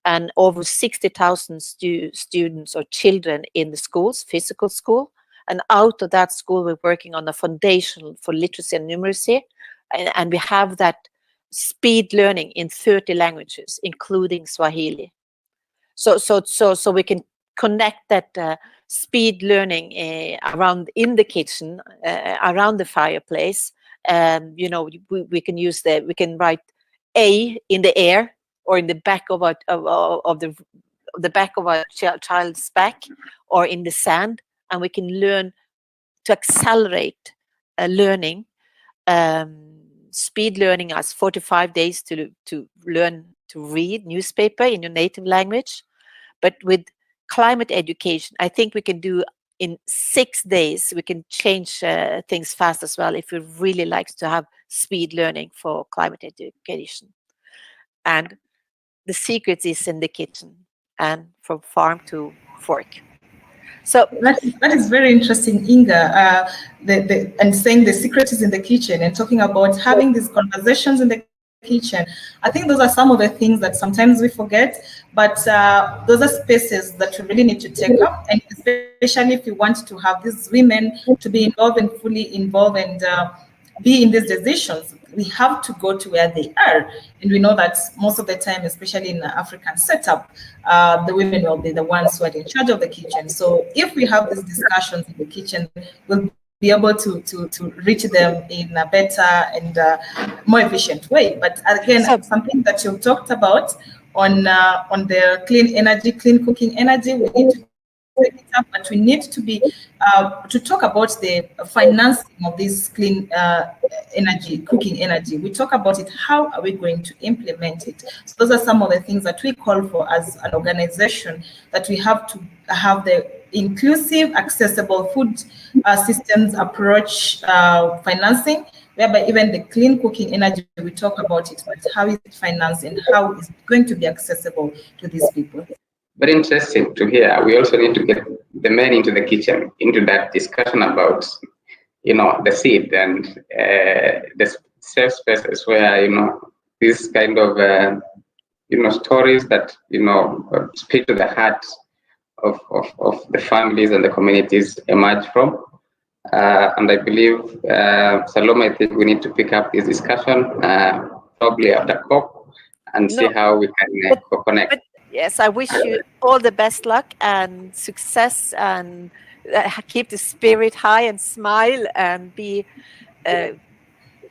and over 60,000 students or children in the schools, physical school. And out of that school, we're working on a foundation for literacy and numeracy. And we have that speed learning in 30 languages, including Swahili. So we can connect that speed learning around in the kitchen, around the fireplace. You know, we can use we can write A in the air or in the back of the back of a child's back or in the sand, and we can learn to accelerate learning. Speed learning as 45 days to learn to read newspaper in your native language. But with climate education, I think we can do in 6 days, we can change things fast as well if we really like to have speed learning for climate education. And the secret is in the kitchen and from farm to fork. So that is very interesting, Inga. And saying the secret is in the kitchen and talking about having these conversations in the kitchen. I think those are some of the things that sometimes we forget, but those are spaces that we really need to take up, and especially if you want to have these women to be involved and fully involved and be in these decisions, we have to go to where they are. And we know that most of the time, especially in the African setup, the women will be the ones who are in charge of the kitchen. So if we have these discussions in the kitchen, we'll be able to reach them in a better and more efficient way. But again, something that you've talked about on the clean energy, clean cooking energy, we need to take it up, but we need to be to talk about the financing of this clean energy, cooking energy. We talk about it. How are we going to implement it? So those are some of the things that we call for as an organization, that we have to have the inclusive, accessible food systems approach financing, whereby even the clean cooking energy, we talk about it, but how is it financed and how is it going to be accessible to these people? Very interesting to hear. We also need to get the men into the kitchen, into that discussion about, you know, the seed and the safe spaces where, you know, this kind of, you know, stories that, you know, speak to the heart of the families and the communities emerge from. And I believe, Salome, I think we need to pick up this discussion probably after COP and see how we can connect. Yes, I wish you all the best luck and success, and keep the spirit high and smile and be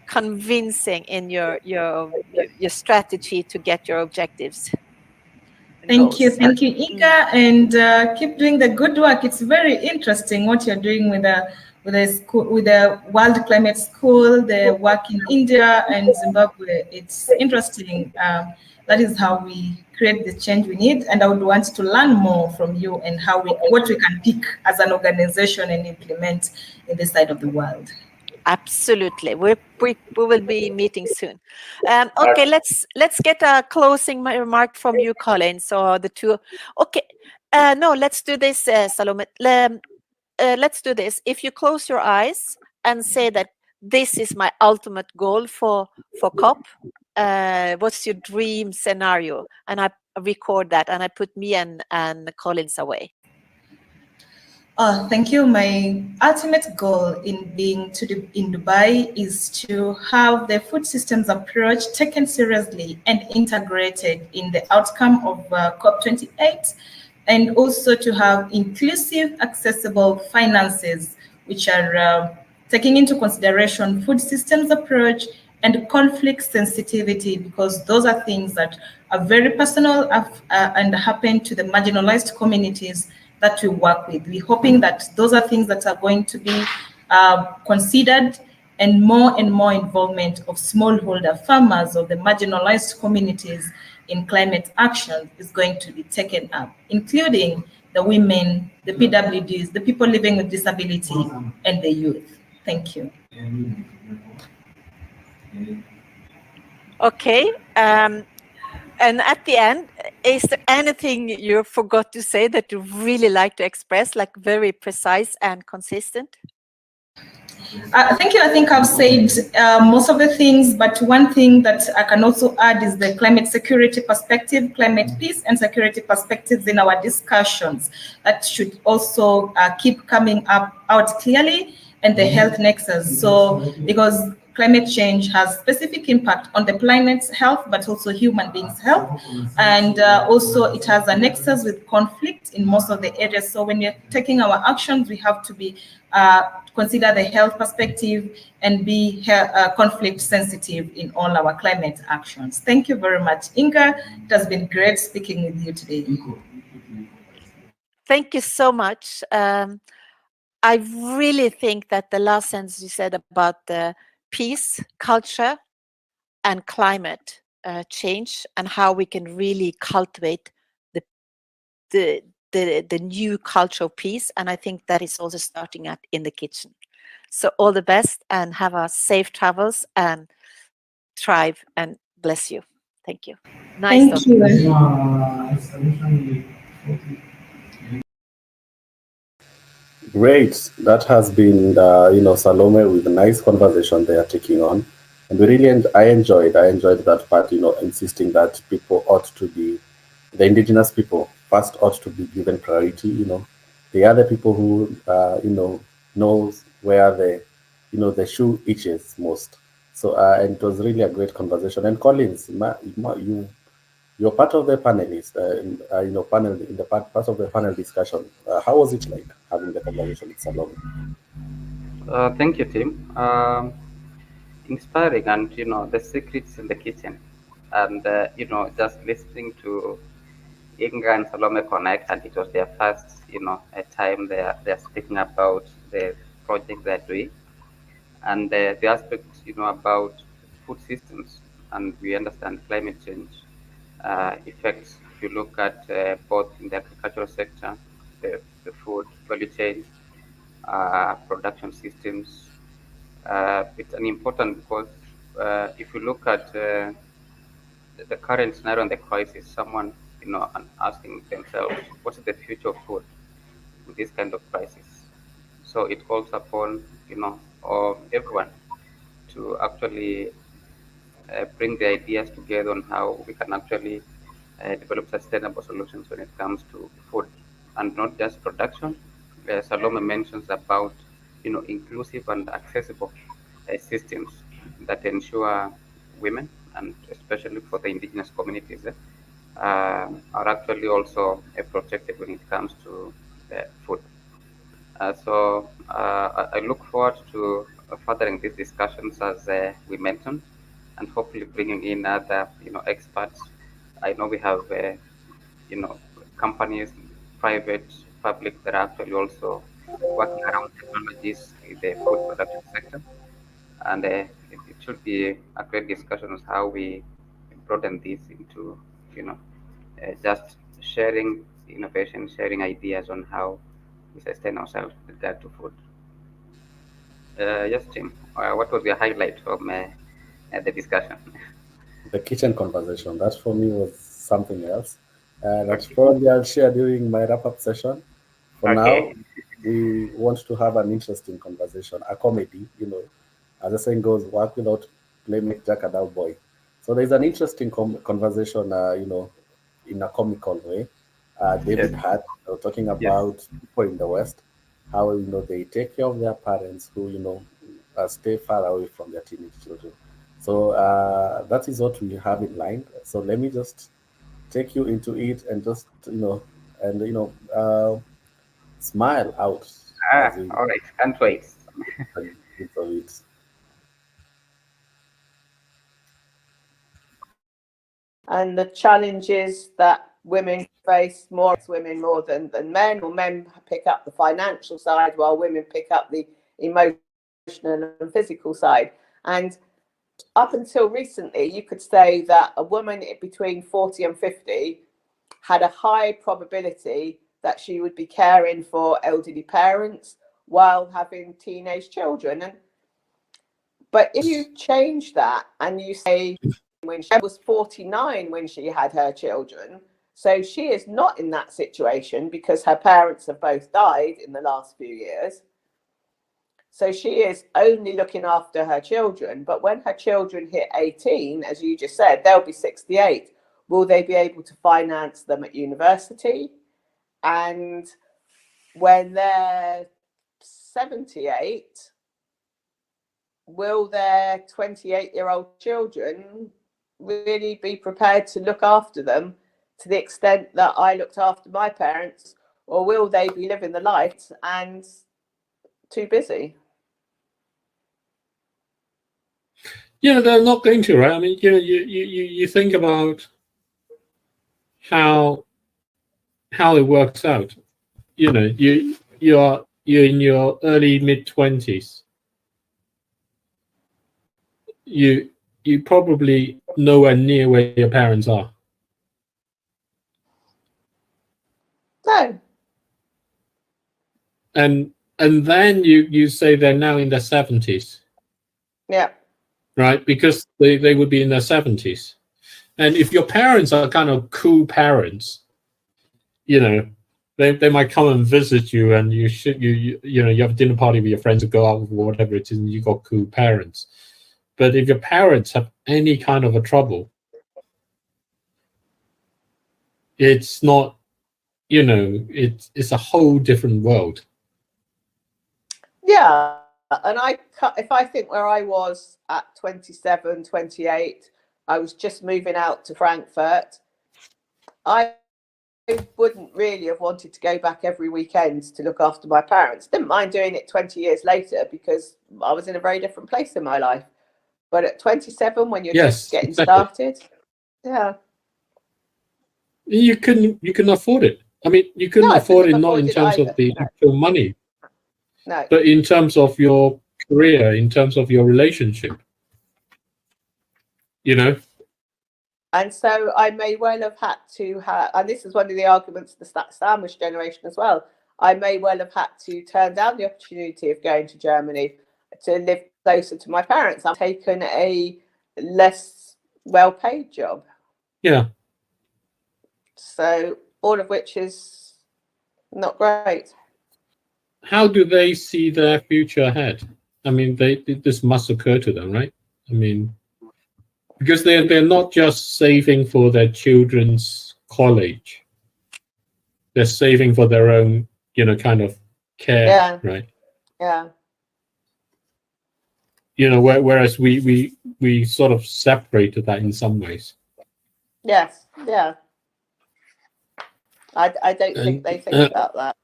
convincing in your strategy to get your objectives. Thank you, Inga, and keep doing the good work. It's very interesting what you're doing with the World Climate School, the work in India and Zimbabwe. It's interesting. That is how we create the change we need, and I would want to learn more from you and what we can pick as an organization and implement in this side of the world. Absolutely. We will be meeting soon. Okay, let's get a closing remark from you, Colin. So the two. Okay. No, let's do this, Salome. Let's do this. If you close your eyes and say that this is my ultimate goal for COP, what's your dream scenario? And I record that and I put me and Collins away. Thank you. My ultimate goal in being in Dubai is to have the food systems approach taken seriously and integrated in the outcome of COP28, and also to have inclusive, accessible finances, which are taking into consideration food systems approach and conflict sensitivity, because those are things that are very personal and happen to the marginalized communities that we work with. We're hoping that those are things that are going to be considered, and more involvement of smallholder farmers or the marginalized communities in climate action is going to be taken up, including the women, the PWDs, the people living with disability, and the youth. Thank you. Okay. And at the end, is there anything you forgot to say that you really like to express, like very precise and consistent? Thank you. I think I've said most of the things, but one thing that I can also add is the climate security perspective, climate peace and security perspectives in our discussions. That should also keep coming out clearly, and the health nexus. So, because climate change has specific impact on the planet's health, but also human beings' health. And also it has a nexus with conflict in most of the areas. So when you're taking our actions, we have to be consider the health perspective and be conflict sensitive in all our climate actions. Thank you very much, Inga. It has been great speaking with you today. Thank you so much. I really think that the last sentence you said about the peace, culture, and climate change, and how we can really cultivate the new culture of peace. And I think that is also starting in the kitchen. So all the best, and have a safe travels, and thrive, and bless you. Thank you. Nice. Thank you. Great. That has been, Salome, with a nice conversation they are taking on. And we really, I enjoyed that part, insisting that people ought to be, the indigenous people first ought to be given priority, The other people who, knows where the shoe itches most. So, and it was really a great conversation. And Collins, you're part of the panelists, panel in the part of the panel discussion. How was it like having the conversation with Salome? Thank you, Tim. Inspiring, and the secrets in the kitchen, and just listening to Inga and Salome connect, and it was their first, a time they're speaking about the project they're doing, and the aspect, about food systems, and we understand climate change effects. If you look at both in the agricultural sector, the food value chain, production systems, it's an important because if you look at the current scenario and the crisis, someone, asking themselves, what's the future of food with this kind of crisis? So it calls upon, everyone to actually bring the ideas together on how we can actually develop sustainable solutions when it comes to food, and not just production. Salome mentions about, inclusive and accessible systems that ensure women, and especially for the indigenous communities, are actually also protected when it comes to food. So I look forward to furthering these discussions, as we mentioned, and hopefully bringing in other, experts. I know we have, companies, private, public, that are actually also working around technologies in the food production sector, and it should be a great discussion on how we broaden this into, just sharing innovation, sharing ideas on how we sustain ourselves with regard to food. Yes, Tim. What was your highlight from the discussion? The kitchen conversation. That for me was something else. That's Okay. probably I'll share during my wrap-up session. For now, Okay. we want to have an interesting conversation, a comedy, as the saying goes, work without play make Jack a dull boy. So there's an interesting conversation, in a comical way. Yes. David had talking Yes. about people in the West, how they take care of their parents who stay far away from their teenage children. So that is what we have in mind. So let me just take you into it and just and smile out as we All right. Can't wait. bit of it. And the challenges that women face, more women more than men, or men pick up the financial side while women pick up the emotional and physical side. And up until recently, you could say that a woman between 40 and 50 had a high probability that she would be caring for elderly parents while having teenage children. But if you change that and you say when she was 49 when she had her children, so she is not in that situation because her parents have both died in the last few years. So she is only looking after her children. But when her children hit 18, as you just said, they'll be 68. Will they be able to finance them at university? And when they're 78, will their 28-year-old children really be prepared to look after them to the extent that I looked after my parents? Or will they be living the life and too busy? They're not going to, right? I mean, you think about how it works out. You're in your early mid-20s. You probably nowhere near where your parents are. No. And then you say they're now in their 70s. Yeah. Right? Because they would be in their 70s. And if your parents are kind of cool parents, they might come and visit you, and you have a dinner party with your friends or go out with whatever it is, and you got cool parents. But if your parents have any kind of a trouble, it's not, it's a whole different world. Yeah. And if I think where I was at 27, 28, I was just moving out to Frankfurt. I wouldn't really have wanted to go back every weekend to look after my parents. Didn't mind doing it 20 years later because I was in a very different place in my life. But at 27, when you're just getting started, yeah. You couldn't afford it. I mean, you couldn't afford it not in terms of the actual money. No. But in terms of your career, in terms of your relationship, And so I may well have had to have, and this is one of the arguments of the sandwich generation as well, I may well have had to turn down the opportunity of going to Germany to live closer to my parents. I've taken a less well-paid job. Yeah. So all of which is not great. How do they see their future ahead? I mean, this must occur to them, right? I mean, because they're not just saving for their children's college. They're saving for their own, kind of care, right? Yeah. Whereas we sort of separated that in some ways. Yes. Yeah. I don't think they think about that.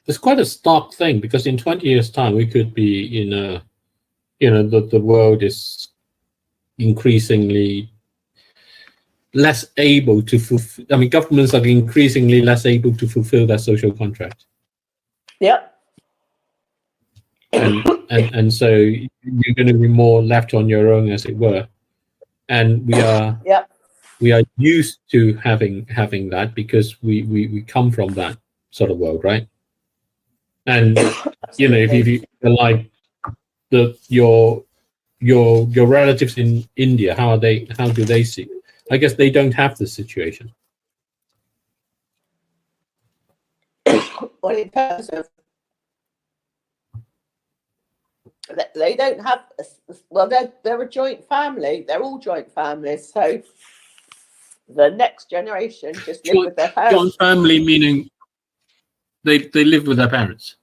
It's quite a stark thing because in 20 years' time we could be in a, the world is increasingly less able to fulfill. I mean, governments are increasingly less able to fulfill their social contract. Yep. And so you're going to be more left on your own, as it were. And we are we are used to having that because we come from that sort of world, right? And if you like your relatives in India, how do they see it? I guess they don't have this situation. Well, in terms of, they don't have, well, they're a joint family. They're all joint families. So the next generation just live with their parents. Joint family meaning they live with their parents.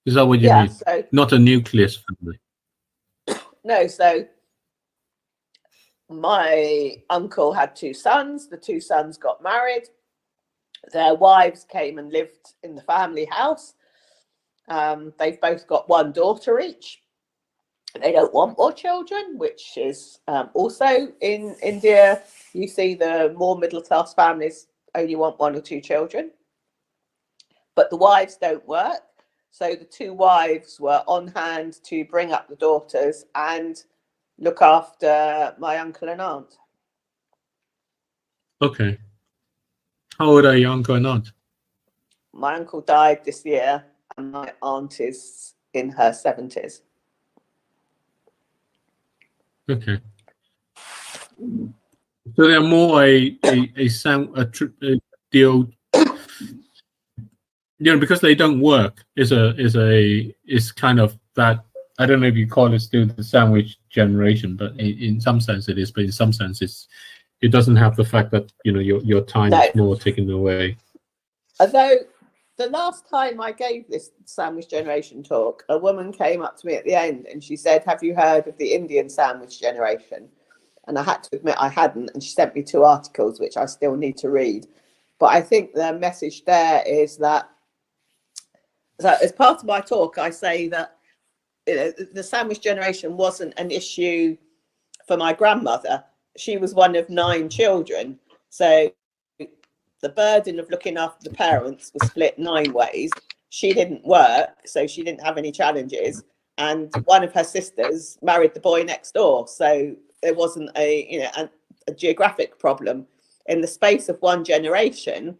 Is that what you mean? So, not a nucleus family. No, so my uncle had 2 sons. The 2 sons got married. Their wives came and lived in the family house. They've both got 1 daughter each. They don't want more children, which is also in India. You see the more middle class families only want 1 or 2 children. But the wives don't work. So the 2 wives were on hand to bring up the daughters and look after my uncle and aunt. Okay. How old are your uncle and aunt? My uncle died this year, and my aunt is in her 70s. Okay. So they're more a deal. Because they don't work is kind of that. I don't know if you call it still the sandwich generation, but in some sense it is. But in some sense it doesn't have the fact that your time is more taken away. Although the last time I gave this sandwich generation talk, a woman came up to me at the end and she said, "Have you heard of the Indian sandwich generation?" And I had to admit I hadn't, and she sent me 2 articles which I still need to read. But I think the message there is that, so as part of my talk, I say that the sandwich generation wasn't an issue for my grandmother. She was one of 9 children. So the burden of looking after the parents was split 9 ways. She didn't work, so she didn't have any challenges. And one of her sisters married the boy next door. So there wasn't a geographic problem. In the space of 1 generation,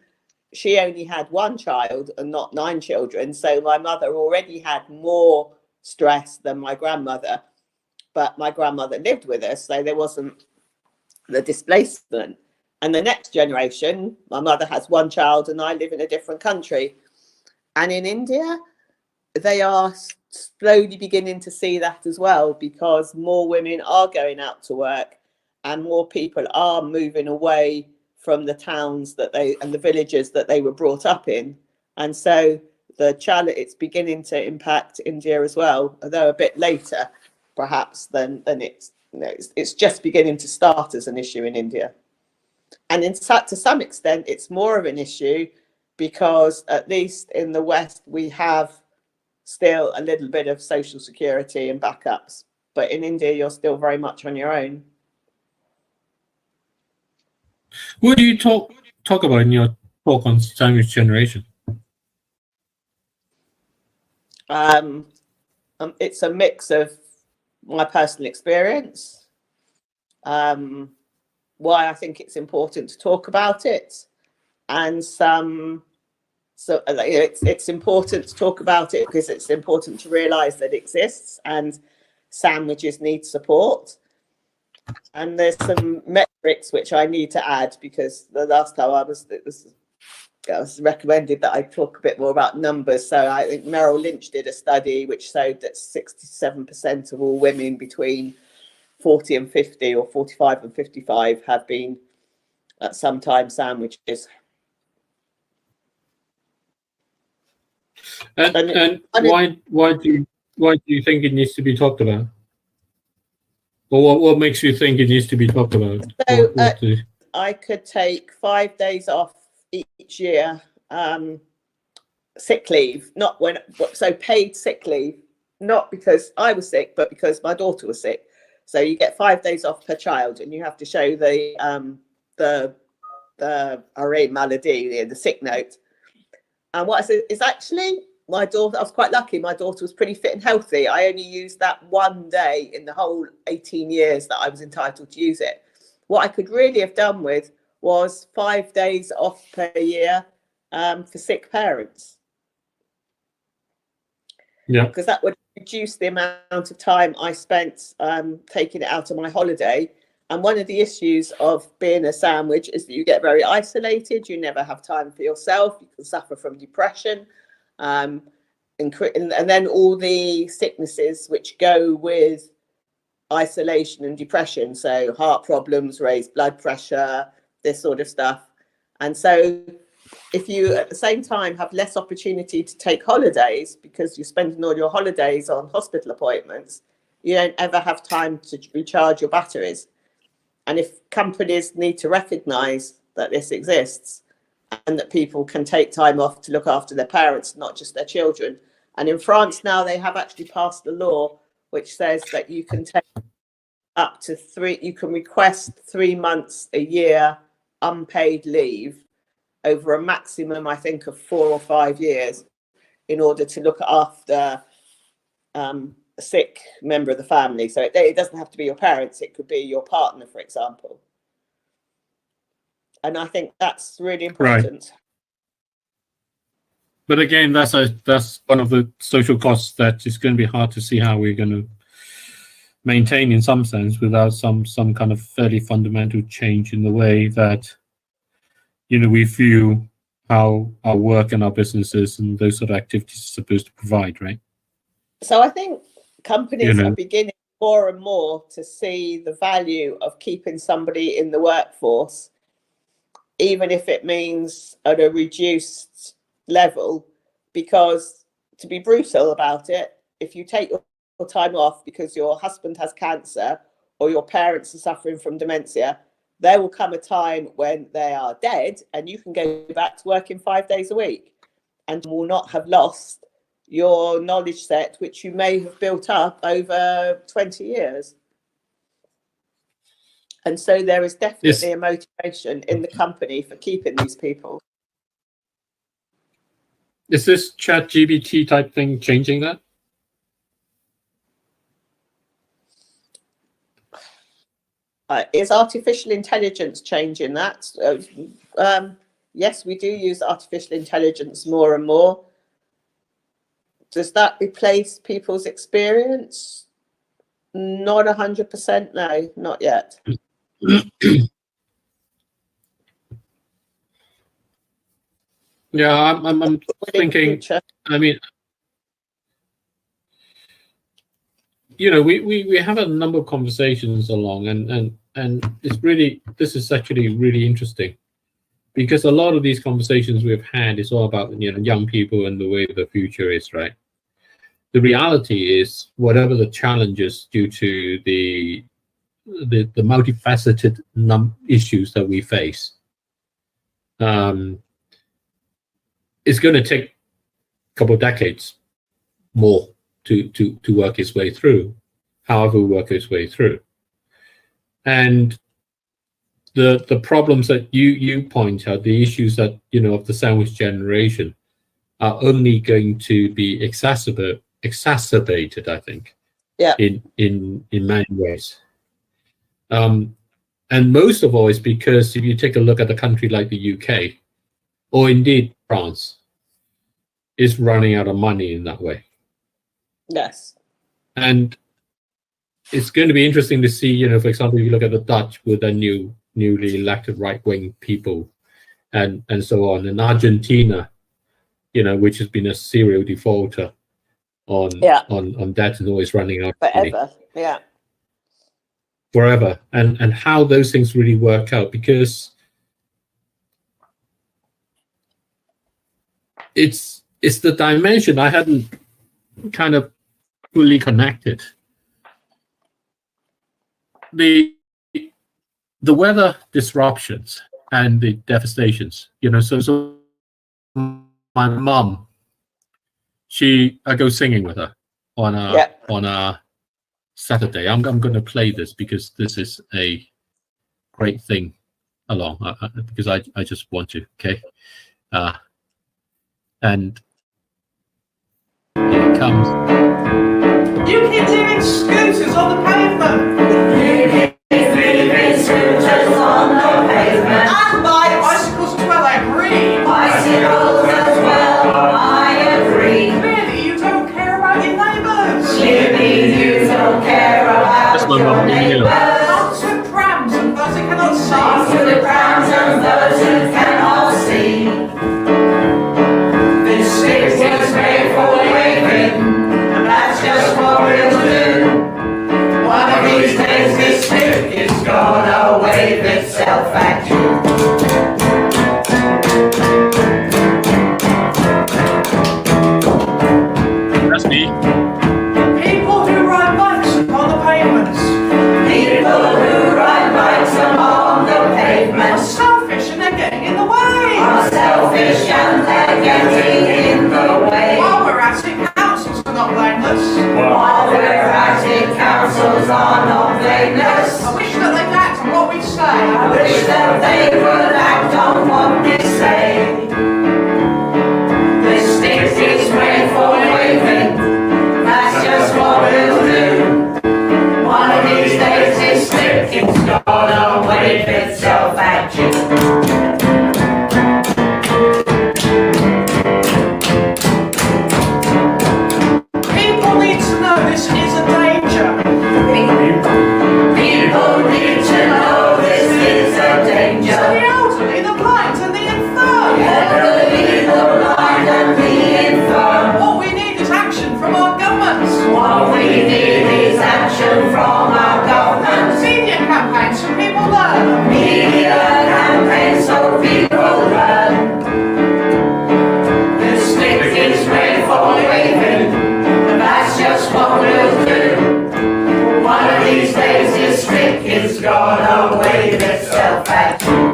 she only had 1 child and not 9 children. So my mother already had more stress than my grandmother, but my grandmother lived with us, so there wasn't the displacement. And the next generation, my mother has 1 child and I live in a different country. And in India, they are slowly beginning to see that as well, because more women are going out to work and more people are moving away from the towns and the villages that they were brought up in. And so the challenge, it's beginning to impact India as well, although a bit later perhaps than it's just beginning to start as an issue in India. And in fact, to some extent, it's more of an issue because at least in the West, we have still a little bit of social security and backups. But in India, you're still very much on your own. What do you talk about in your talk on sandwich generation? It's a mix of my personal experience, why I think it's important to talk about it, and it's important to talk about it because it's important to realise that it exists and sandwiches need support. And there's some metrics which I need to add because the last time I was recommended that I talk a bit more about numbers. So I think Merrill Lynch did a study which showed that 67% of all women between 40 and 50 or 45 and 55 have been at some time sandwiches. And why do you think it needs to be talked about? Or what makes you think it needs to be talked about? So I could take 5 days off each year, sick leave, paid sick leave, not because I was sick, but because my daughter was sick. So you get 5 days off per child, and you have to show the arrêt maladie, the sick note. And what I said is actually my daughter, I was quite lucky. My daughter was pretty fit and healthy. I only used that 1 day in the whole 18 years that I was entitled to use it. What I could really have done with was 5 days off per year for sick parents. Yeah. Because that would reduce the amount of time I spent taking it out of my holiday. And one of the issues of being a sandwich is that you get very isolated. You never have time for yourself. You can suffer from depression. And then all the sicknesses which go with isolation and depression. So heart problems, raised blood pressure, this sort of stuff. And so if you at the same time have less opportunity to take holidays because you're spending all your holidays on hospital appointments, you don't ever have time to recharge your batteries. And if companies need to recognize that this exists and that people can take time off to look after their parents, not just their children. And in France now, they have actually passed a law which says that you can take up to you can request 3 months a year unpaid leave over a maximum, I think, of 4 or 5 years in order to look after a sick member of the family. So it doesn't have to be your parents, it could be your partner, for example. And I think that's really important. Right. But again, that's one of the social costs that is going to be hard to see how we're going to maintain in some sense without some kind of fairly fundamental change in the way that, you know, we view how our work and our businesses and those sort of activities are supposed to provide, right? So I think companies are beginning more and more to see the value of keeping somebody in the workforce, even if it means at a reduced level, because to be brutal about it, if you take your time off because your husband has cancer or your parents are suffering from dementia, there will come a time when they are dead and you can go back to working 5 days a week and will not have lost your knowledge set, which you may have built up over 20 years. And so there is definitely a motivation in the company for keeping these people. Is this ChatGPT type thing changing that? Is artificial intelligence changing that? Yes, we do use artificial intelligence more and more. Does that replace people's experience? Not 100%, no, not yet. Yeah, I'm thinking, I mean, you know, we have a number of conversations along, and it's really, this is actually really interesting, because a lot of these conversations we've had is all about, you know, young people and the way the future is, right? The reality is, whatever the challenges due to the multifaceted issues that we face, it's going to take a couple of decades more to work its way through, however we work its way through. And the problems that you point out, the issues that, you know, of the sandwich generation, are only going to be exacerbated, I think, in many ways. And most of all is because if you take a look at a country like the UK, or indeed France, is running out of money in that way. Yes. And it's going to be interesting to see, you know, for example, if you look at the Dutch with their newly elected right-wing people and so on, and Argentina, you know, which has been a serial defaulter on debt and always running out of money. Forever, forever, and how those things really work out, because it's the dimension I hadn't kind of fully connected. The weather disruptions and the devastations, you know, so my mum, I go singing with her on a Saturday. I'm going to play this because this is a great thing along, because I just want to, okay? And here it comes. You kids leaving scooters on the pavement. And buy bicycles as well, I agree. Bicycles as well, I agree. Really, you don't care about itself at you. That's me. People who ride bikes upon the pavements. People who ride bikes upon the pavement Are selfish and they're getting in the way. are selfish and they're getting in the way. While we're at it, councils are not blameless. While we're at it, councils are not blameless. I wish that they'd act on what we say. I wish that they would act on what we say. The stick is made for waving, that's just what we'll do. One of these days this stick is gonna wave itself at you. People need to know this is a danger. People need to know this is a danger. To the elderly, the blind and the infirm. The elderly, the blind and the infirm. What we need is action from our governments. What we need is action from our governments. Media campaigns so people learn. Media campaigns so people learn. The stick is made for waving, that's just what we'll do. One of these days this stick is gonna wave itself at you.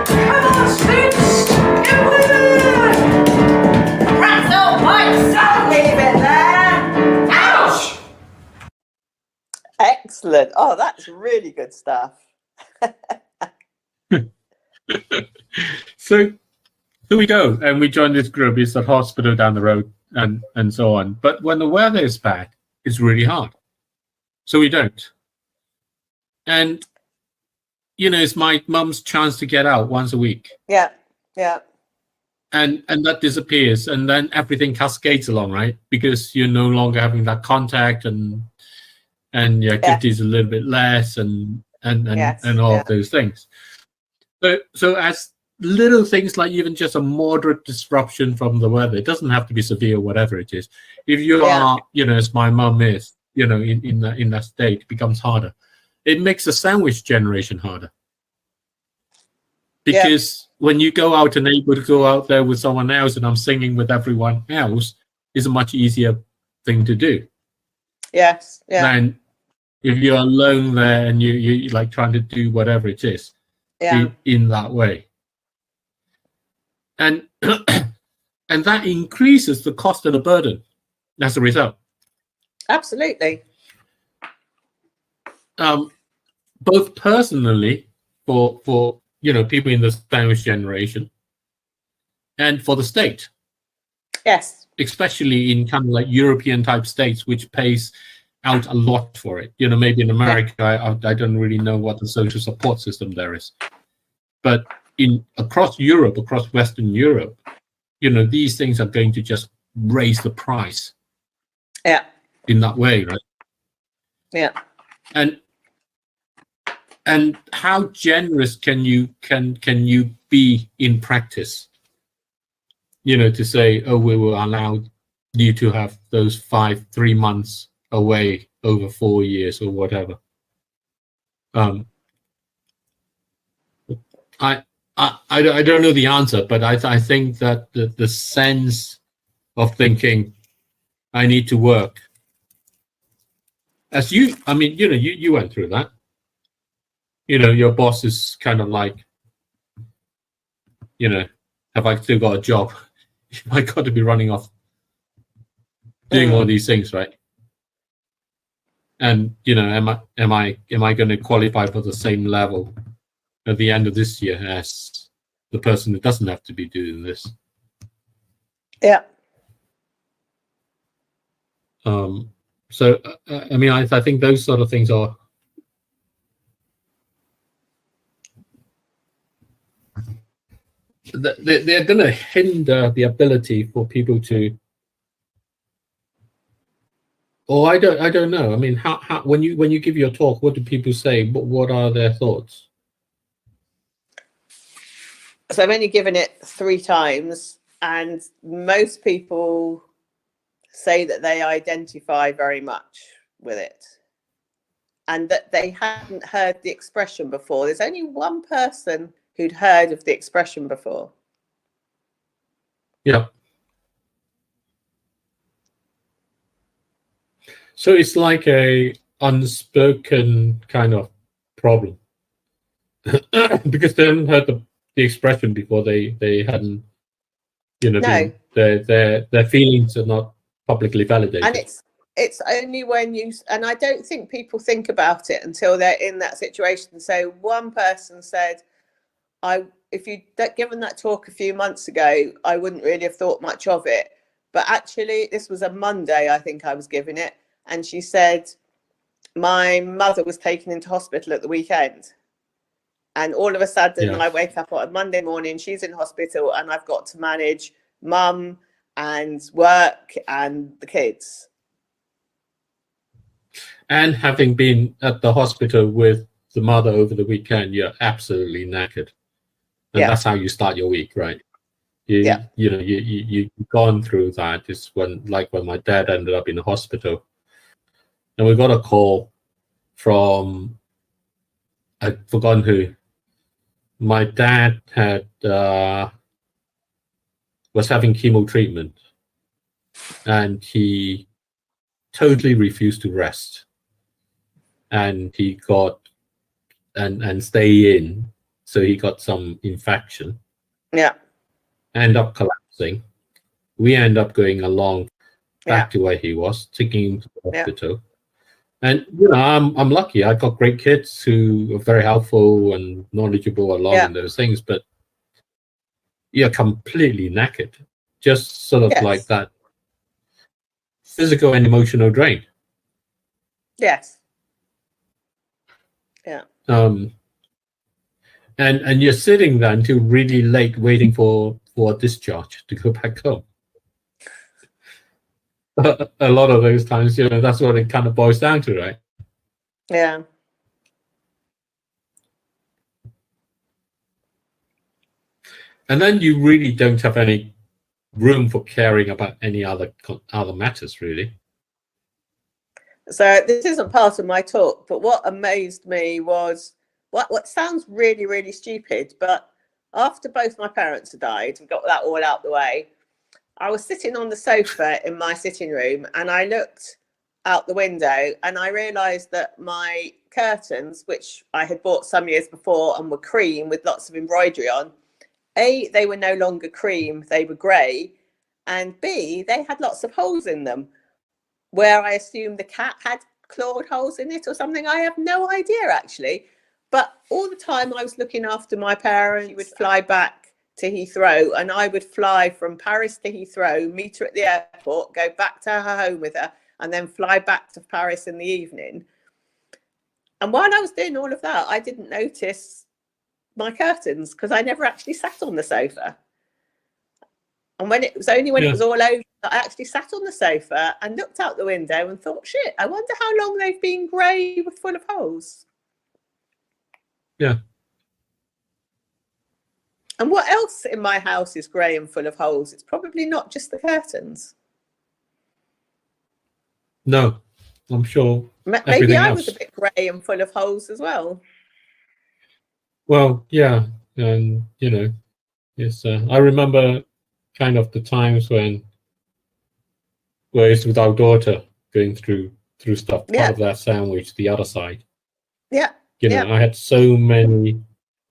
Come on, sticks! Get with it! Rats all bikes, don't leave it there! Ouch! Excellent. Oh, that's really good stuff. So here we go, and we join this group. It's a hospital down the road, and so on. But when the weather is bad, it's really hard. So we don't. And you know, it's my mum's chance to get out once a week, Yeah, yeah, and that disappears, and then everything cascades along, right? Because you're no longer having that contact, and your activity is a little bit less, and Yes, all yeah. of those things. So as little things like even just a moderate disruption from the weather, it doesn't have to be severe, whatever it is. If you Yeah. are, you know, as my mum is, you know, in that state, it becomes harder. It makes the sandwich generation harder. Because when you go out and able to go out there with someone else, and I'm singing with everyone else, is a much easier thing to do yes, yeah, than if you're alone there and you like trying to do whatever it is yeah, in that way. And and that increases the cost of the burden as a result. absolutely. Both personally for you know, people in the sandwich generation, and for the state, Yes, especially in kind of like European type states, which pays out a lot for it. You know, maybe in America, I don't really know what the social support system there is, but across Europe, across Western Europe, you know, these things are going to just raise the price. Yeah. In that way, right? Yeah. And how generous can you be in practice? You know, to say, oh, we will allow you to have those 3 months away over 4 years or whatever. I don't know the answer, but I think that the sense of thinking, I need to work. As you, I mean, you know, you went through that. You know, your boss is kind of like, you know, have I still got a job? I got to be running off doing all these things, right? And you know, am I going to qualify for the same level at the end of this year as the person that doesn't have to be doing this? Yeah. So I mean, I think those sort of things are they're going to hinder the ability for people to. Or I don't know. I mean, how when you give your talk, what do people say? What are their thoughts? So I've only given it 3 times, and most people say that they identify very much with it. and that they hadn't heard the expression before. There's only one person who'd heard of the expression before. Yeah. So it's like a unspoken kind of problem because they hadn't heard the expression before. They hadn't, you know, No. their feelings are not publicly validated. And it's only when you, and I don't think people think about it until they're in that situation. So one person said, if you'd given that talk a few months ago, I wouldn't really have thought much of it. But actually, this was a Monday, I think I was giving it. And she said, my mother was taken into hospital at the weekend. And all of a sudden, I wake up on a Monday morning, she's in hospital, and I've got to manage mum and work and the kids. And having been at the hospital with the mother over the weekend, you're absolutely knackered. And that's how you start your week, right? You know, you've gone through that. It's when my dad ended up in the hospital. And we got a call from, I've forgotten who. My dad had was having chemo treatment, and he totally refused to rest, and he got and stay in, so he got some infection. Yeah. End up collapsing. We end up going along back to where he was, taking him to the hospital. And you know, I'm lucky. I got great kids who are very helpful and knowledgeable along in those things, but you're completely knackered. Just sort of like that physical and emotional drain. Yes. Yeah. And you're sitting there until really late waiting for a discharge to go back home. A lot of those times, you know, that's what it kind of boils down to, right? Yeah. And then you really don't have any room for caring about any other matters, really. So this isn't part of my talk, but what amazed me was what sounds really, really stupid, but after both my parents had died and got that all out the way, I was sitting on the sofa in my sitting room, and I looked out the window and I realized that my curtains, which I had bought some years before and were cream with lots of embroidery on, A, they were no longer cream, they were grey, and B, they had lots of holes in them, where I assumed the cat had clawed holes in it or something. I have no idea, actually. But all the time I was looking after my parents, would fly back to Heathrow, and I would fly from Paris to Heathrow, meet her at the airport, go back to her home with her, and then fly back to Paris in the evening. And while I was doing all of that, I didn't notice my curtains because I never actually sat on the sofa. And when it was only when it was all over, I actually sat on the sofa and looked out the window and thought, shit, I wonder how long they've been grey with full of holes. Yeah. And what else in my house is grey and full of holes? It's probably not just the curtains. No, I'm sure. Maybe I was a bit grey and full of holes as well. Well, yeah, and you know, yes, I remember kind of the times where it's with our daughter going through stuff. Part of that sandwich, the other side. Yeah. You know, I had so many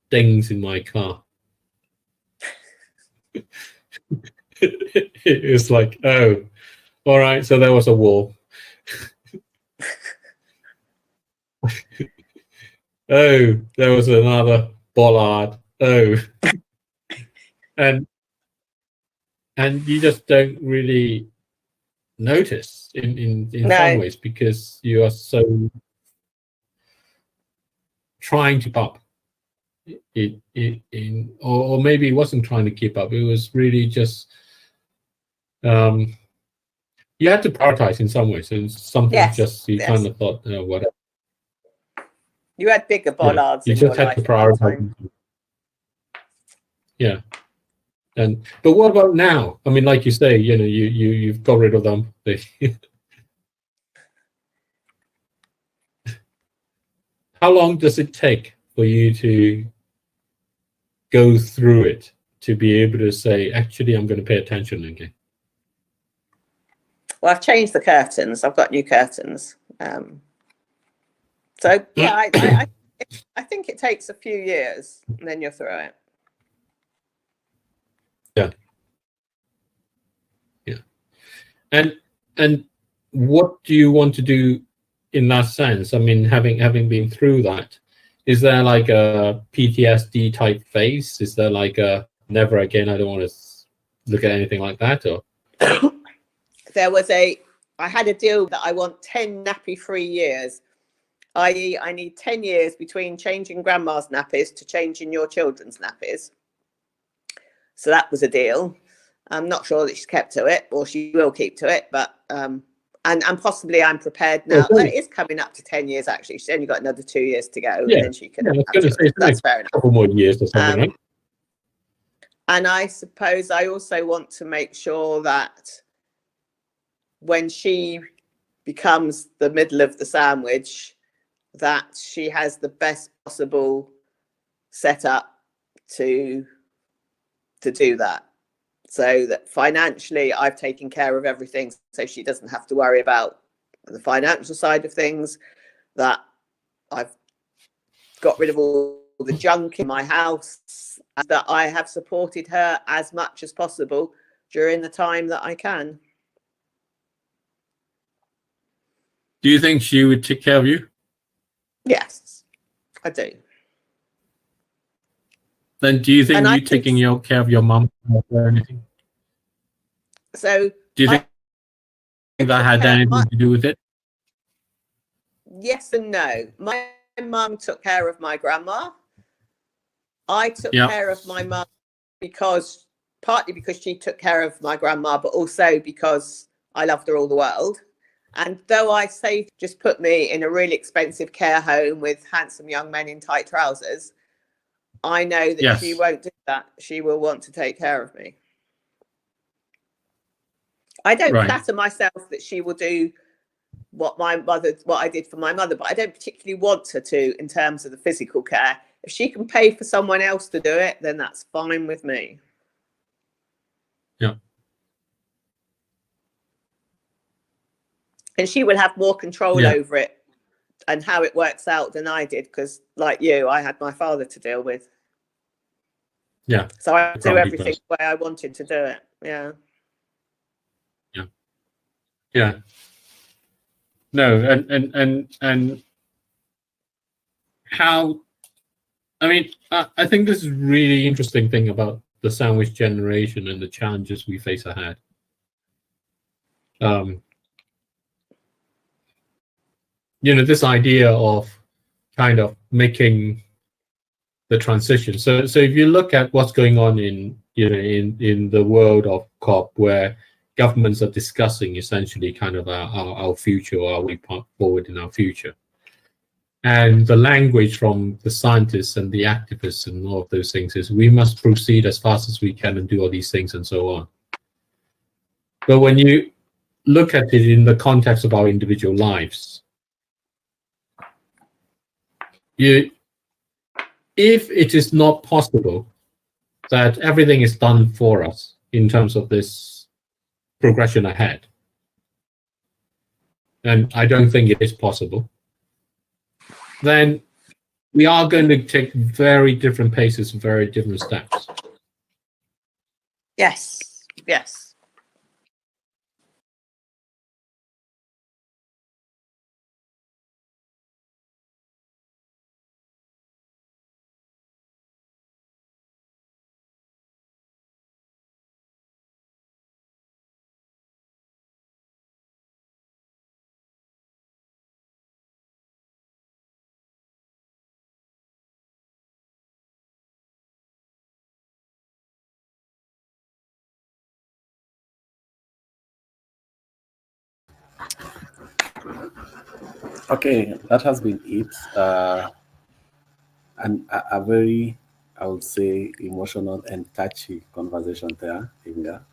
things in my car. It was like, oh, all right, so there was a wall. Oh, there was another bollard. Oh, and you just don't really notice in some ways because you are so trying to keep up. Or maybe it wasn't trying to keep up. It was really just you had to prioritize in some ways, and something just you kind of thought, whatever. You had bigger bollards. You in just your had to life prioritize. Yeah. But what about now? I mean, like you say, you know, you've got rid of them. how long does it take for you to go through it to be able to say, actually, I'm going to pay attention again? Well, I've changed the curtains. I've got new curtains. So yeah, I think it takes a few years, and then you're through it. Yeah. Yeah. And what do you want to do in that sense? I mean, having been through that, is there like a PTSD type phase? Is there like a never again, I don't want to look at anything like that? Or I had a deal that I want 10 nappy-free years, i.e. I need 10 years between changing grandma's nappies to changing your children's nappies. So that was a deal. I'm not sure that she's kept to it, or she will keep to it, but and possibly I'm prepared now. Well, it is coming up to 10 years actually. She's only got another 2 years to go, yeah, and then she can. Yeah, that's fair enough. A couple more years or something, right? And I suppose I also want to make sure that when she becomes the middle of the sandwich, that she has the best possible setup to do that. So that financially, I've taken care of everything, so she doesn't have to worry about the financial side of things, that I've got rid of all the junk in my house, and that I have supported her as much as possible during the time that I can. Do you think she would take care of you? Yes, I do. Then do you think you taking care of your mum or anything? So do you think that had anything to do with it? Yes and no. My mum took care of my grandma. I took care of my mum partly because she took care of my grandma, but also because I loved her all the world. And though I say just put me in a really expensive care home with handsome young men in tight trousers, I know that she won't do that. She will want to take care of me. I don't flatter myself that she will do what I did for my mother, but I don't particularly want her to in terms of the physical care. If she can pay for someone else to do it, then that's fine with me. Yeah. And she will have more control over it and how it works out than I did, because like you, I had my father to deal with. Yeah. So I do everything the way I wanted to do it. Yeah. Yeah. Yeah. No, and how, I mean, I think this is really interesting thing about the sandwich generation and the challenges we face ahead. You know, this idea of kind of making the transition. So if you look at what's going on in the world of COP, where governments are discussing essentially kind of our future, or our way forward in our future. And the language from the scientists and the activists and all of those things is we must proceed as fast as we can and do all these things and so on. But when you look at it in the context of our individual lives, if it is not possible that everything is done for us in terms of this progression ahead, and I don't think it is possible, then we are going to take very different paces, very different steps. Yes, yes. Okay, that has been it. And a very, I would say, emotional and touchy conversation there, Inga.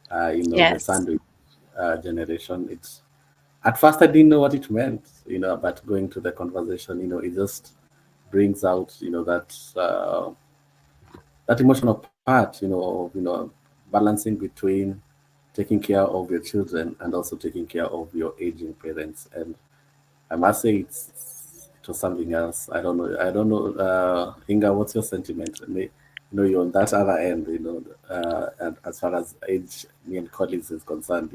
The Yes. sandwich generation. at first I didn't know what it meant, but going to the conversation, it just brings out, that emotional part, balancing between taking care of your children and also taking care of your aging parents. And I must say it was something else. I don't know. Inga, what's your sentiment? You're on that other end, and as far as age, me and colleagues is concerned,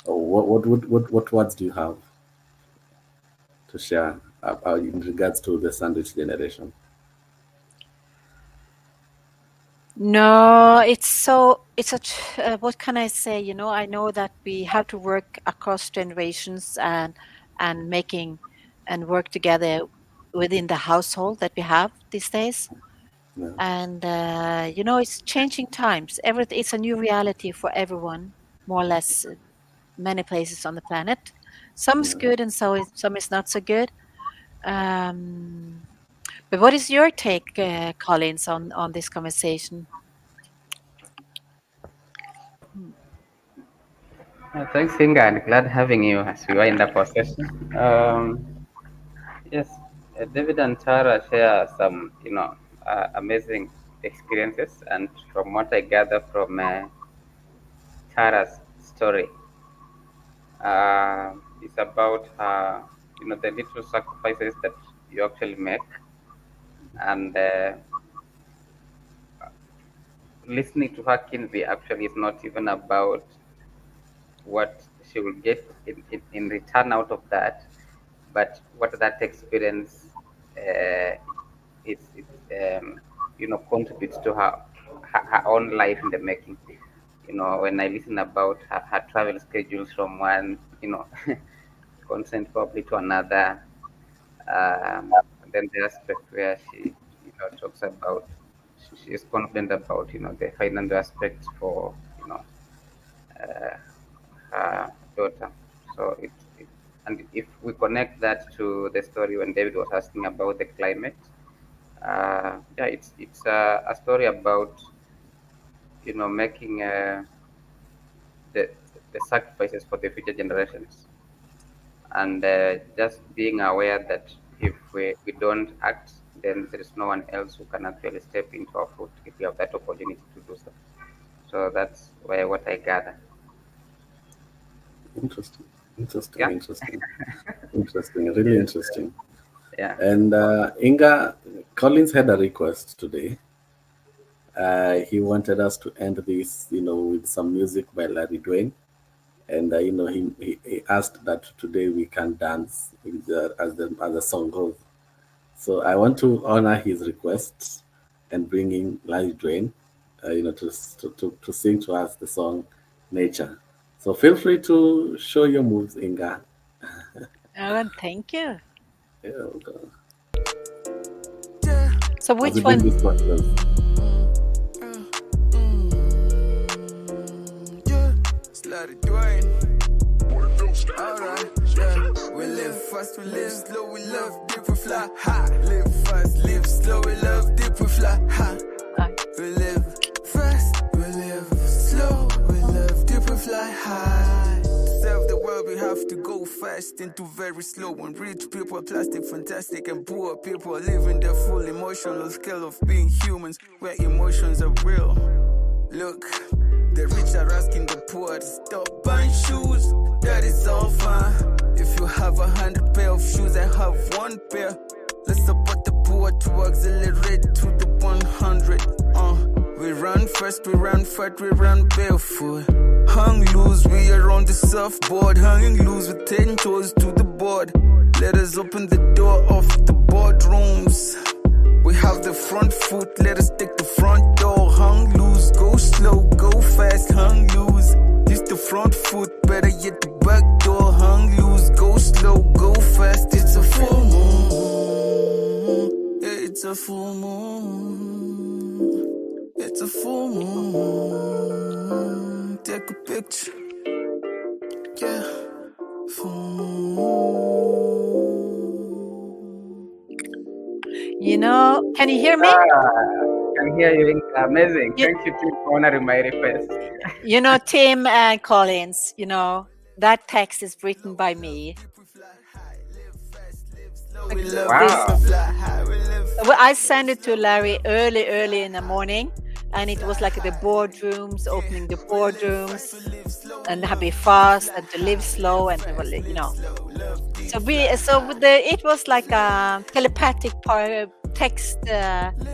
what words do you have to share in regards to the sandwich generation? No, what can I say? I know that we have to work across generations and work together within the household that we have these days. Yeah. And it's changing times. It's a new reality for everyone, more or less, many places on the planet. Some is good and some is not so good. But what is your take, Collins, on this conversation? Thanks, Inga, and glad having you as we wind up our session. Yes, David and Tara share some, amazing experiences, and from what I gather from Tara's story, it's about the little sacrifices that you actually make, and listening to her, Kinsey, actually is not even about what she will get in return out of that, but what that experience contributes to her own life in the making. When I listen about her travel schedules from one, consent probably to another, then the aspect where she, talks about she is confident about, the financial aspect for, her daughter. So and if we connect that to the story when David was asking about the climate, it's a story about making the sacrifices for the future generations, and just being aware that if we don't act, then there is no one else who can actually step into our foot if we have that opportunity to do so. So that's what I gather. Interesting, Yeah. Really interesting. Yeah. And Inga, Collins had a request today. He wanted us to end this, with some music by Larry Dwayne. And he asked that today we can dance as the song goes. So I want to honor his request and bring in Larry Dwayne, to sing to us the song "Nature." So feel free to show your moves, Inga. Oh, thank you. Yeah, okay. So which one? Alright, yeah. We live fast, we live slow, we love deep, we fly high. Live fast, live slow, we love deep, we fly high. We live fast, we live slow, we love deep, we fly high. To save the world, we have to go fast into very slow. And rich people, plastic, fantastic, and poor people living the full emotional scale of being humans, where emotions are real. Look, the rich are asking the poor to stop buying shoes. That is all fine. If you have 100 pair of shoes, I have one pair. Let's support the poor to accelerate to the 100. We run fast, we run fat, we run barefoot. Hung loose, we are on the surfboard. Hanging loose with 10 toes to the board. Let us open the door of the boardrooms. We have the front foot, let us take the front door. Hung loose, go slow, go fast, hung loose. Use the front foot, better yet the back door. Hung loose, go slow, go fast. It's a full moon. Yeah, it's a full moon. It's a full moon. Take a picture. Yeah, full moon. Can you hear me? Can hear you. Amazing. Thank you, Tim, for honoring my request. Tim and Collins, That text is written by me. Wow. Well, I sent it to Larry early in the morning, and it was like the boardrooms, opening the boardrooms, and be fast and to live slow, and you know. So it was like a telepathic text,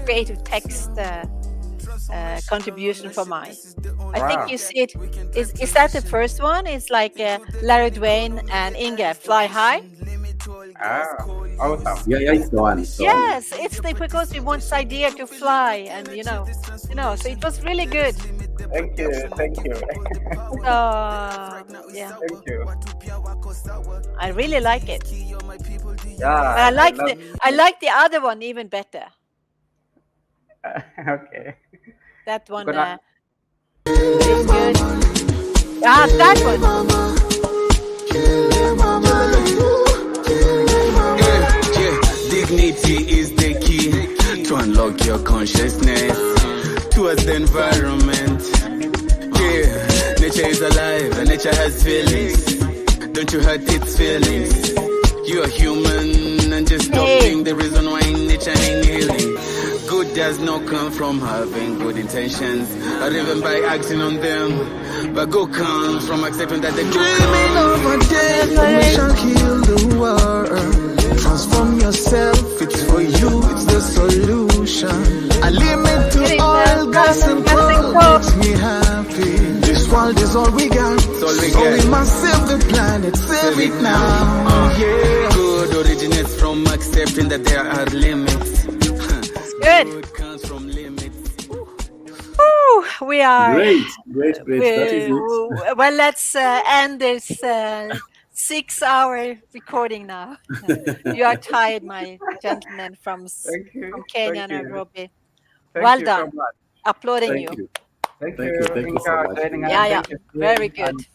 creative text contribution for mine. I think you see it. Is that the first one? It's like Larry Dwayne and Inge Fly High. Ah, awesome. Yeah, it's the one. Yes, it's because we want this idea to fly, and you know. So it was really good. Thank you. Yeah. Thank you. I really like it. Yeah. I like the other one even better. Okay. That one. Gonna- Very good. That one. Dignity is the key to unlock your consciousness towards the environment. Yeah, nature is alive and nature has feelings. Don't you hurt its feelings. You are human and just don't think the reason why nature ain't healing. Good does not come from having good intentions or even by acting on them. But good comes from accepting that the good Dreaming of a day when we shall heal the world. Transform yourself, it's for you, it's the solution. A limit to all gas and coal makes me happy. This world is all we got, so we must save the planet, save it now. Yeah. Good originates from accepting that there are limits. Good. Good comes from limits. Ooh, we are Great. That is it. Well, let's end this 6-hour recording now. You are tired, my gentleman from Kenya, Nairobi. Well done. So much. Applauding you. Thank Thank you. you so much. Joining us. Yeah. Thank you, Very Tim. good. And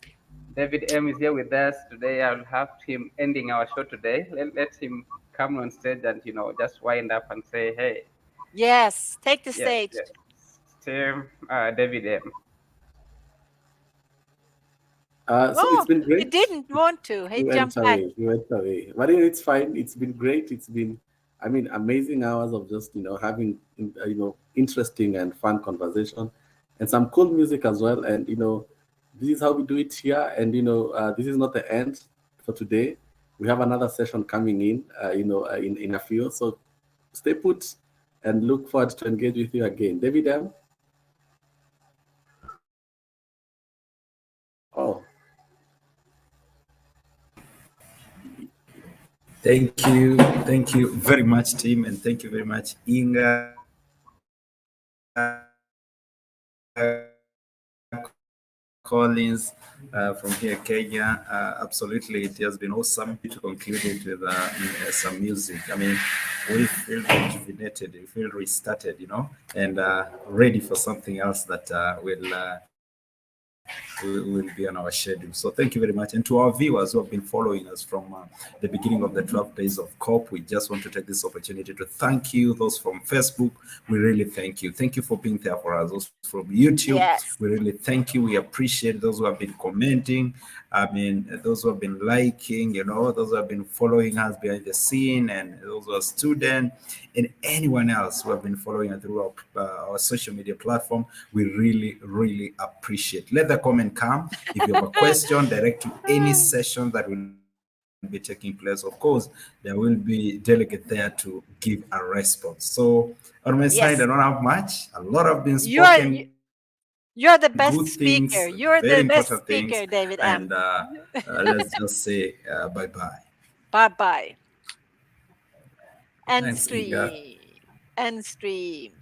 David M is here with us today. I'll have him ending our show today. Let him come on stage and just wind up and say, hey. Yes, take the stage. Yes. Tim, David M. So it's been great. You didn't want to. He jumped back. He went away. But it's fine. It's been great. It's been, amazing hours of just, having, interesting and fun conversation and some cool music as well. And, this is how we do it here. And, this is not the end for today. We have another session coming in, in a few. So stay put and look forward to engage with you again. David M. Oh. Thank you very much, Tim, and thank you very much, Inga. Collins from here, Kenya. Absolutely, it has been awesome to conclude it with some music. We feel rejuvenated, we feel restarted, and ready for something else that will be on our schedule. So thank you very much. And to our viewers who have been following us from the beginning of the 12 days of COP, we just want to take this opportunity to thank you. Those from Facebook, we really thank you. Thank you for being there for us. Those from YouTube, we really thank you. We appreciate those who have been commenting. Those who have been liking, those who have been following us behind the scene, and those who are students, and anyone else who have been following us through our social media platform. We really, really appreciate. Let the comment come. If you have a question direct to any session that will be taking place, of course, there will be delegate there to give a response. So on my side, I don't have much. A lot have been spoken. You're the best speaker. You're the best speaker, David M. And let's just say bye-bye. Bye-bye. End Thanks, stream. Inga. End stream.